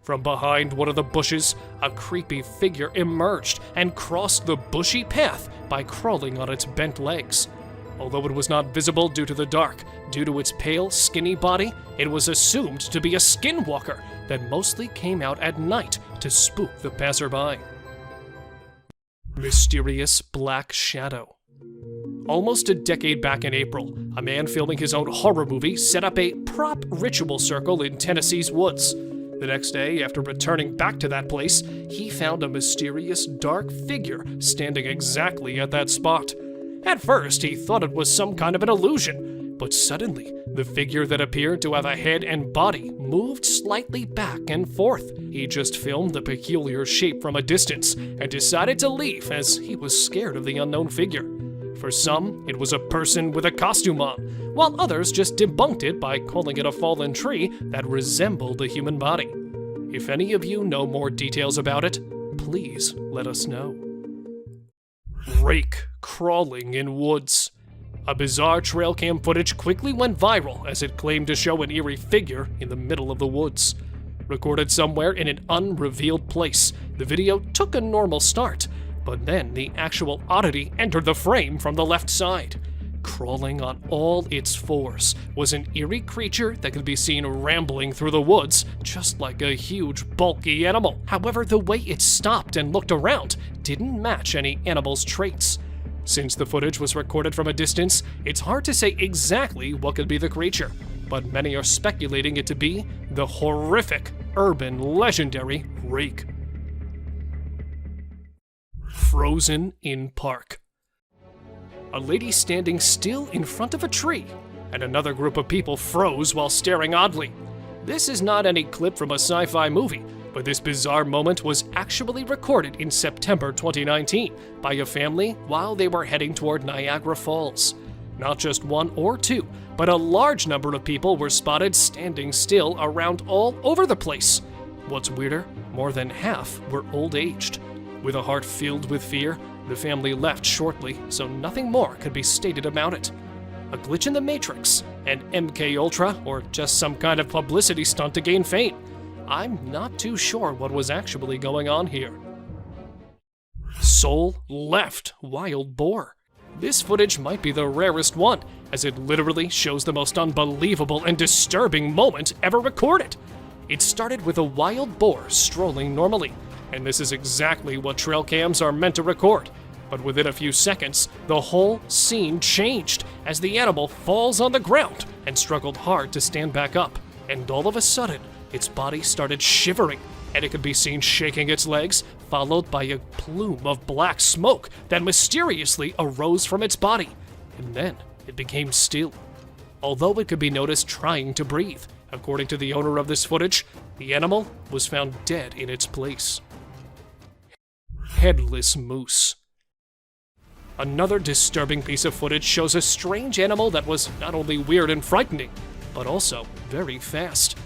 From behind one of the bushes, a creepy figure emerged and crossed the bushy path by crawling on its bent legs. Although it was not visible due to the dark, due to its pale, skinny body, it was assumed to be a skinwalker that mostly came out at night to spook the passerby. Mysterious black shadow. Almost a decade back in April, a man filming his own horror movie set up a prop ritual circle in Tennessee's woods. The next day, after returning back to that place, he found a mysterious dark figure standing exactly at that spot. At first, he thought it was some kind of an illusion, but suddenly, the figure that appeared to have a head and body moved slightly back and forth. He just filmed the peculiar shape from a distance and decided to leave, as he was scared of the unknown figure. For some, it was a person with a costume on, while others just debunked it by calling it a fallen tree that resembled a human body. If any of you know more details about it, please let us know. Rake crawling in woods. A bizarre trail cam footage quickly went viral as it claimed to show an eerie figure in the middle of the woods. Recorded somewhere in an unrevealed place, the video took a normal start, but then the actual oddity entered the frame from the left side. Crawling on all its fours was an eerie creature that could be seen rambling through the woods, just like a huge, bulky animal. However, the way it stopped and looked around didn't match any animal's traits. Since the footage was recorded from a distance, it's hard to say exactly what could be the creature, but many are speculating it to be the horrific, urban, legendary Rake. Frozen in park. A lady standing still in front of a tree, and another group of people froze while staring oddly. This is not any clip from a sci-fi movie, but this bizarre moment was actually recorded in September 2019 by a family while they were heading toward Niagara Falls. Not just one or two, but a large number of people were spotted standing still around all over the place. What's weirder, more than half were old-aged. With a heart filled with fear, the family left shortly, so nothing more could be stated about it. A glitch in the Matrix, an MK Ultra, or just some kind of publicity stunt to gain fame? I'm not too sure what was actually going on here. Soul left wild boar. This footage might be the rarest one, as it literally shows the most unbelievable and disturbing moment ever recorded. It started with a wild boar strolling normally, and this is exactly what trail cams are meant to record. But within a few seconds, the whole scene changed as the animal falls on the ground and struggled hard to stand back up. And all of a sudden, its body started shivering, and it could be seen shaking its legs, followed by a plume of black smoke that mysteriously arose from its body. And then it became still, although it could be noticed trying to breathe. According to the owner of this footage, the animal was found dead in its place. Headless moose. Another disturbing piece of footage shows a strange animal that was not only weird and frightening, but also very fast.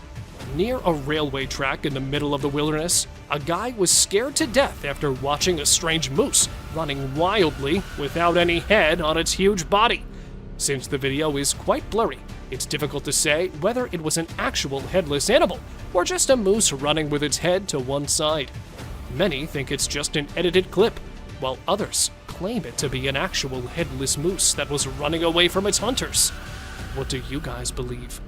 Near a railway track in the middle of the wilderness, a guy was scared to death after watching a strange moose running wildly without any head on its huge body. Since the video is quite blurry, it's difficult to say whether it was an actual headless animal or just a moose running with its head to one side. Many think it's just an edited clip, while others claim it to be an actual headless moose that was running away from its hunters. What do you guys believe?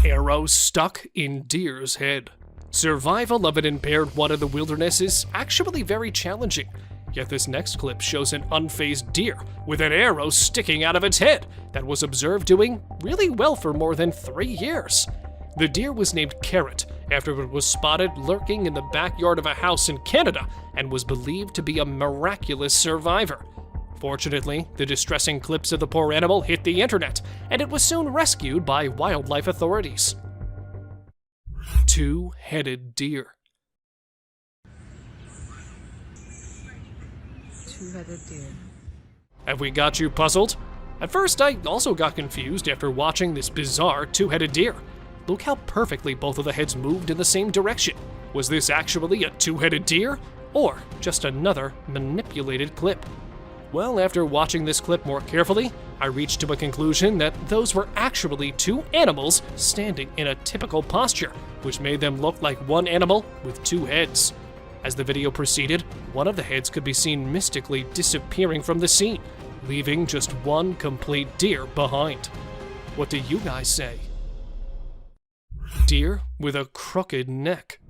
Arrow stuck in deer's head. Survival of an impaired one in the wilderness is actually very challenging. Yet this next clip shows an unfazed deer with an arrow sticking out of its head that was observed doing really well for more than 3 years. The deer was named Carrot after it was spotted lurking in the backyard of a house in Canada and was believed to be a miraculous survivor. Fortunately, the distressing clips of the poor animal hit the internet, and it was soon rescued by wildlife authorities. Two-headed deer. Two-headed deer. Have we got you puzzled? At first, I also got confused after watching this bizarre two-headed deer. Look how perfectly both of the heads moved in the same direction. Was this actually a two-headed deer, or just another manipulated clip? Well, after watching this clip more carefully, I reached to a conclusion that those were actually two animals standing in a typical posture, which made them look like one animal with two heads. As the video proceeded, one of the heads could be seen mystically disappearing from the scene, leaving just one complete deer behind. What do you guys say? Deer with a crooked neck.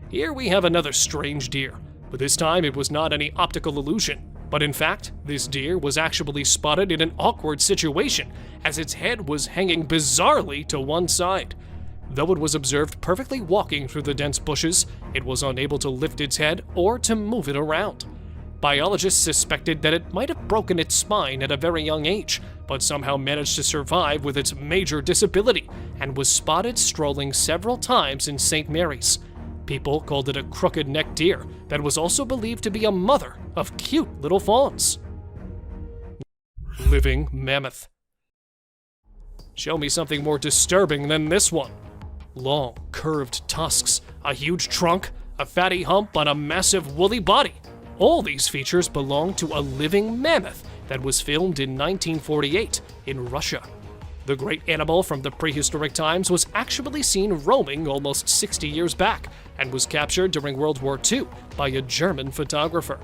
Here we have another strange deer, but this time it was not any optical illusion. But in fact, this deer was actually spotted in an awkward situation, as its head was hanging bizarrely to one side. Though it was observed perfectly walking through the dense bushes, it was unable to lift its head or to move it around. Biologists suspected that it might have broken its spine at a very young age, but somehow managed to survive with its major disability, and was spotted strolling several times in St. Mary's. People called it a crooked-necked deer that was also believed to be a mother of cute little fawns. Living mammoth. Show me something more disturbing than this one. Long, curved tusks, a huge trunk, a fatty hump on a massive woolly body. All these features belong to a living mammoth that was filmed in 1948 in Russia. The great animal from the prehistoric times was actually seen roaming almost 60 years back and was captured during World War II by a German photographer.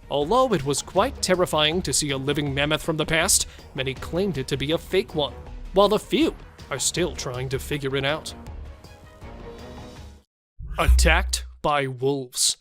Although it was quite terrifying to see a living mammoth from the past, many claimed it to be a fake one, while a few are still trying to figure it out. Attacked by wolves.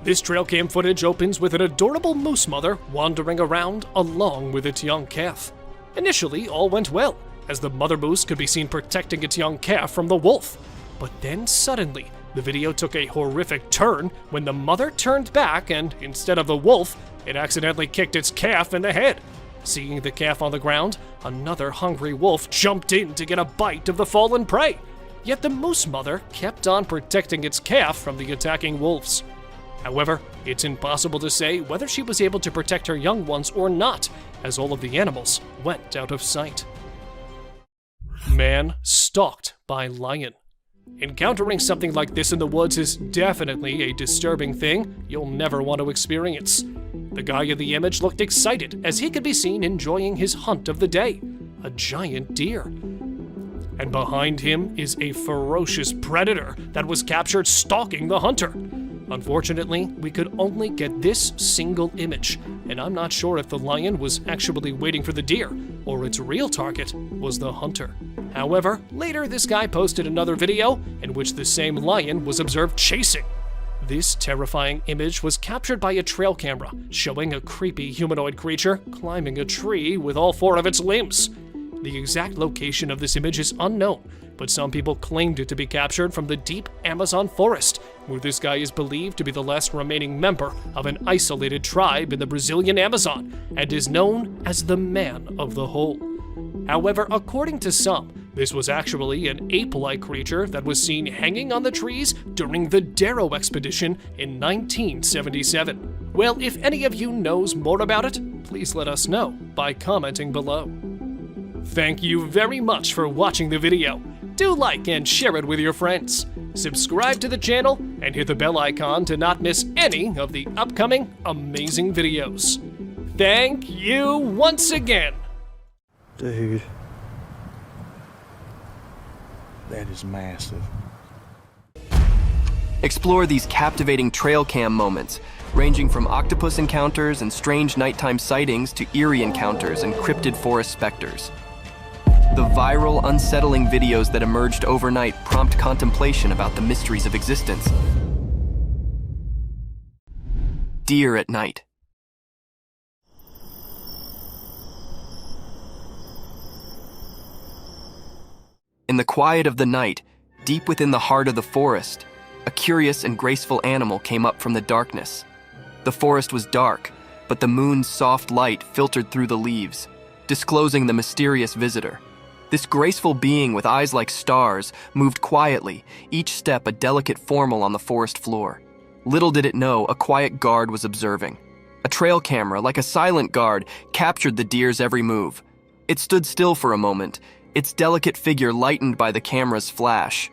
This trail cam footage opens with an adorable moose mother wandering around along with its young calf. Initially, all went well, as the mother moose could be seen protecting its young calf from the wolf. But then suddenly, the video took a horrific turn when the mother turned back and, instead of the wolf, it accidentally kicked its calf in the head. Seeing the calf on the ground, another hungry wolf jumped in to get a bite of the fallen prey. Yet the moose mother kept on protecting its calf from the attacking wolves. However, it's impossible to say whether she was able to protect her young ones or not, as all of the animals went out of sight. Man stalked by lion. Encountering something like this in the woods is definitely a disturbing thing you'll never want to experience. The guy in the image looked excited as he could be seen enjoying his hunt of the day, a giant deer. and behind him is a ferocious predator that was captured stalking the hunter. Unfortunately, we could only get this single image, and I'm not sure if the lion was actually waiting for the deer, or its real target was the hunter. However, later this guy posted another video in which the same lion was observed chasing. This terrifying image was captured by a trail camera, showing a creepy humanoid creature climbing a tree with all 4 of its limbs. The exact location of this image is unknown, but some people claimed it to be captured from the deep Amazon forest, where this guy is believed to be the last remaining member of an isolated tribe in the Brazilian Amazon, and is known as the Man of the Hole. However, according to some, this was actually an ape-like creature that was seen hanging on the trees during the Darrow expedition in 1977. Well, if any of you knows more about it, please let us know by commenting below. Thank you very much for watching the video. Do like and share it with your friends. Subscribe to the channel and hit the bell icon to not miss any of the upcoming amazing videos. Thank you once again. Dude. That is massive. Explore these captivating trail cam moments, ranging from octopus encounters and strange nighttime sightings to eerie encounters and cryptid forest specters. The viral, unsettling videos that emerged overnight prompt contemplation about the mysteries of existence. Deer at night. In the quiet of the night, deep within the heart of the forest, a curious and graceful animal came up from the darkness. The forest was dark, but the moon's soft light filtered through the leaves, disclosing the mysterious visitor. This graceful being with eyes like stars moved quietly, each step a delicate formal on the forest floor. Little did it know, a quiet guard was observing. A trail camera, like a silent guard, captured the deer's every move. It stood still for a moment, its delicate figure lightened by the camera's flash.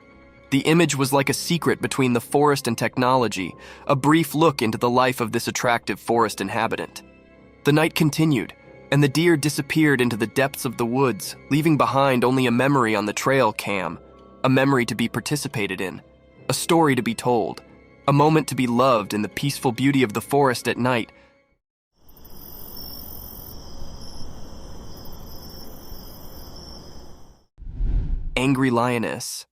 The image was like a secret between the forest and technology, a brief look into the life of this attractive forest inhabitant. The night continued, and the deer disappeared into the depths of the woods, leaving behind only a memory on the trail cam, a memory to be participated in, a story to be told, a moment to be loved in the peaceful beauty of the forest at night. Angry lioness.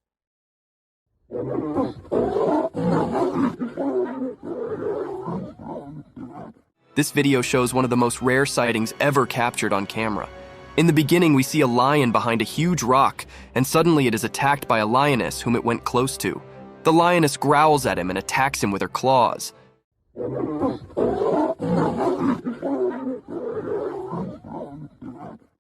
This video shows one of the most rare sightings ever captured on camera. In the beginning, we see a lion behind a huge rock, and suddenly it is attacked by a lioness whom it went close to. The lioness growls at him and attacks him with her claws.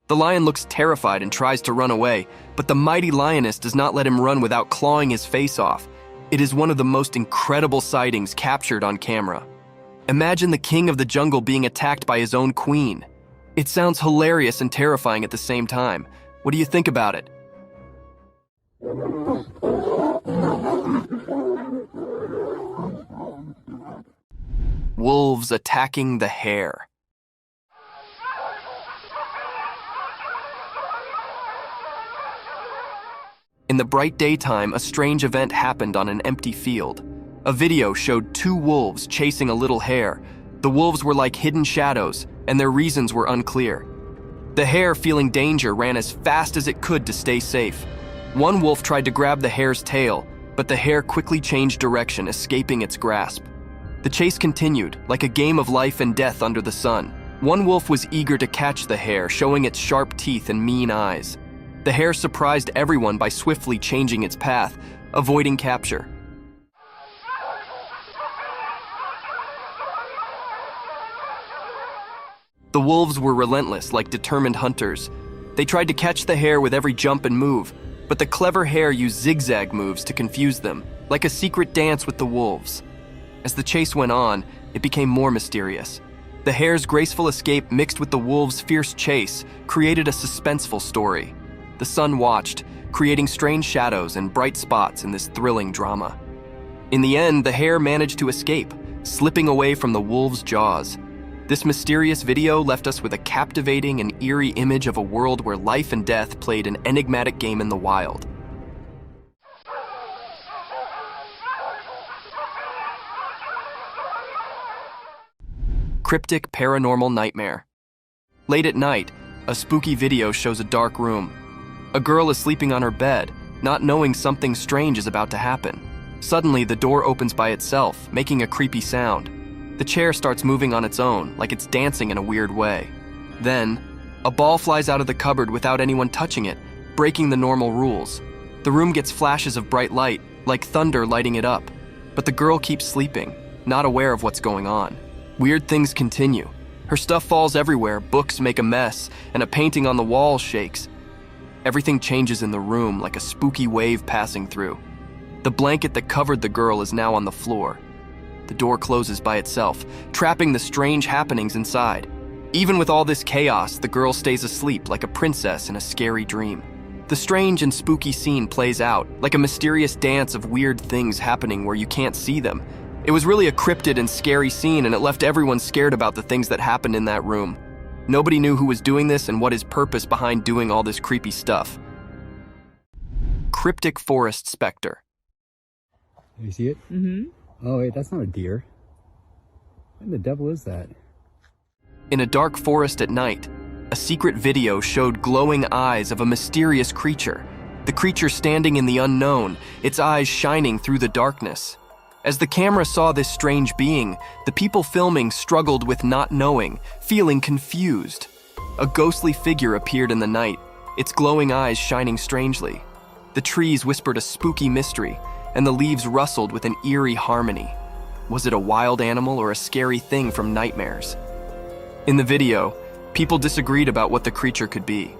The lion looks terrified and tries to run away, but the mighty lioness does not let him run without clawing his face off. It is one of the most incredible sightings captured on camera. Imagine the king of the jungle being attacked by his own queen. It sounds hilarious and terrifying at the same time. What do you think about it? Wolves attacking the hare. In the bright daytime, a strange event happened on an empty field. A video showed 2 wolves chasing a little hare. The wolves were like hidden shadows, and their reasons were unclear. The hare, feeling danger, ran as fast as it could to stay safe. One wolf tried to grab the hare's tail, but the hare quickly changed direction, escaping its grasp. The chase continued, like a game of life and death under the sun. One wolf was eager to catch the hare, showing its sharp teeth and mean eyes. The hare surprised everyone by swiftly changing its path, avoiding capture. The wolves were relentless, like determined hunters. They tried to catch the hare with every jump and move, but the clever hare used zigzag moves to confuse them, like a secret dance with the wolves. As the chase went on, it became more mysterious. The hare's graceful escape mixed with the wolves' fierce chase created a suspenseful story. The sun watched, creating strange shadows and bright spots in this thrilling drama. In the end, the hare managed to escape, slipping away from the wolves' jaws. This mysterious video left us with a captivating and eerie image of a world where life and death played an enigmatic game in the wild. Cryptic paranormal nightmare. Late at night, a spooky video shows a dark room. A girl is sleeping on her bed, not knowing something strange is about to happen. Suddenly, the door opens by itself, making a creepy sound. The chair starts moving on its own, like it's dancing in a weird way. Then, a ball flies out of the cupboard without anyone touching it, breaking the normal rules. The room gets flashes of bright light, like thunder lighting it up. But the girl keeps sleeping, not aware of what's going on. Weird things continue. Her stuff falls everywhere, books make a mess, and a painting on the wall shakes. Everything changes in the room like a spooky wave passing through. The blanket that covered the girl is now on the floor. The door closes by itself, trapping the strange happenings inside. Even with all this chaos, the girl stays asleep like a princess in a scary dream. The strange and spooky scene plays out, like a mysterious dance of weird things happening where you can't see them. It was really a cryptid and scary scene, and it left everyone scared about the things that happened in that room. Nobody knew who was doing this and what his purpose behind doing all this creepy stuff. Cryptic forest specter. You see it? Mm-hmm. Oh wait, that's not a deer. What the devil is that? In a dark forest at night, a secret video showed glowing eyes of a mysterious creature. The creature standing in the unknown, its eyes shining through the darkness. As the camera saw this strange being, the people filming struggled with not knowing, feeling confused. A ghostly figure appeared in the night, its glowing eyes shining strangely. The trees whispered a spooky mystery, and the leaves rustled with an eerie harmony. Was it a wild animal or a scary thing from nightmares? In the video, people disagreed about what the creature could be.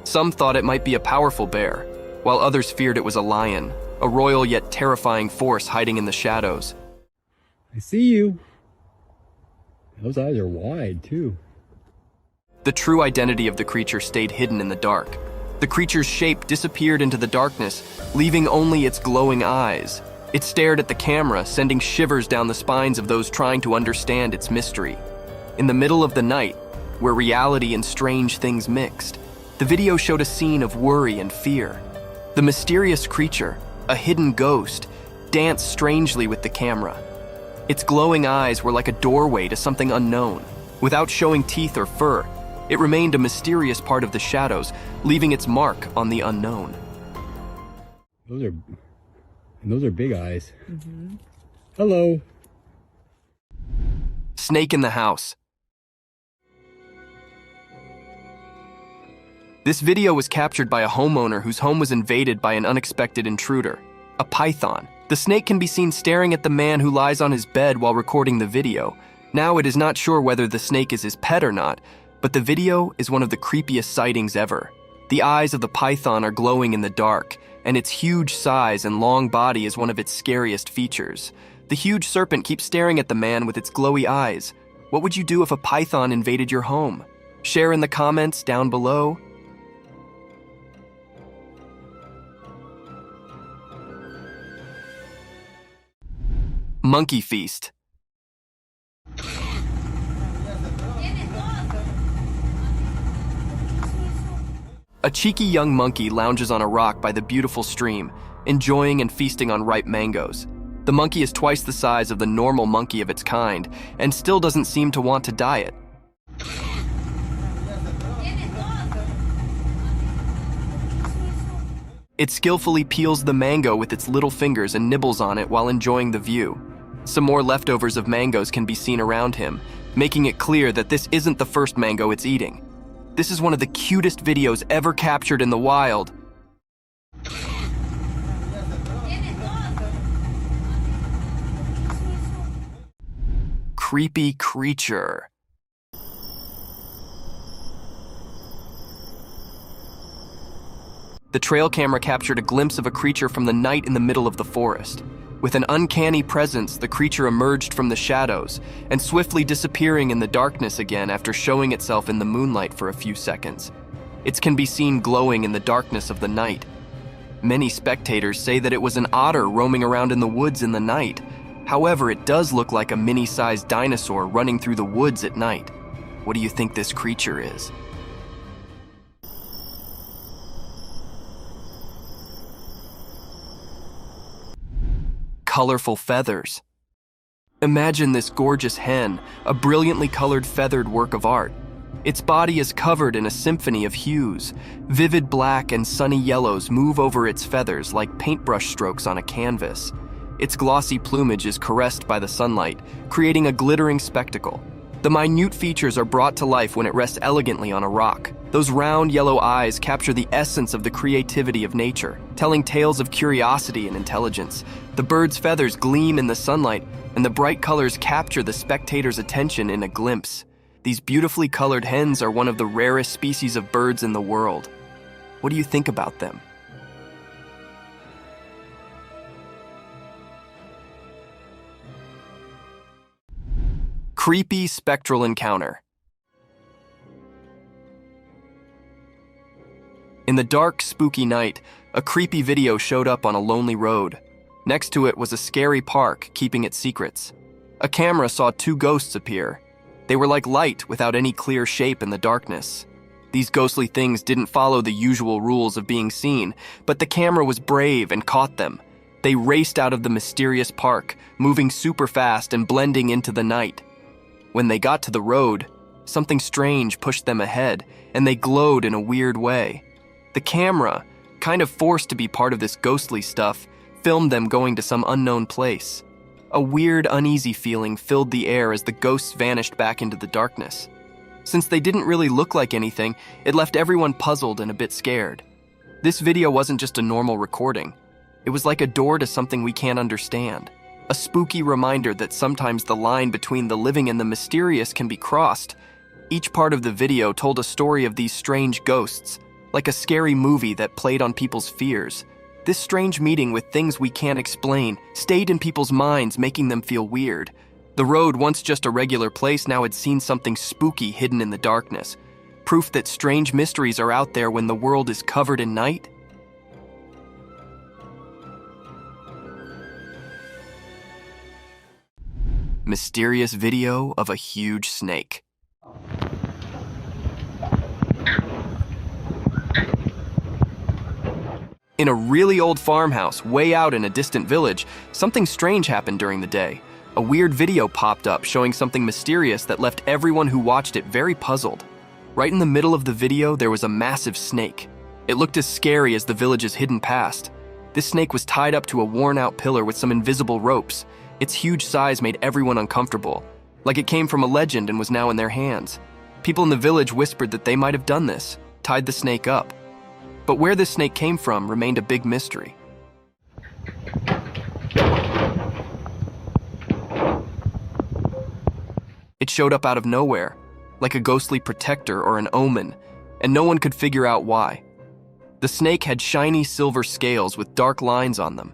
Some thought it might be a powerful bear, while others feared it was a lion, a royal yet terrifying force hiding in the shadows. I see you. Those eyes are wide, too. The true identity of the creature stayed hidden in the dark. The creature's shape disappeared into the darkness, leaving only its glowing eyes. It stared at the camera, sending shivers down the spines of those trying to understand its mystery. In the middle of the night, where reality and strange things mixed, the video showed a scene of worry and fear. The mysterious creature, a hidden ghost, danced strangely with the camera. Its glowing eyes were like a doorway to something unknown. Without showing teeth or fur, it remained a mysterious part of the shadows, leaving its mark on the unknown. Those are big eyes. Mm-hmm. Hello. Snake in the house. This video was captured by a homeowner whose home was invaded by an unexpected intruder, a python. The snake can be seen staring at the man who lies on his bed while recording the video. Now it is not sure whether the snake is his pet or not, but the video is one of the creepiest sightings ever. The eyes of the python are glowing in the dark, and its huge size and long body is one of its scariest features. The huge serpent keeps staring at the man with its glowy eyes. What would you do if a python invaded your home? Share in the comments down below. Monkey feast. A cheeky young monkey lounges on a rock by the beautiful stream, enjoying and feasting on ripe mangoes. The monkey is twice the size of the normal monkey of its kind, and still doesn't seem to want to diet. It skillfully peels the mango with its little fingers and nibbles on it while enjoying the view. Some more leftovers of mangoes can be seen around him, making it clear that this isn't the first mango it's eating. This is one of the cutest videos ever captured in the wild. Creepy creature. The trail camera captured a glimpse of a creature from the night in the middle of the forest. With an uncanny presence, the creature emerged from the shadows and swiftly disappearing in the darkness again after showing itself in the moonlight for a few seconds. It can be seen glowing in the darkness of the night. Many spectators say that it was an otter roaming around in the woods in the night. However, it does look like a mini-sized dinosaur running through the woods at night. What do you think this creature is? Colorful feathers. Imagine this gorgeous hen, a brilliantly colored feathered work of art. Its body is covered in a symphony of hues. Vivid black and sunny yellows move over its feathers like paintbrush strokes on a canvas. Its glossy plumage is caressed by the sunlight, creating a glittering spectacle. The minute features are brought to life when it rests elegantly on a rock. Those round yellow eyes capture the essence of the creativity of nature, telling tales of curiosity and intelligence. The bird's feathers gleam in the sunlight, and the bright colors capture the spectator's attention in a glimpse. These beautifully colored hens are one of the rarest species of birds in the world. What do you think about them? Creepy spectral encounter. In the dark, spooky night, a creepy video showed up on a lonely road. Next to it was a scary park keeping its secrets. A camera saw two ghosts appear. They were like light without any clear shape in the darkness. These ghostly things didn't follow the usual rules of being seen, but the camera was brave and caught them. They raced out of the mysterious park, moving super fast and blending into the night. When they got to the road, something strange pushed them ahead, and they glowed in a weird way. The camera, kind of forced to be part of this ghostly stuff, filmed them going to some unknown place. A weird, uneasy feeling filled the air as the ghosts vanished back into the darkness. Since they didn't really look like anything, it left everyone puzzled and a bit scared. This video wasn't just a normal recording. It was like a door to something we can't understand. A spooky reminder that sometimes the line between the living and the mysterious can be crossed. Each part of the video told a story of these strange ghosts, like a scary movie that played on people's fears. This strange meeting with things we can't explain stayed in people's minds, making them feel weird. The road, once just a regular place, now had seen something spooky hidden in the darkness. Proof that strange mysteries are out there when the world is covered in night. Mysterious video of a huge snake. In a really old farmhouse way out in a distant village, something strange happened during the day. A weird video popped up showing something mysterious that left everyone who watched it very puzzled. Right in the middle of the video, there was a massive snake. It looked as scary as the village's hidden past. This snake was tied up to a worn-out pillar with some invisible ropes. Its huge size made everyone uncomfortable, like it came from a legend and was now in their hands. People in the village whispered that they might have done this, tied the snake up. But where this snake came from remained a big mystery. It showed up out of nowhere, like a ghostly protector or an omen, and no one could figure out why. The snake had shiny silver scales with dark lines on them.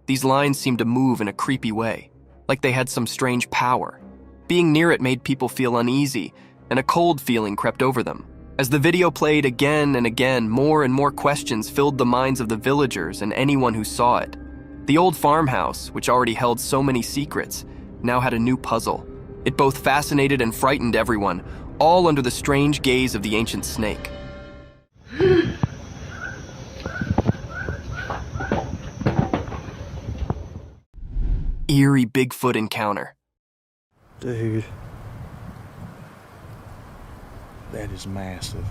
These lines seemed to move in a creepy way, like they had some strange power. Being near it made people feel uneasy, and a cold feeling crept over them. As the video played again and again, more and more questions filled the minds of the villagers and anyone who saw it. The old farmhouse, which already held so many secrets, now had a new puzzle. It both fascinated and frightened everyone, all under the strange gaze of the ancient snake. Eerie Bigfoot encounter. Dude. That is massive.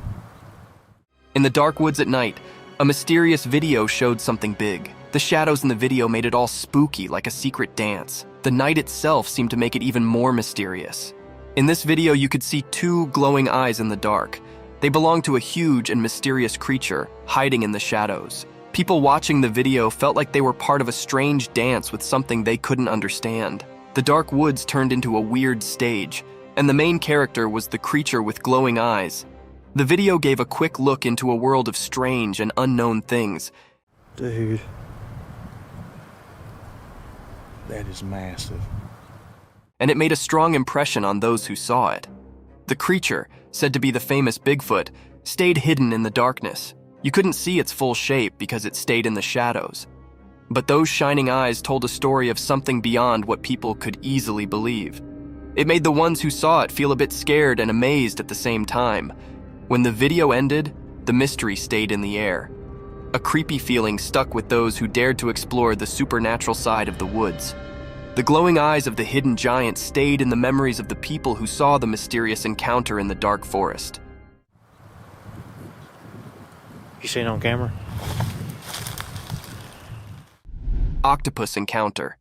In the dark woods at night, a mysterious video showed something big. The shadows in the video made it all spooky, like a secret dance. The night itself seemed to make it even more mysterious. In this video, you could see two glowing eyes in the dark. They belonged to a huge and mysterious creature, hiding in the shadows. People watching the video felt like they were part of a strange dance with something they couldn't understand. The dark woods turned into a weird stage, and the main character was the creature with glowing eyes. The video gave a quick look into a world of strange and unknown things. Dude. That is massive. And it made a strong impression on those who saw it. The creature, said to be the famous Bigfoot, stayed hidden in the darkness. You couldn't see its full shape because it stayed in the shadows. But those shining eyes told a story of something beyond what people could easily believe. It made the ones who saw it feel a bit scared and amazed at the same time. When the video ended, the mystery stayed in the air. A creepy feeling stuck with those who dared to explore the supernatural side of the woods. The glowing eyes of the hidden giant stayed in the memories of the people who saw the mysterious encounter in the dark forest. You seen it on camera? Octopus encounter.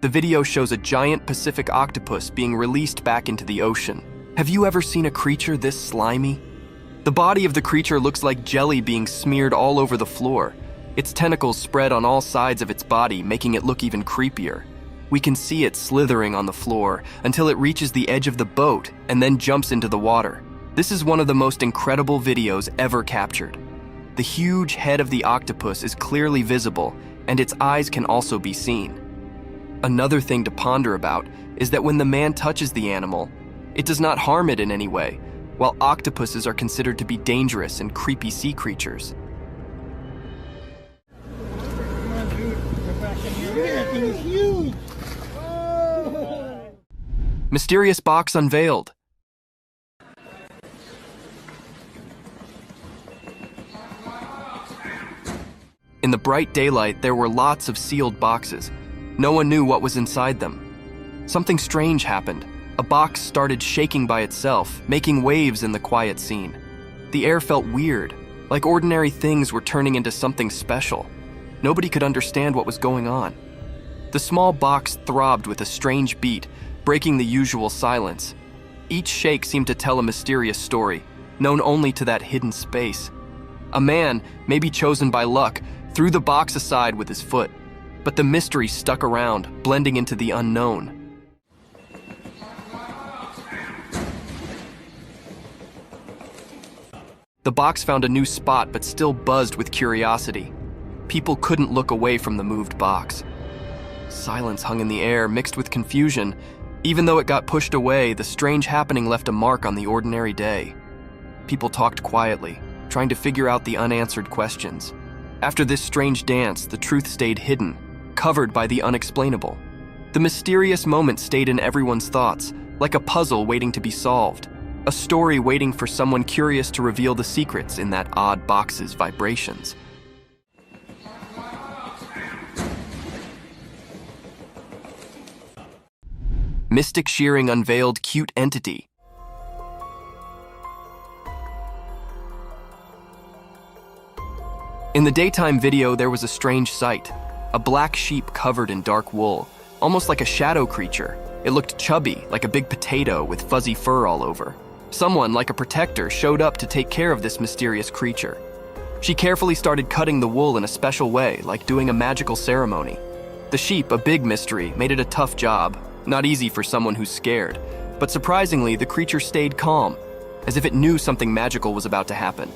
The video shows a giant Pacific octopus being released back into the ocean. Have you ever seen a creature this slimy? The body of the creature looks like jelly being smeared all over the floor. Its tentacles spread on all sides of its body, making it look even creepier. We can see it slithering on the floor until it reaches the edge of the boat and then jumps into the water. This is one of the most incredible videos ever captured. The huge head of the octopus is clearly visible, and its eyes can also be seen. Another thing to ponder about is that when the man touches the animal, it does not harm it in any way, while octopuses are considered to be dangerous and creepy sea creatures. Mysterious box unveiled. In the bright daylight, there were lots of sealed boxes. No one knew what was inside them. Something strange happened. A box started shaking by itself, making waves in the quiet scene. The air felt weird, like ordinary things were turning into something special. Nobody could understand what was going on. The small box throbbed with a strange beat, breaking the usual silence. Each shake seemed to tell a mysterious story, known only to that hidden space. A man, maybe chosen by luck, threw the box aside with his foot, but the mystery stuck around, blending into the unknown. The box found a new spot but still buzzed with curiosity. People couldn't look away from the moved box. Silence hung in the air, mixed with confusion. Even though it got pushed away, the strange happening left a mark on the ordinary day. People talked quietly, trying to figure out the unanswered questions. After this strange dance, the truth stayed hidden, covered by the unexplainable. The mysterious moment stayed in everyone's thoughts, like a puzzle waiting to be solved, a story waiting for someone curious to reveal the secrets in that odd box's vibrations. Mystic Shearing unveiled cute entity. In the daytime video, there was a strange sight. A black sheep covered in dark wool, almost like a shadow creature. It looked chubby, like a big potato with fuzzy fur all over. Someone, like a protector, showed up to take care of this mysterious creature. She carefully started cutting the wool in a special way, like doing a magical ceremony. The sheep, a big mystery, made it a tough job. Not easy for someone who's scared. But surprisingly, the creature stayed calm, as if it knew something magical was about to happen.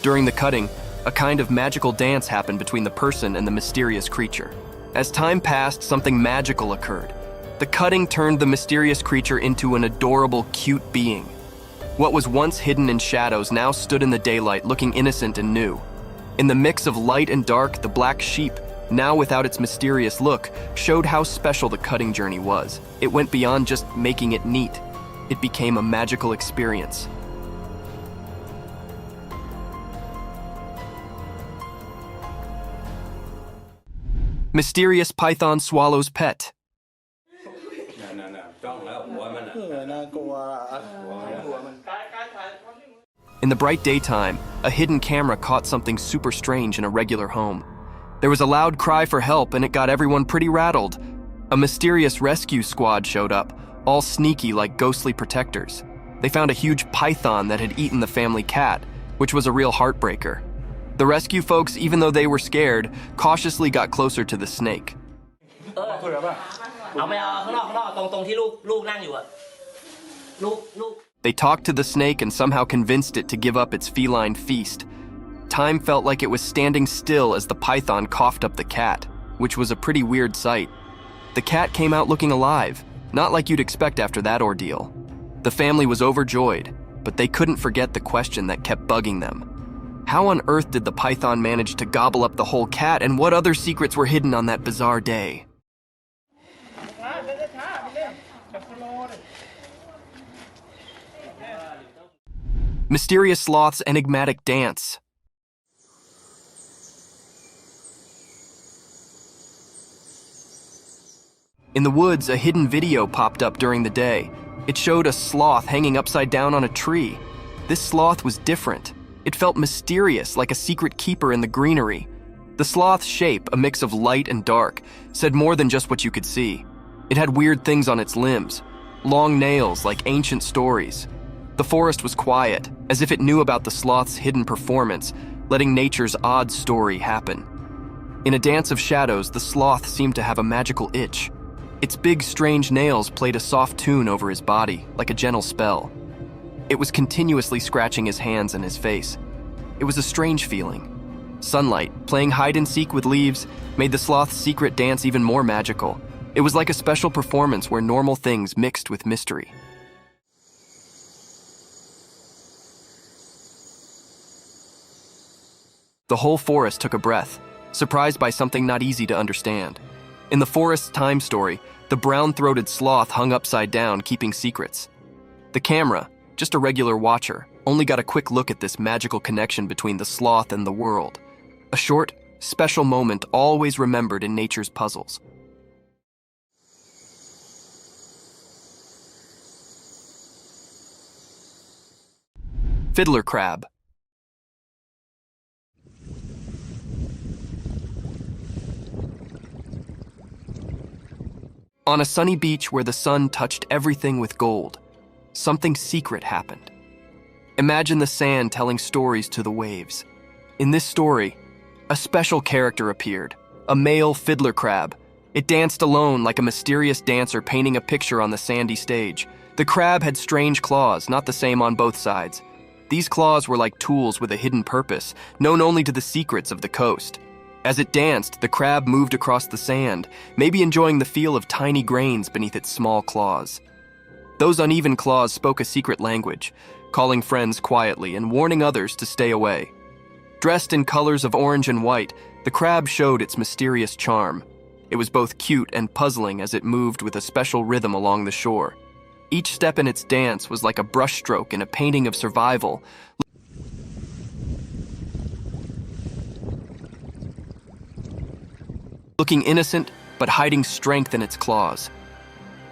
During the cutting, a kind of magical dance happened between the person and the mysterious creature. As time passed, something magical occurred. The cutting turned the mysterious creature into an adorable, cute being. What was once hidden in shadows now stood in the daylight, looking innocent and new. In the mix of light and dark, the black sheep, now without its mysterious look, showed how special the cutting journey was. It went beyond just making it neat. It became a magical experience. Mysterious python swallows pet. In the bright daytime, a hidden camera caught something super strange in a regular home. There was a loud cry for help, and it got everyone pretty rattled. A mysterious rescue squad showed up, all sneaky like ghostly protectors. They found a huge python that had eaten the family cat, which was a real heartbreaker. The rescue folks, even though they were scared, cautiously got closer to the snake. They talked to the snake and somehow convinced it to give up its feline feast. Time felt like it was standing still as the python coughed up the cat, which was a pretty weird sight. The cat came out looking alive, not like you'd expect after that ordeal. The family was overjoyed, but they couldn't forget the question that kept bugging them. How on earth did the python manage to gobble up the whole cat, and what other secrets were hidden on that bizarre day? Mysterious sloth's enigmatic dance. In the woods, a hidden video popped up during the day. It showed a sloth hanging upside down on a tree. This sloth was different. It felt mysterious, like a secret keeper in the greenery. The sloth's shape, a mix of light and dark, said more than just what you could see. It had weird things on its limbs, long nails like ancient stories. The forest was quiet, as if it knew about the sloth's hidden performance, letting nature's odd story happen. In a dance of shadows, the sloth seemed to have a magical itch. Its big, strange nails played a soft tune over his body, like a gentle spell. It was continuously scratching his hands and his face. It was a strange feeling. Sunlight, playing hide-and-seek with leaves, made the sloth's secret dance even more magical. It was like a special performance where normal things mixed with mystery. The whole forest took a breath, surprised by something not easy to understand. In the forest's time story, the brown-throated sloth hung upside down, keeping secrets. The camera, just a regular watcher, only got a quick look at this magical connection between the sloth and the world. A short, special moment always remembered in nature's puzzles. Fiddler crab. On a sunny beach where the sun touched everything with gold, something secret happened. Imagine the sand telling stories to the waves. In this story, a special character appeared, a male fiddler crab. It danced alone like a mysterious dancer painting a picture on the sandy stage. The crab had strange claws, not the same on both sides. These claws were like tools with a hidden purpose, known only to the secrets of the coast. As it danced, the crab moved across the sand, maybe enjoying the feel of tiny grains beneath its small claws. Those uneven claws spoke a secret language, calling friends quietly and warning others to stay away. Dressed in colors of orange and white, the crab showed its mysterious charm. It was both cute and puzzling as it moved with a special rhythm along the shore. Each step in its dance was like a brushstroke in a painting of survival. Looking innocent, but hiding strength in its claws.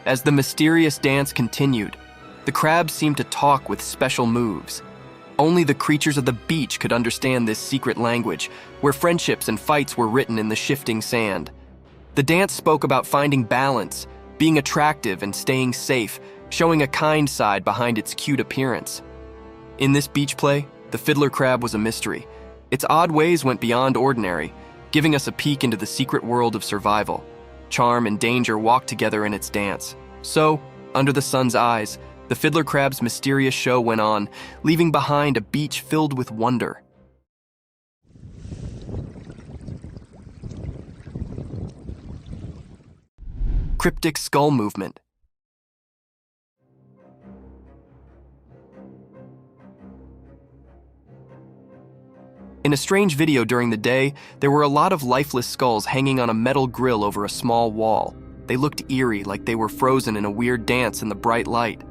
As the mysterious dance continued, the crab seemed to talk with special moves. Only the creatures of the beach could understand this secret language, where friendships and fights were written in the shifting sand. The dance spoke about finding balance, being attractive and staying safe, showing a kind side behind its cute appearance. In this beach play, the fiddler crab was a mystery. Its odd ways went beyond ordinary, giving us a peek into the secret world of survival. Charm and danger walked together in its dance. So, under the sun's eyes, the fiddler crab's mysterious show went on, leaving behind a beach filled with wonder. Cryptic skull movement. In a strange video during the day, there were a lot of lifeless skulls hanging on a metal grill over a small wall. They looked eerie, like they were frozen in a weird dance in the bright light.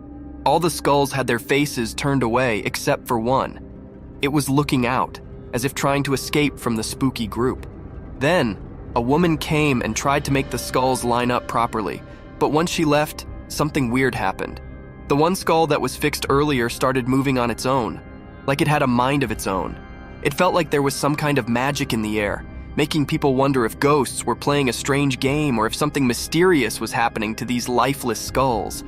All the skulls had their faces turned away except for one. It was looking out, as if trying to escape from the spooky group. Then, a woman came and tried to make the skulls line up properly, but once she left, something weird happened. The one skull that was fixed earlier started moving on its own, like it had a mind of its own. It felt like there was some kind of magic in the air, making people wonder if ghosts were playing a strange game or if something mysterious was happening to these lifeless skulls.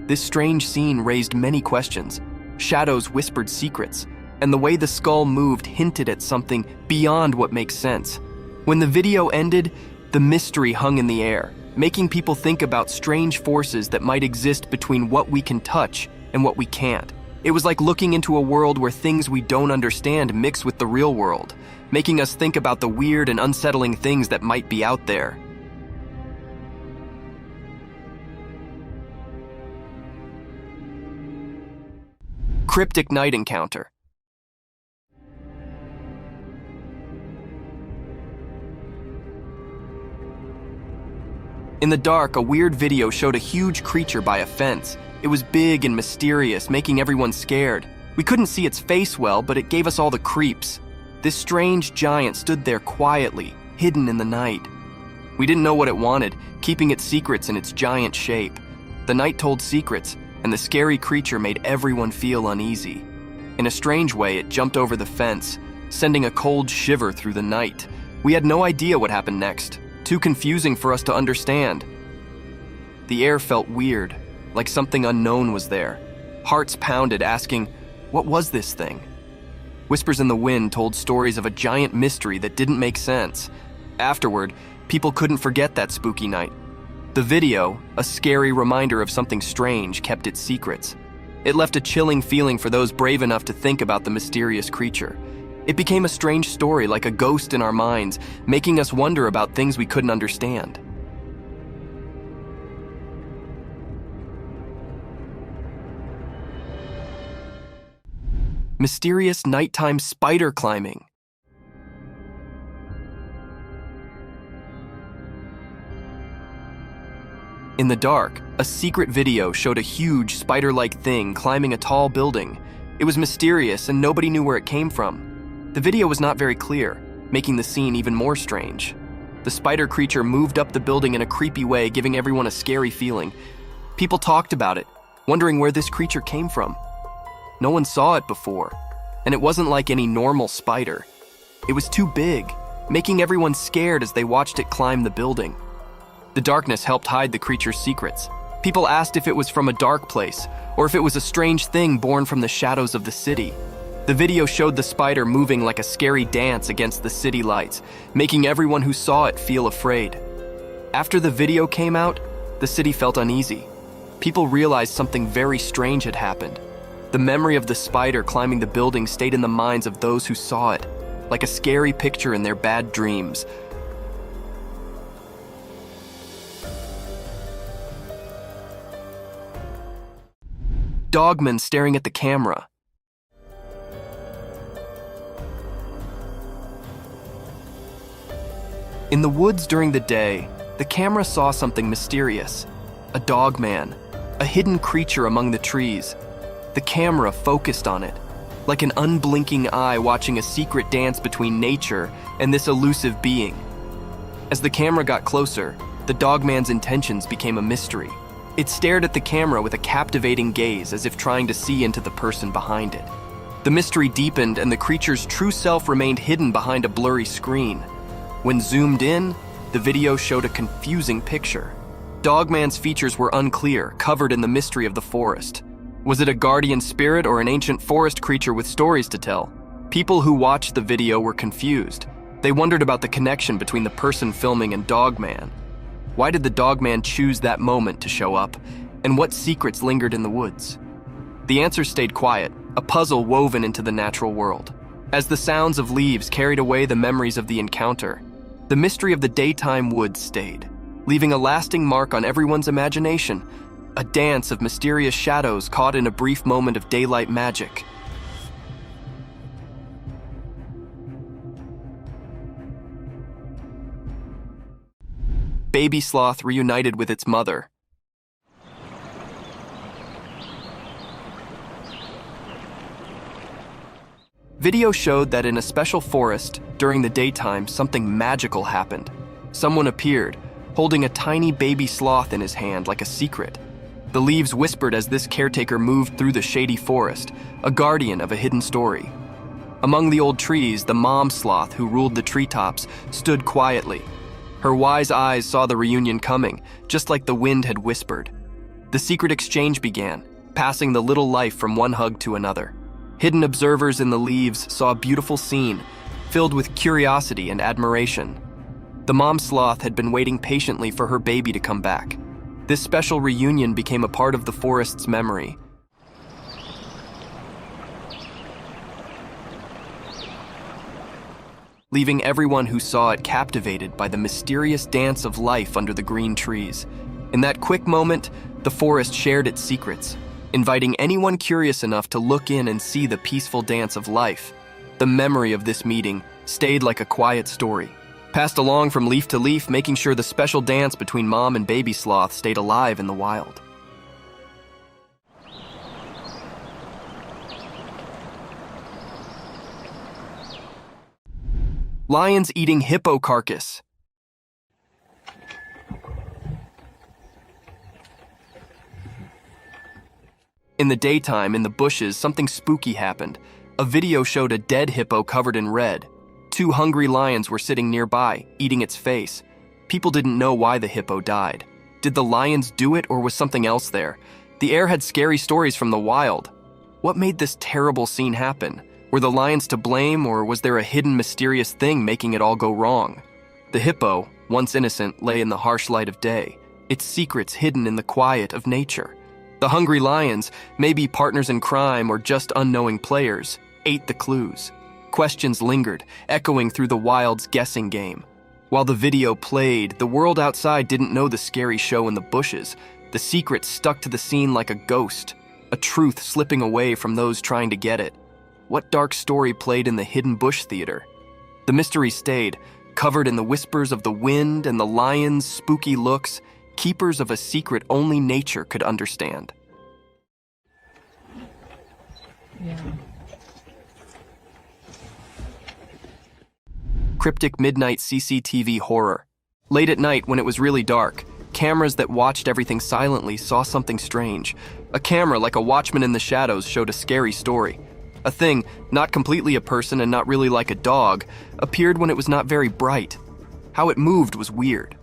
This strange scene raised many questions. Shadows whispered secrets, and the way the skull moved hinted at something beyond what makes sense. When the video ended, the mystery hung in the air, making people think about strange forces that might exist between what we can touch and what we can't. It was like looking into a world where things we don't understand mix with the real world, making us think about the weird and unsettling things that might be out there. Cryptic night encounter. In the dark, a weird video showed a huge creature by a fence. It was big and mysterious, making everyone scared. We couldn't see its face well, but it gave us all the creeps. This strange giant stood there quietly, hidden in the night. We didn't know what it wanted, keeping its secrets in its giant shape. The night told secrets, and the scary creature made everyone feel uneasy. In a strange way, it jumped over the fence, sending a cold shiver through the night. We had no idea what happened next, too confusing for us to understand. The air felt weird, like something unknown was there. Hearts pounded, asking, what was this thing? Whispers in the wind told stories of a giant mystery that didn't make sense. Afterward, people couldn't forget that spooky night. The video, a scary reminder of something strange, kept its secrets. It left a chilling feeling for those brave enough to think about the mysterious creature. It became a strange story, like a ghost in our minds, making us wonder about things we couldn't understand. Mysterious nighttime spider climbing. In the dark, a secret video showed a huge spider-like thing climbing a tall building. It was mysterious and nobody knew where it came from. The video was not very clear, making the scene even more strange. The spider creature moved up the building in a creepy way, giving everyone a scary feeling. People talked about it, wondering where this creature came from. No one saw it before, and it wasn't like any normal spider. It was too big, making everyone scared as they watched it climb the building. The darkness helped hide the creature's secrets. People asked if it was from a dark place, or if it was a strange thing born from the shadows of the city. The video showed the spider moving like a scary dance against the city lights, making everyone who saw it feel afraid. After the video came out, the city felt uneasy. People realized something very strange had happened. The memory of the spider climbing the building stayed in the minds of those who saw it, like a scary picture in their bad dreams. Dogman staring at the camera. In the woods during the day, the camera saw something mysterious. A dogman, a hidden creature among the trees. The camera focused on it, like an unblinking eye watching a secret dance between nature and this elusive being. As the camera got closer, the dogman's intentions became a mystery. It stared at the camera with a captivating gaze, as if trying to see into the person behind it. The mystery deepened, and the creature's true self remained hidden behind a blurry screen. When zoomed in, the video showed a confusing picture. Dogman's features were unclear, covered in the mystery of the forest. Was it a guardian spirit or an ancient forest creature with stories to tell? People who watched the video were confused. They wondered about the connection between the person filming and Dogman. Why did the Dogman choose that moment to show up? And what secrets lingered in the woods? The answer stayed quiet, a puzzle woven into the natural world. As the sounds of leaves carried away the memories of the encounter, the mystery of the daytime woods stayed, leaving a lasting mark on everyone's imagination, a dance of mysterious shadows caught in a brief moment of daylight magic. Baby sloth reunited with its mother. Video showed that in a special forest, during the daytime, something magical happened. Someone appeared, holding a tiny baby sloth in his hand like a secret. The leaves whispered as this caretaker moved through the shady forest, a guardian of a hidden story. Among the old trees, the mom sloth who ruled the treetops stood quietly. Her wise eyes saw the reunion coming, just like the wind had whispered. The secret exchange began, passing the little life from one hug to another. Hidden observers in the leaves saw a beautiful scene, filled with curiosity and admiration. The mom sloth had been waiting patiently for her baby to come back. This special reunion became a part of the forest's memory. Leaving everyone who saw it captivated by the mysterious dance of life under the green trees. In that quick moment, the forest shared its secrets, inviting anyone curious enough to look in and see the peaceful dance of life. The memory of this meeting stayed like a quiet story, passed along from leaf to leaf, making sure the special dance between mom and baby sloth stayed alive in the wild. Lions eating hippo carcass. In the daytime, in the bushes, something spooky happened. A video showed a dead hippo covered in red. 2 hungry lions were sitting nearby, eating its face. People didn't know why the hippo died. Did the lions do it, or was something else there? The air had scary stories from the wild. What made this terrible scene happen? Were the lions to blame, or was there a hidden mysterious thing making it all go wrong? The hippo, once innocent, lay in the harsh light of day, its secrets hidden in the quiet of nature. The hungry lions, maybe partners in crime or just unknowing players, ate the clues. Questions lingered, echoing through the wild's guessing game. While the video played, the world outside didn't know the scary show in the bushes. The secret stuck to the scene like a ghost, a truth slipping away from those trying to get it. What dark story played in the hidden bush theater? The mystery stayed, covered in the whispers of the wind and the lions' spooky looks, keepers of a secret only nature could understand. Cryptic midnight CCTV horror. Late at night, when it was really dark, cameras that watched everything silently saw something strange. A camera, like a watchman in the shadows, showed a scary story. A thing, not completely a person and not really like a dog, appeared when it was not very bright. How it moved was weird.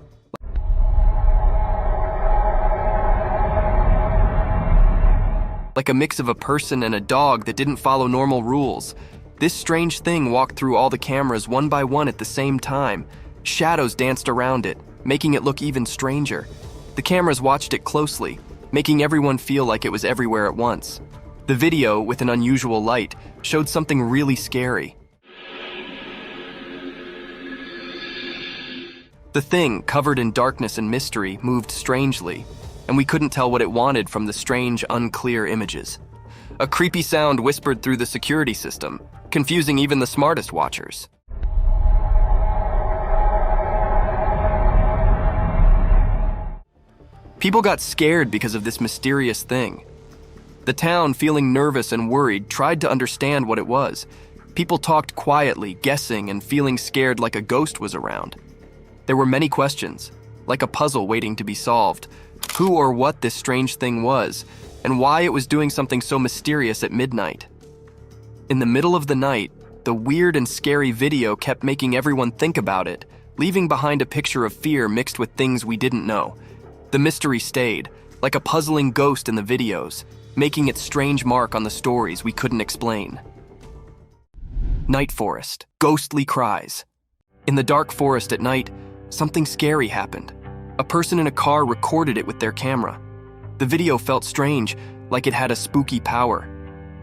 Like a mix of a person and a dog that didn't follow normal rules. This strange thing walked through all the cameras one by one at the same time. Shadows danced around it, making it look even stranger. The cameras watched it closely, making everyone feel like it was everywhere at once. The video, with an unusual light, showed something really scary. The thing, covered in darkness and mystery, moved strangely, and we couldn't tell what it wanted from the strange, unclear images. A creepy sound whispered through the security system, confusing even the smartest watchers. People got scared because of this mysterious thing. The town, feeling nervous and worried, tried to understand what it was. People talked quietly, guessing and feeling scared like a ghost was around. There were many questions, like a puzzle waiting to be solved. Who or what this strange thing was, and why it was doing something so mysterious at midnight. In the middle of the night, the weird and scary video kept making everyone think about it, leaving behind a picture of fear mixed with things we didn't know. The mystery stayed, like a puzzling ghost in the videos, making its strange mark on the stories we couldn't explain. Night forest, ghostly cries. In the dark forest at night, something scary happened. A person in a car recorded it with their camera. The video felt strange, like it had a spooky power.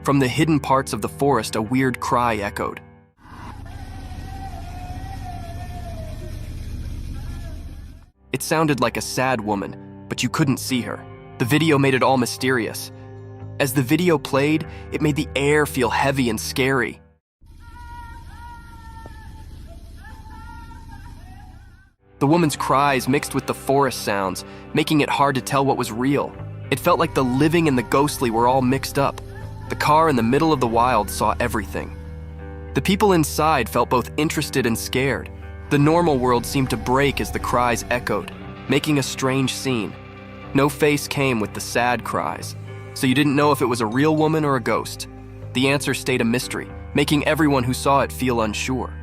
From the hidden parts of the forest, a weird cry echoed. It sounded like a sad woman, but you couldn't see her. The video made it all mysterious. As the video played, it made the air feel heavy and scary. The woman's cries mixed with the forest sounds, making it hard to tell what was real. It felt like the living and the ghostly were all mixed up. The car in the middle of the wild saw everything. The people inside felt both interested and scared. The normal world seemed to break as the cries echoed, making a strange scene. No face came with the sad cries, so you didn't know if it was a real woman or a ghost. The answer stayed a mystery, making everyone who saw it feel unsure.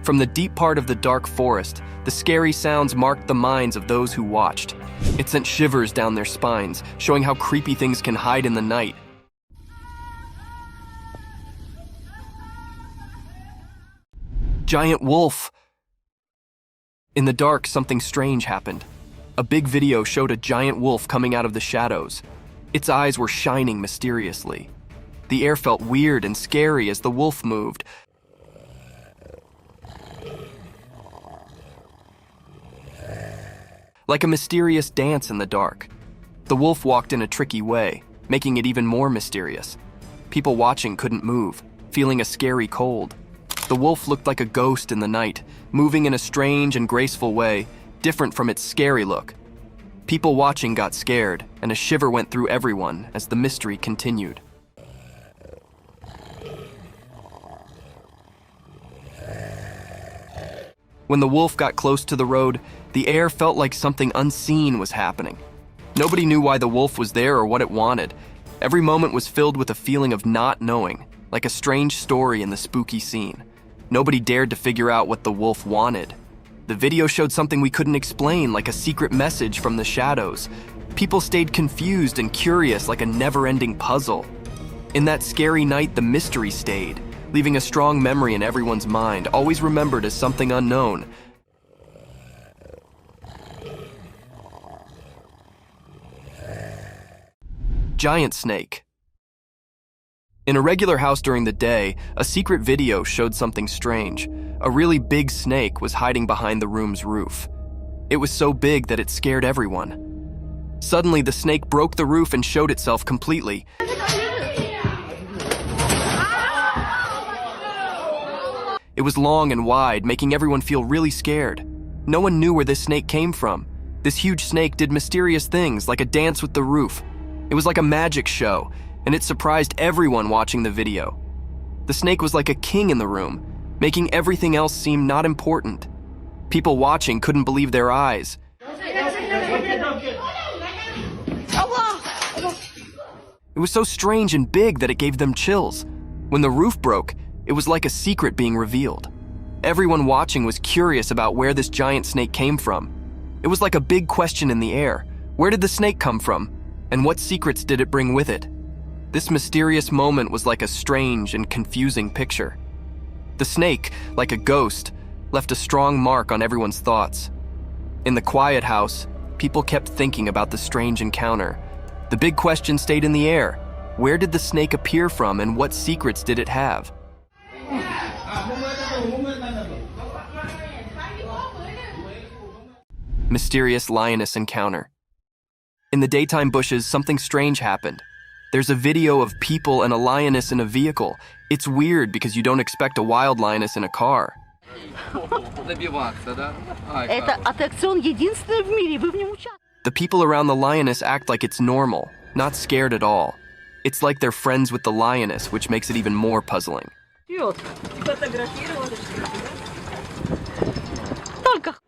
From the deep part of the dark forest, the scary sounds marked the minds of those who watched. It sent shivers down their spines, showing how creepy things can hide in the night. Giant wolf! In the dark, something strange happened. A big video showed a giant wolf coming out of the shadows. Its eyes were shining mysteriously. The air felt weird and scary as the wolf moved. Like a mysterious dance in the dark. The wolf walked in a tricky way, making it even more mysterious. People watching couldn't move, feeling a scary cold. The wolf looked like a ghost in the night, moving in a strange and graceful way, different from its scary look. People watching got scared, and a shiver went through everyone as the mystery continued. When the wolf got close to the road, the air felt like something unseen was happening. Nobody knew why the wolf was there or what it wanted. Every moment was filled with a feeling of not knowing, like a strange story in the spooky scene. Nobody dared to figure out what the wolf wanted. The video showed something we couldn't explain, like a secret message from the shadows. People stayed confused and curious, like a never-ending puzzle. In that scary night, the mystery stayed, leaving a strong memory in everyone's mind, always remembered as something unknown. Giant snake. In a regular house during the day, a secret video showed something strange. A really big snake was hiding behind the room's roof. It was so big that it scared everyone. Suddenly, the snake broke the roof and showed itself completely. It was long and wide, making everyone feel really scared. No one knew where this snake came from. This huge snake did mysterious things, like a dance with the roof. It was like a magic show, and it surprised everyone watching the video. The snake was like a king in the room, making everything else seem not important. People watching couldn't believe their eyes. It was so strange and big that it gave them chills. When the roof broke, it was like a secret being revealed. Everyone watching was curious about where this giant snake came from. It was like a big question in the air. Where did the snake come from? And what secrets did it bring with it? This mysterious moment was like a strange and confusing picture. The snake, like a ghost, left a strong mark on everyone's thoughts. In the quiet house, people kept thinking about the strange encounter. The big question stayed in the air. Where did the snake appear from, and what secrets did it have? Mysterious lioness encounter. In the daytime bushes, something strange happened. There's a video of people and a lioness in a vehicle. It's weird because you don't expect a wild lioness in a car. The people around the lioness act like it's normal, not scared at all. It's like they're friends with the lioness, which makes it even more puzzling.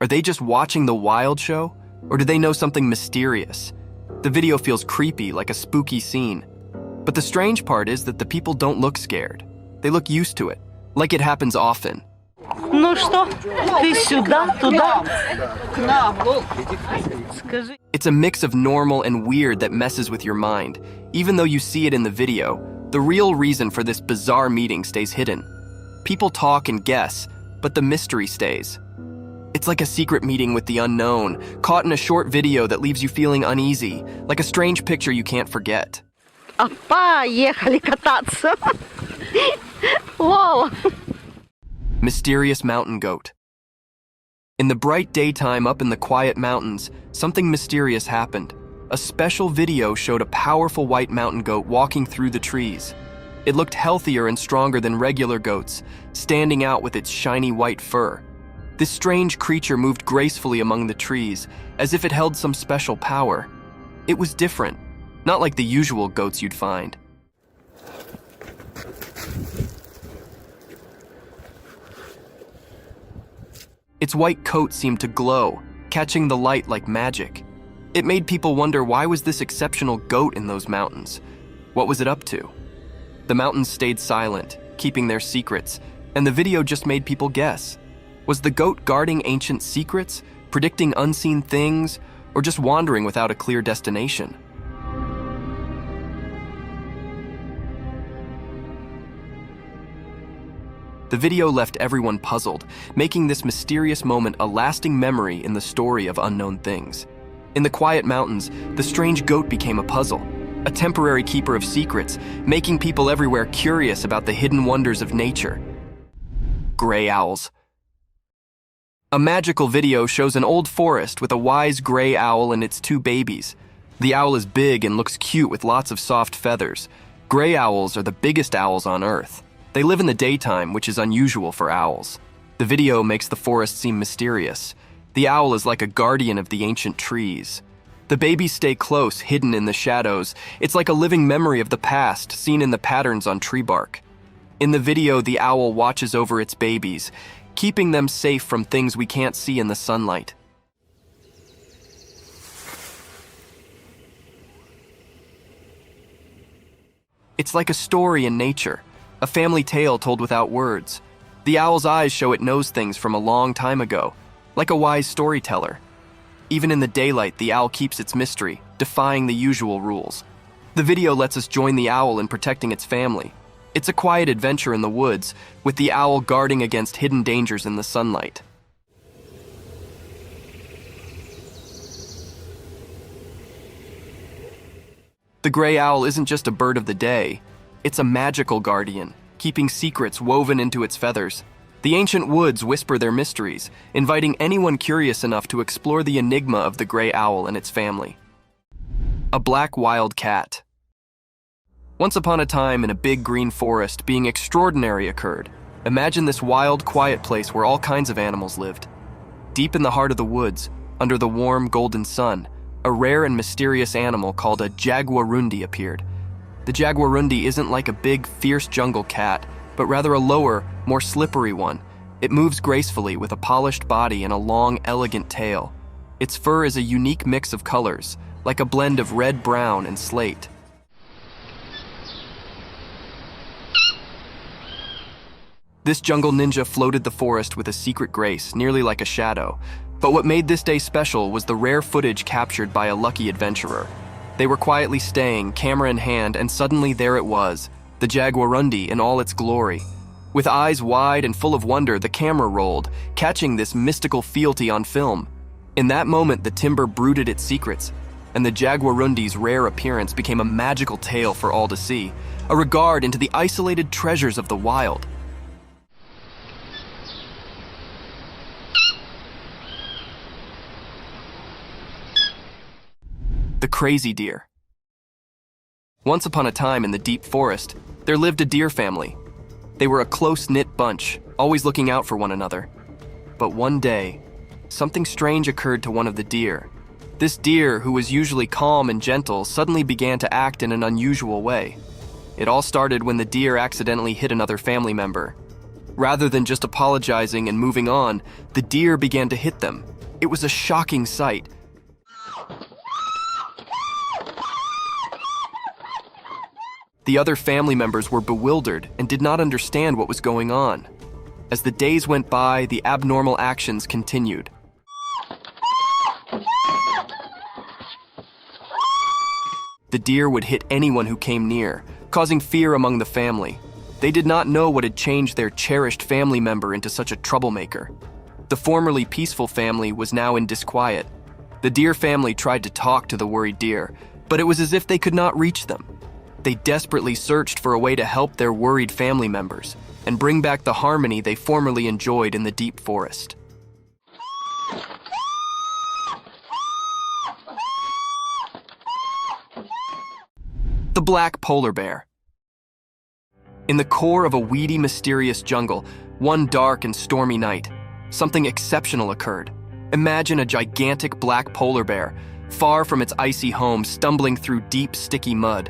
Are they just watching the wild show? Or do they know something mysterious? The video feels creepy, like a spooky scene. But the strange part is that the people don't look scared. They look used to it, like it happens often. It's a mix of normal and weird that messes with your mind. Even though you see it in the video, the real reason for this bizarre meeting stays hidden. People talk and guess, but the mystery stays. It's like a secret meeting with the unknown, caught in a short video that leaves you feeling uneasy, like a strange picture you can't forget. Wow. Mysterious mountain goat. In the bright daytime up in the quiet mountains, something mysterious happened. A special video showed a powerful white mountain goat walking through the trees. It looked healthier and stronger than regular goats, standing out with its shiny white fur. This strange creature moved gracefully among the trees, as if it held some special power. It was different, not like the usual goats you'd find. Its white coat seemed to glow, catching the light like magic. It made people wonder, why was this exceptional goat in those mountains? What was it up to? The mountains stayed silent, keeping their secrets, and the video just made people guess. Was the goat guarding ancient secrets, predicting unseen things, or just wandering without a clear destination? The video left everyone puzzled, making this mysterious moment a lasting memory in the story of unknown things. In the quiet mountains, the strange goat became a puzzle, a temporary keeper of secrets, making people everywhere curious about the hidden wonders of nature. Gray owls. A magical video shows an old forest with a wise gray owl and its two babies. The owl is big and looks cute with lots of soft feathers. Gray owls are the biggest owls on Earth. They live in the daytime, which is unusual for owls. The video makes the forest seem mysterious. The owl is like a guardian of the ancient trees. The babies stay close, hidden in the shadows. It's like a living memory of the past, seen in the patterns on tree bark. In the video, the owl watches over its babies, keeping them safe from things we can't see in the sunlight. It's like a story in nature, a family tale told without words. The owl's eyes show it knows things from a long time ago, like a wise storyteller. Even in the daylight, the owl keeps its mystery, defying the usual rules. The video lets us join the owl in protecting its family. It's a quiet adventure in the woods, with the owl guarding against hidden dangers in the sunlight. The gray owl isn't just a bird of the day. It's a magical guardian, keeping secrets woven into its feathers. The ancient woods whisper their mysteries, inviting anyone curious enough to explore the enigma of the gray owl and its family. A black wild cat. Once upon a time, in a big green forest, being extraordinary occurred. Imagine this wild, quiet place where all kinds of animals lived. Deep in the heart of the woods, under the warm, golden sun, a rare and mysterious animal called a jaguarundi appeared. The jaguarundi isn't like a big, fierce jungle cat, but rather a lower, more slippery one. It moves gracefully with a polished body and a long, elegant tail. Its fur is a unique mix of colors, like a blend of red, brown, and slate. This jungle ninja floated the forest with a secret grace, nearly like a shadow. But what made this day special was the rare footage captured by a lucky adventurer. They were quietly staying, camera in hand, and suddenly there it was, the jaguarundi in all its glory. With eyes wide and full of wonder, the camera rolled, catching this mystical fealty on film. In that moment, the timber brooded its secrets, and the jaguarundi's rare appearance became a magical tale for all to see, a regard into the isolated treasures of the wild. The crazy deer. Once upon a time in the deep forest, there lived a deer family. They were a close-knit bunch, always looking out for one another. But one day, something strange occurred to one of the deer. This deer, who was usually calm and gentle, suddenly began to act in an unusual way. It all started when the deer accidentally hit another family member. Rather than just apologizing and moving on, the deer began to hit them. It was a shocking sight. The other family members were bewildered and did not understand what was going on. As the days went by, the abnormal actions continued. The deer would hit anyone who came near, causing fear among the family. They did not know what had changed their cherished family member into such a troublemaker. The formerly peaceful family was now in disquiet. The deer family tried to talk to the worried deer, but it was as if they could not reach them. They desperately searched for a way to help their worried family members and bring back the harmony they formerly enjoyed in the deep forest. The black polar bear. In the core of a weedy, mysterious jungle, one dark and stormy night, something exceptional occurred. Imagine a gigantic black polar bear, far from its icy home, stumbling through deep, sticky mud.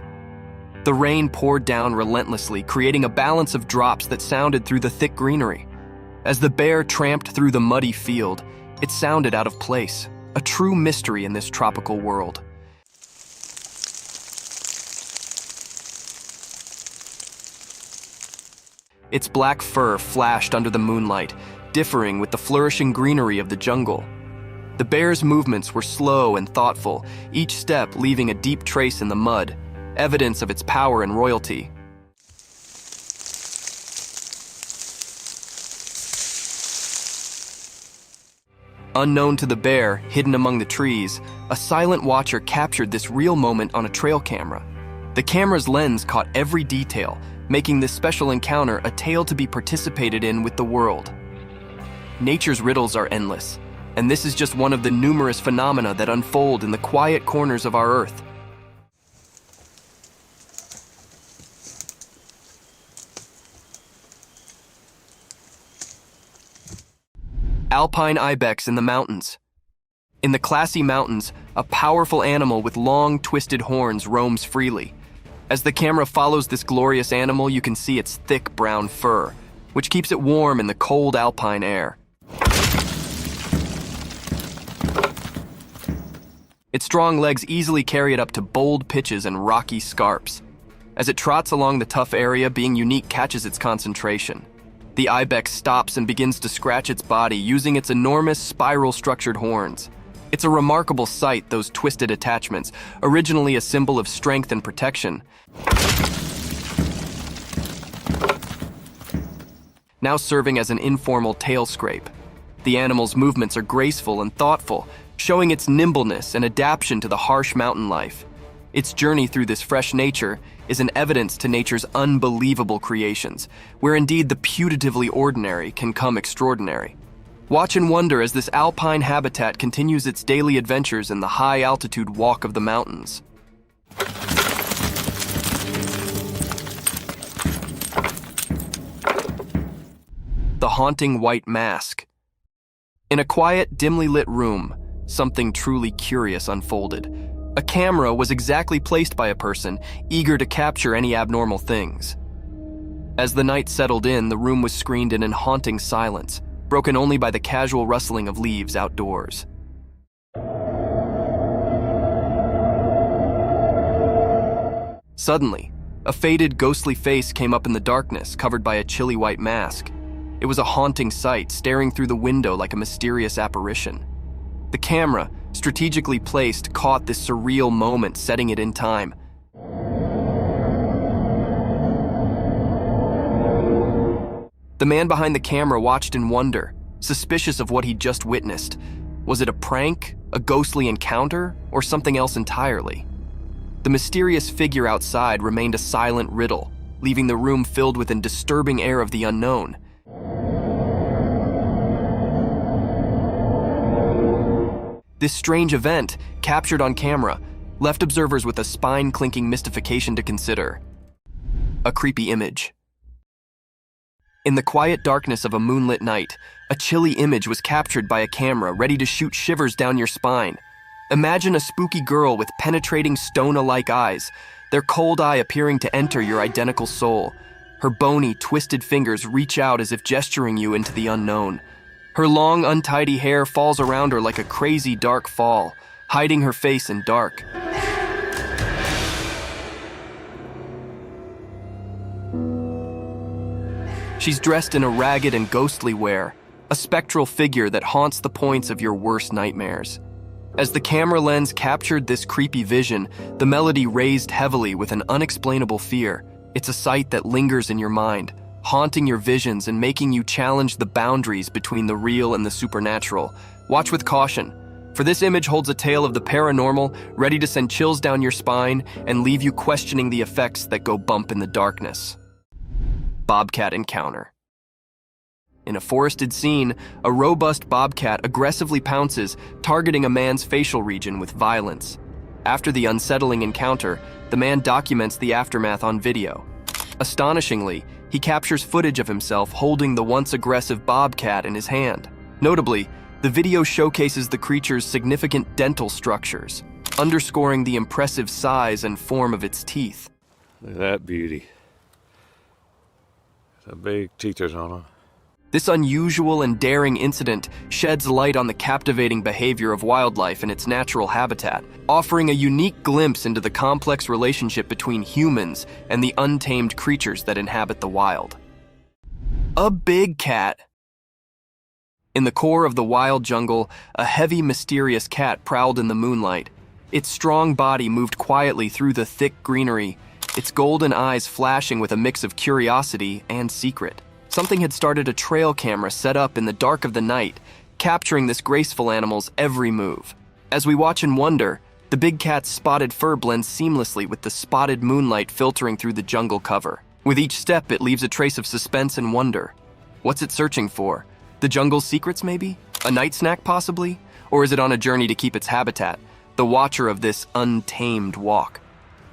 The rain poured down relentlessly, creating a balance of drops that sounded through the thick greenery. As the bear tramped through the muddy field, it sounded out of place, a true mystery in this tropical world. Its black fur flashed under the moonlight, differing with the flourishing greenery of the jungle. The bear's movements were slow and thoughtful, each step leaving a deep trace in the mud, evidence of its power and royalty. Unknown to the bear, hidden among the trees, a silent watcher captured this real moment on a trail camera. The camera's lens caught every detail, making this special encounter a tale to be participated in with the world. Nature's riddles are endless, and this is just one of the numerous phenomena that unfold in the quiet corners of our Earth. alpine ibex in the mountains. In the classy mountains, a powerful animal with long, twisted horns roams freely. As the camera follows this glorious animal, you can see its thick brown fur, which keeps it warm in the cold alpine air. Its strong legs easily carry it up to bold pitches and rocky scarps. As it trots along the tough area, being unique catches its concentration. The ibex stops and begins to scratch its body using its enormous spiral-structured horns. It's a remarkable sight, those twisted attachments, originally a symbol of strength and protection. Now serving as an informal tail scrape. The animal's movements are graceful and thoughtful, showing its nimbleness and adaptation to the harsh mountain life. Its journey through this fresh nature is an evidence to nature's unbelievable creations, where indeed the putatively ordinary can come extraordinary. Watch and wonder as this alpine habitat continues its daily adventures in the high-altitude walk of the mountains. The haunting white mask. In a quiet, dimly lit room, something truly curious unfolded. A camera was exactly placed by a person, eager to capture any abnormal things. As the night settled in, the room was screened in haunting silence, broken only by the casual rustling of leaves outdoors. Suddenly, a faded, ghostly face came up in the darkness, covered by a chilly white mask. It was a haunting sight, staring through the window like a mysterious apparition. The camera, strategically placed, caught this surreal moment, setting it in time. The man behind the camera watched in wonder, suspicious of what he'd just witnessed. Was it a prank, a ghostly encounter, or something else entirely? The mysterious figure outside remained a silent riddle, leaving the room filled with a disturbing air of the unknown. This strange event, captured on camera, left observers with a spine-clinking mystification to consider. A creepy image. In the quiet darkness of a moonlit night, a chilly image was captured by a camera ready to shoot shivers down your spine. Imagine a spooky girl with penetrating stone-alike eyes, their cold eye appearing to enter your identical soul. Her bony, twisted fingers reach out as if gesturing you into the unknown. Her long, untidy hair falls around her like a crazy dark fall, hiding her face in dark. She's dressed in a ragged and ghostly wear, a spectral figure that haunts the points of your worst nightmares. As the camera lens captured this creepy vision, the melody raised heavily with an unexplainable fear. It's a sight that lingers in your mind, haunting your visions and making you challenge the boundaries between the real and the supernatural. Watch with caution, for this image holds a tale of the paranormal, ready to send chills down your spine and leave you questioning the effects that go bump in the darkness. Bobcat encounter. In a forested scene, a robust bobcat aggressively pounces, targeting a man's facial region with violence. After the unsettling encounter, the man documents the aftermath on video. Astonishingly, he captures footage of himself holding the once aggressive bobcat in his hand. Notably, the video showcases the creature's significant dental structures, underscoring the impressive size and form of its teeth. Look at that beauty. The big teethers on her. This unusual and daring incident sheds light on the captivating behavior of wildlife in its natural habitat, offering a unique glimpse into the complex relationship between humans and the untamed creatures that inhabit the wild. A big cat. In the core of the wild jungle, a heavy, mysterious cat prowled in the moonlight. Its strong body moved quietly through the thick greenery, its golden eyes flashing with a mix of curiosity and secret. Something had started a trail camera set up in the dark of the night, capturing this graceful animal's every move. As we watch and wonder, the big cat's spotted fur blends seamlessly with the spotted moonlight filtering through the jungle cover. With each step, it leaves a trace of suspense and wonder. What's it searching for? The jungle's secrets, maybe? A night snack, possibly? Or is it on a journey to keep its habitat, the watcher of this untamed walk?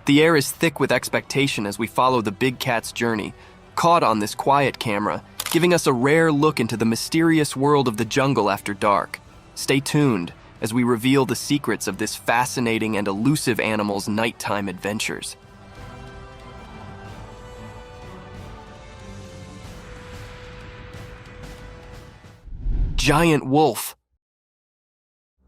The air is thick with expectation as we follow the big cat's journey, caught on this quiet camera, giving us a rare look into the mysterious world of the jungle after dark. Stay tuned as we reveal the secrets of this fascinating and elusive animal's nighttime adventures. Giant wolf.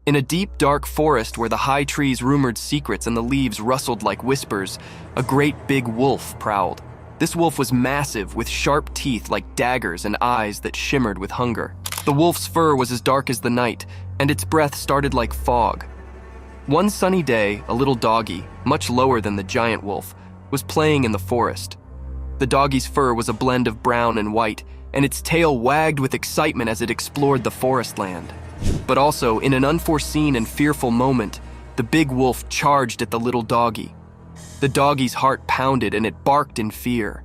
In a deep, dark forest where the high trees rumored secrets and the leaves rustled like whispers, a great big wolf prowled. This wolf was massive, with sharp teeth like daggers and eyes that shimmered with hunger. The wolf's fur was as dark as the night, and its breath started like fog. One sunny day, a little doggy, much lower than the giant wolf, was playing in the forest. The doggy's fur was a blend of brown and white, and its tail wagged with excitement as it explored the forest land. But also, in an unforeseen and fearful moment, the big wolf charged at the little doggy. The doggy's heart pounded and it barked in fear.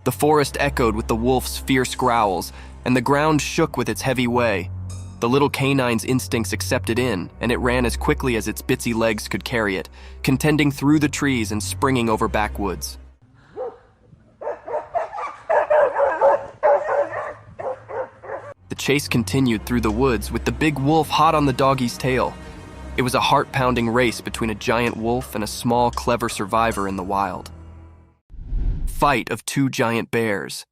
The forest echoed with the wolf's fierce growls, and the ground shook with its heavy way. The little canine's instincts accepted in, and it ran as quickly as its bitsy legs could carry it, contending through the trees and springing over backwoods. The chase continued through the woods with the big wolf hot on the doggy's tail. It was a heart-pounding race between a giant wolf and a small, clever survivor in the wild. Fight of two giant bears.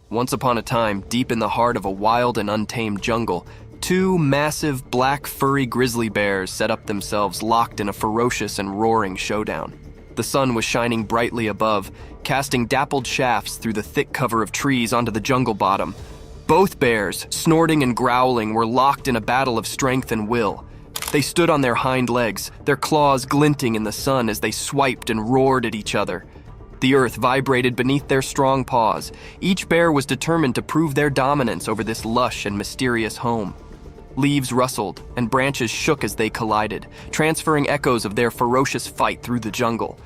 Once upon a time, deep in the heart of a wild and untamed jungle, two massive, black, furry grizzly bears set up themselves locked in a ferocious and roaring showdown. The sun was shining brightly above, casting dappled shafts through the thick cover of trees onto the jungle bottom. Both bears, snorting and growling, were locked in a battle of strength and will. They stood on their hind legs, their claws glinting in the sun as they swiped and roared at each other. The earth vibrated beneath their strong paws. Each bear was determined to prove their dominance over this lush and mysterious home. Leaves rustled and branches shook as they collided, transferring echoes of their ferocious fight through the jungle.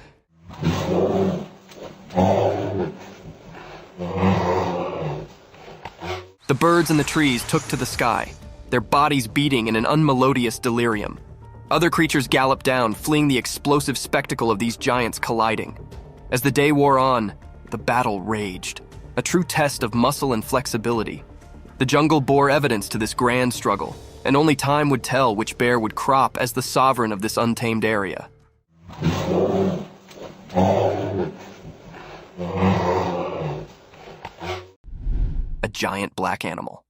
The birds in the trees took to the sky, their bodies beating in an unmelodious delirium. Other creatures galloped down, fleeing the explosive spectacle of these giants colliding. As the day wore on, the battle raged, a true test of muscle and flexibility. The jungle bore evidence to this grand struggle, and only time would tell which bear would crop as the sovereign of this untamed area. A giant black animal.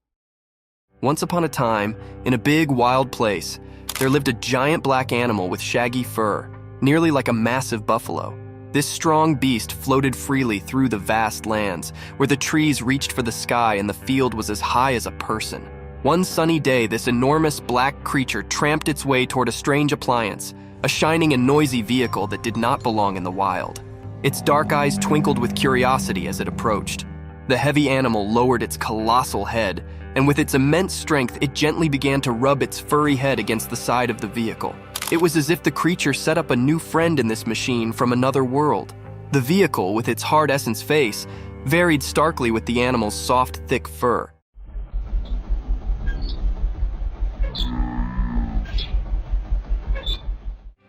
Once upon a time, in a big wild place, there lived a giant black animal with shaggy fur, nearly like a massive buffalo. This strong beast floated freely through the vast lands, where the trees reached for the sky and the field was as high as a person. One sunny day, this enormous black creature tramped its way toward a strange appliance, a shining and noisy vehicle that did not belong in the wild. Its dark eyes twinkled with curiosity as it approached. The heavy animal lowered its colossal head, and with its immense strength, it gently began to rub its furry head against the side of the vehicle. It was as if the creature set up a new friend in this machine from another world. The vehicle, with its hard essence face, varied starkly with the animal's soft, thick fur.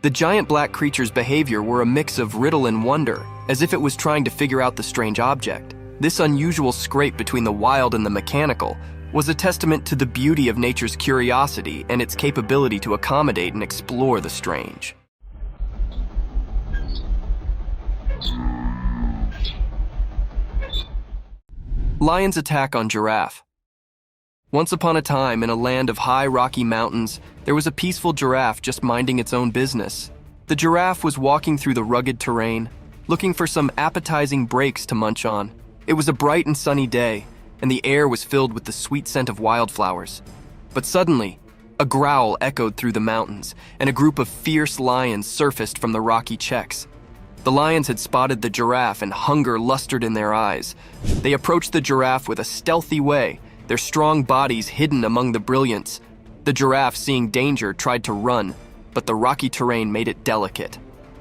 The giant black creature's behavior were a mix of riddle and wonder, as if it was trying to figure out the strange object. This unusual scrape between the wild and the mechanical was a testament to the beauty of nature's curiosity and its capability to accommodate and explore the strange. Lion's attack on giraffe. Once upon a time, in a land of high rocky mountains, there was a peaceful giraffe just minding its own business. The giraffe was walking through the rugged terrain, looking for some appetizing breaks to munch on. It was a bright and sunny day, and the air was filled with the sweet scent of wildflowers. But suddenly, a growl echoed through the mountains, and a group of fierce lions surfaced from the rocky checks. The lions had spotted the giraffe, and hunger lustered in their eyes. They approached the giraffe with a stealthy way, their strong bodies hidden among the brilliance. The giraffe, seeing danger, tried to run, but the rocky terrain made it delicate.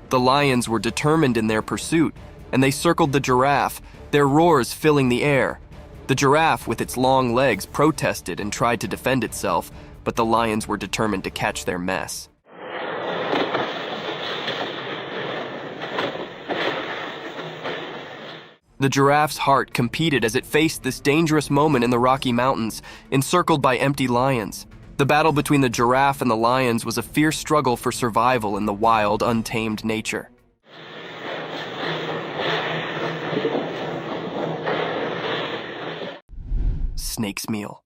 The lions were determined in their pursuit, and they circled the giraffe, their roars filling the air. The giraffe, with its long legs, protested and tried to defend itself, but the lions were determined to catch their mess. The giraffe's heart competed as it faced this dangerous moment in the Rocky Mountains, encircled by empty lions. The battle between the giraffe and the lions was a fierce struggle for survival in the wild, untamed nature. Snake's meal.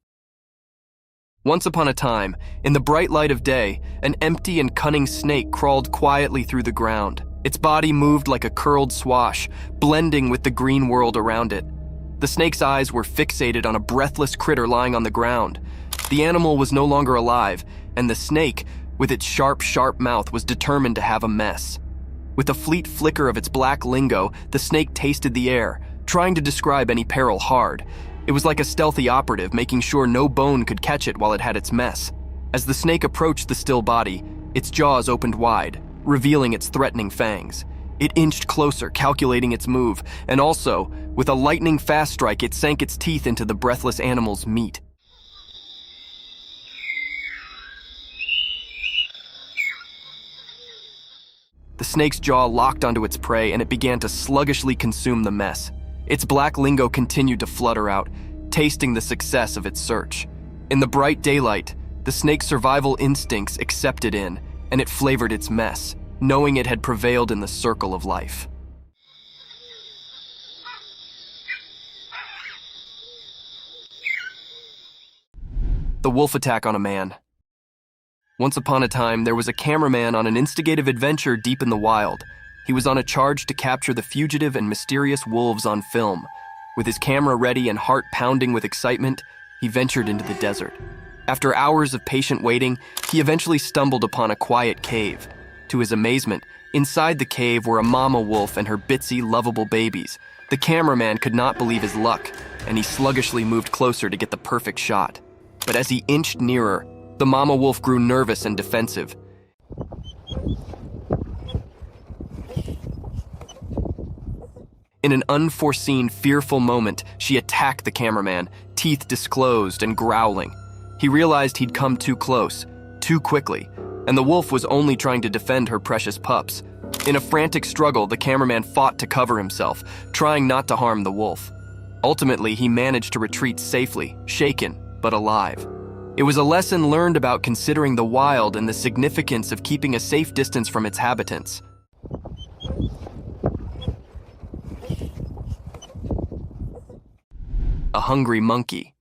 Once upon a time, in the bright light of day, an empty and cunning snake crawled quietly through the ground. Its body moved like a curled swash, blending with the green world around it. The snake's eyes were fixated on a breathless critter lying on the ground. The animal was no longer alive, and the snake, with its sharp mouth, was determined to have a mess. With a fleet flicker of its black lingo, the snake tasted the air, trying to describe any peril hard. It was like a stealthy operative, making sure no bone could catch it while it had its mess. As the snake approached the still body, its jaws opened wide, revealing its threatening fangs. It inched closer, calculating its move, and also, with a lightning-fast strike, it sank its teeth into the breathless animal's meat. The snake's jaw locked onto its prey, and it began to sluggishly consume the mess. Its black lingo continued to flutter out, tasting the success of its search. In the bright daylight, the snake's survival instincts accepted in, and it flavored its mess, knowing it had prevailed in the circle of life. The wolf attack on a man. Once upon a time, there was a cameraman on an instigative adventure deep in the wild. He was on a charge to capture the fugitive and mysterious wolves on film. With his camera ready and heart pounding with excitement, he ventured into the desert. After hours of patient waiting, he eventually stumbled upon a quiet cave. To his amazement, inside the cave were a mama wolf and her bitsy, lovable babies. The cameraman could not believe his luck, and he sluggishly moved closer to get the perfect shot. But as he inched nearer, the mama wolf grew nervous and defensive. In an unforeseen, fearful moment, she attacked the cameraman, teeth disclosed and growling. He realized he'd come too close, too quickly, and the wolf was only trying to defend her precious pups. In a frantic struggle, the cameraman fought to cover himself, trying not to harm the wolf. Ultimately, he managed to retreat safely, shaken, but alive. It was a lesson learned about considering the wild and the significance of keeping a safe distance from its habitants. A hungry monkey.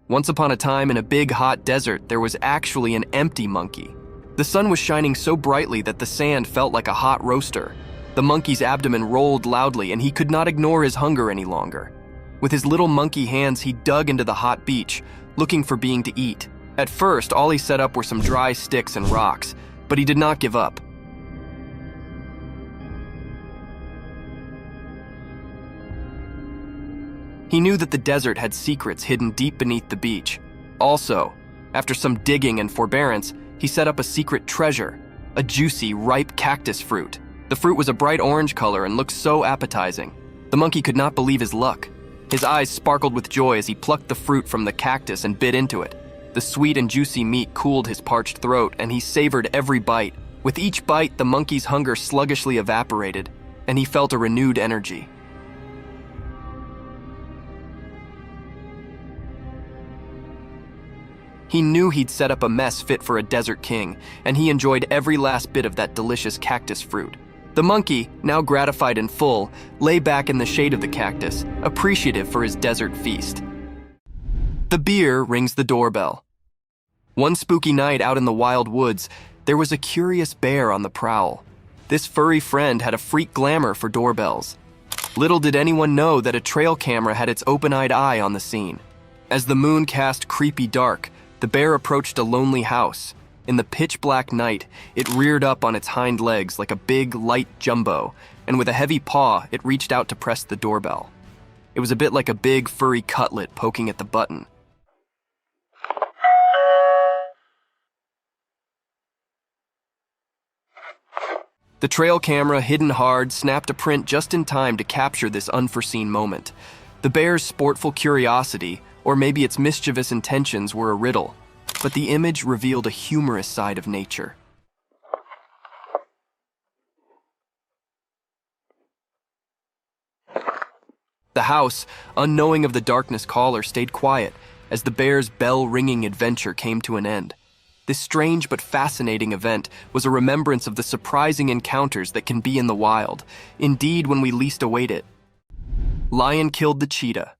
Once upon a time, in a big, hot desert, there was actually an empty monkey. The sun was shining so brightly that the sand felt like a hot roaster. The monkey's abdomen rolled loudly, and he could not ignore his hunger any longer. With his little monkey hands, he dug into the hot beach, looking for being to eat. At first, all he set up were some dry sticks and rocks, but he did not give up. He knew that the desert had secrets hidden deep beneath the beach. Also, after some digging and forbearance, he set up a secret treasure, a juicy, ripe cactus fruit. The fruit was a bright orange color and looked so appetizing. The monkey could not believe his luck. His eyes sparkled with joy as he plucked the fruit from the cactus and bit into it. The sweet and juicy meat cooled his parched throat, and he savored every bite. With each bite, the monkey's hunger sluggishly evaporated, and he felt a renewed energy. He knew he'd set up a mess fit for a desert king, and he enjoyed every last bit of that delicious cactus fruit. The monkey, now gratified and full, lay back in the shade of the cactus, appreciative for his desert feast. The bear rings the doorbell. One spooky night out in the wild woods, there was a curious bear on the prowl. This furry friend had a freak glamour for doorbells. Little did anyone know that a trail camera had its open-eyed eye on the scene. As the moon cast creepy dark, the bear approached a lonely house. In the pitch-black night, it reared up on its hind legs like a big, light jumbo, and with a heavy paw, it reached out to press the doorbell. It was a bit like a big, furry cutlet poking at the button. The trail camera, hidden hard, snapped a print just in time to capture this unforeseen moment. The bear's sportful curiosity, or maybe its mischievous intentions, were a riddle, but the image revealed a humorous side of nature. The house, unknowing of the darkness caller, stayed quiet as the bear's bell-ringing adventure came to an end. This strange but fascinating event was a remembrance of the surprising encounters that can be in the wild, indeed when we least await it. Lion killed the cheetah.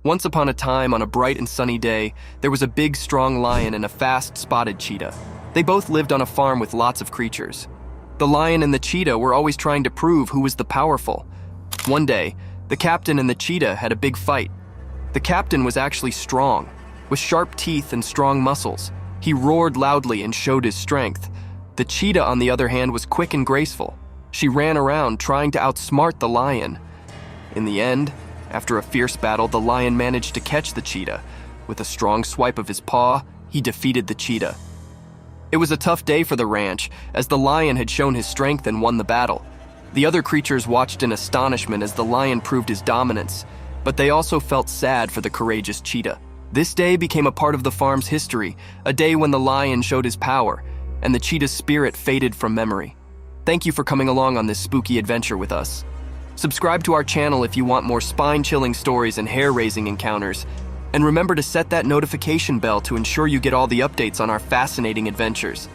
Once upon a time, on a bright and sunny day, there was a big, strong lion and a fast, spotted cheetah. They both lived on a farm with lots of creatures. The lion and the cheetah were always trying to prove who was the powerful. One day, the captain and the cheetah had a big fight. The captain was actually strong, with sharp teeth and strong muscles. He roared loudly and showed his strength. The cheetah, on the other hand, was quick and graceful. She ran around trying to outsmart the lion. In the end, after a fierce battle, the lion managed to catch the cheetah. With a strong swipe of his paw, he defeated the cheetah. It was a tough day for the ranch, as the lion had shown his strength and won the battle. The other creatures watched in astonishment as the lion proved his dominance, but they also felt sad for the courageous cheetah. This day became a part of the farm's history, a day when the lion showed his power, and the cheetah's spirit faded from memory. Thank you for coming along on this spooky adventure with us. Subscribe to our channel if you want more spine-chilling stories and hair-raising encounters. And remember to set that notification bell to ensure you get all the updates on our fascinating adventures.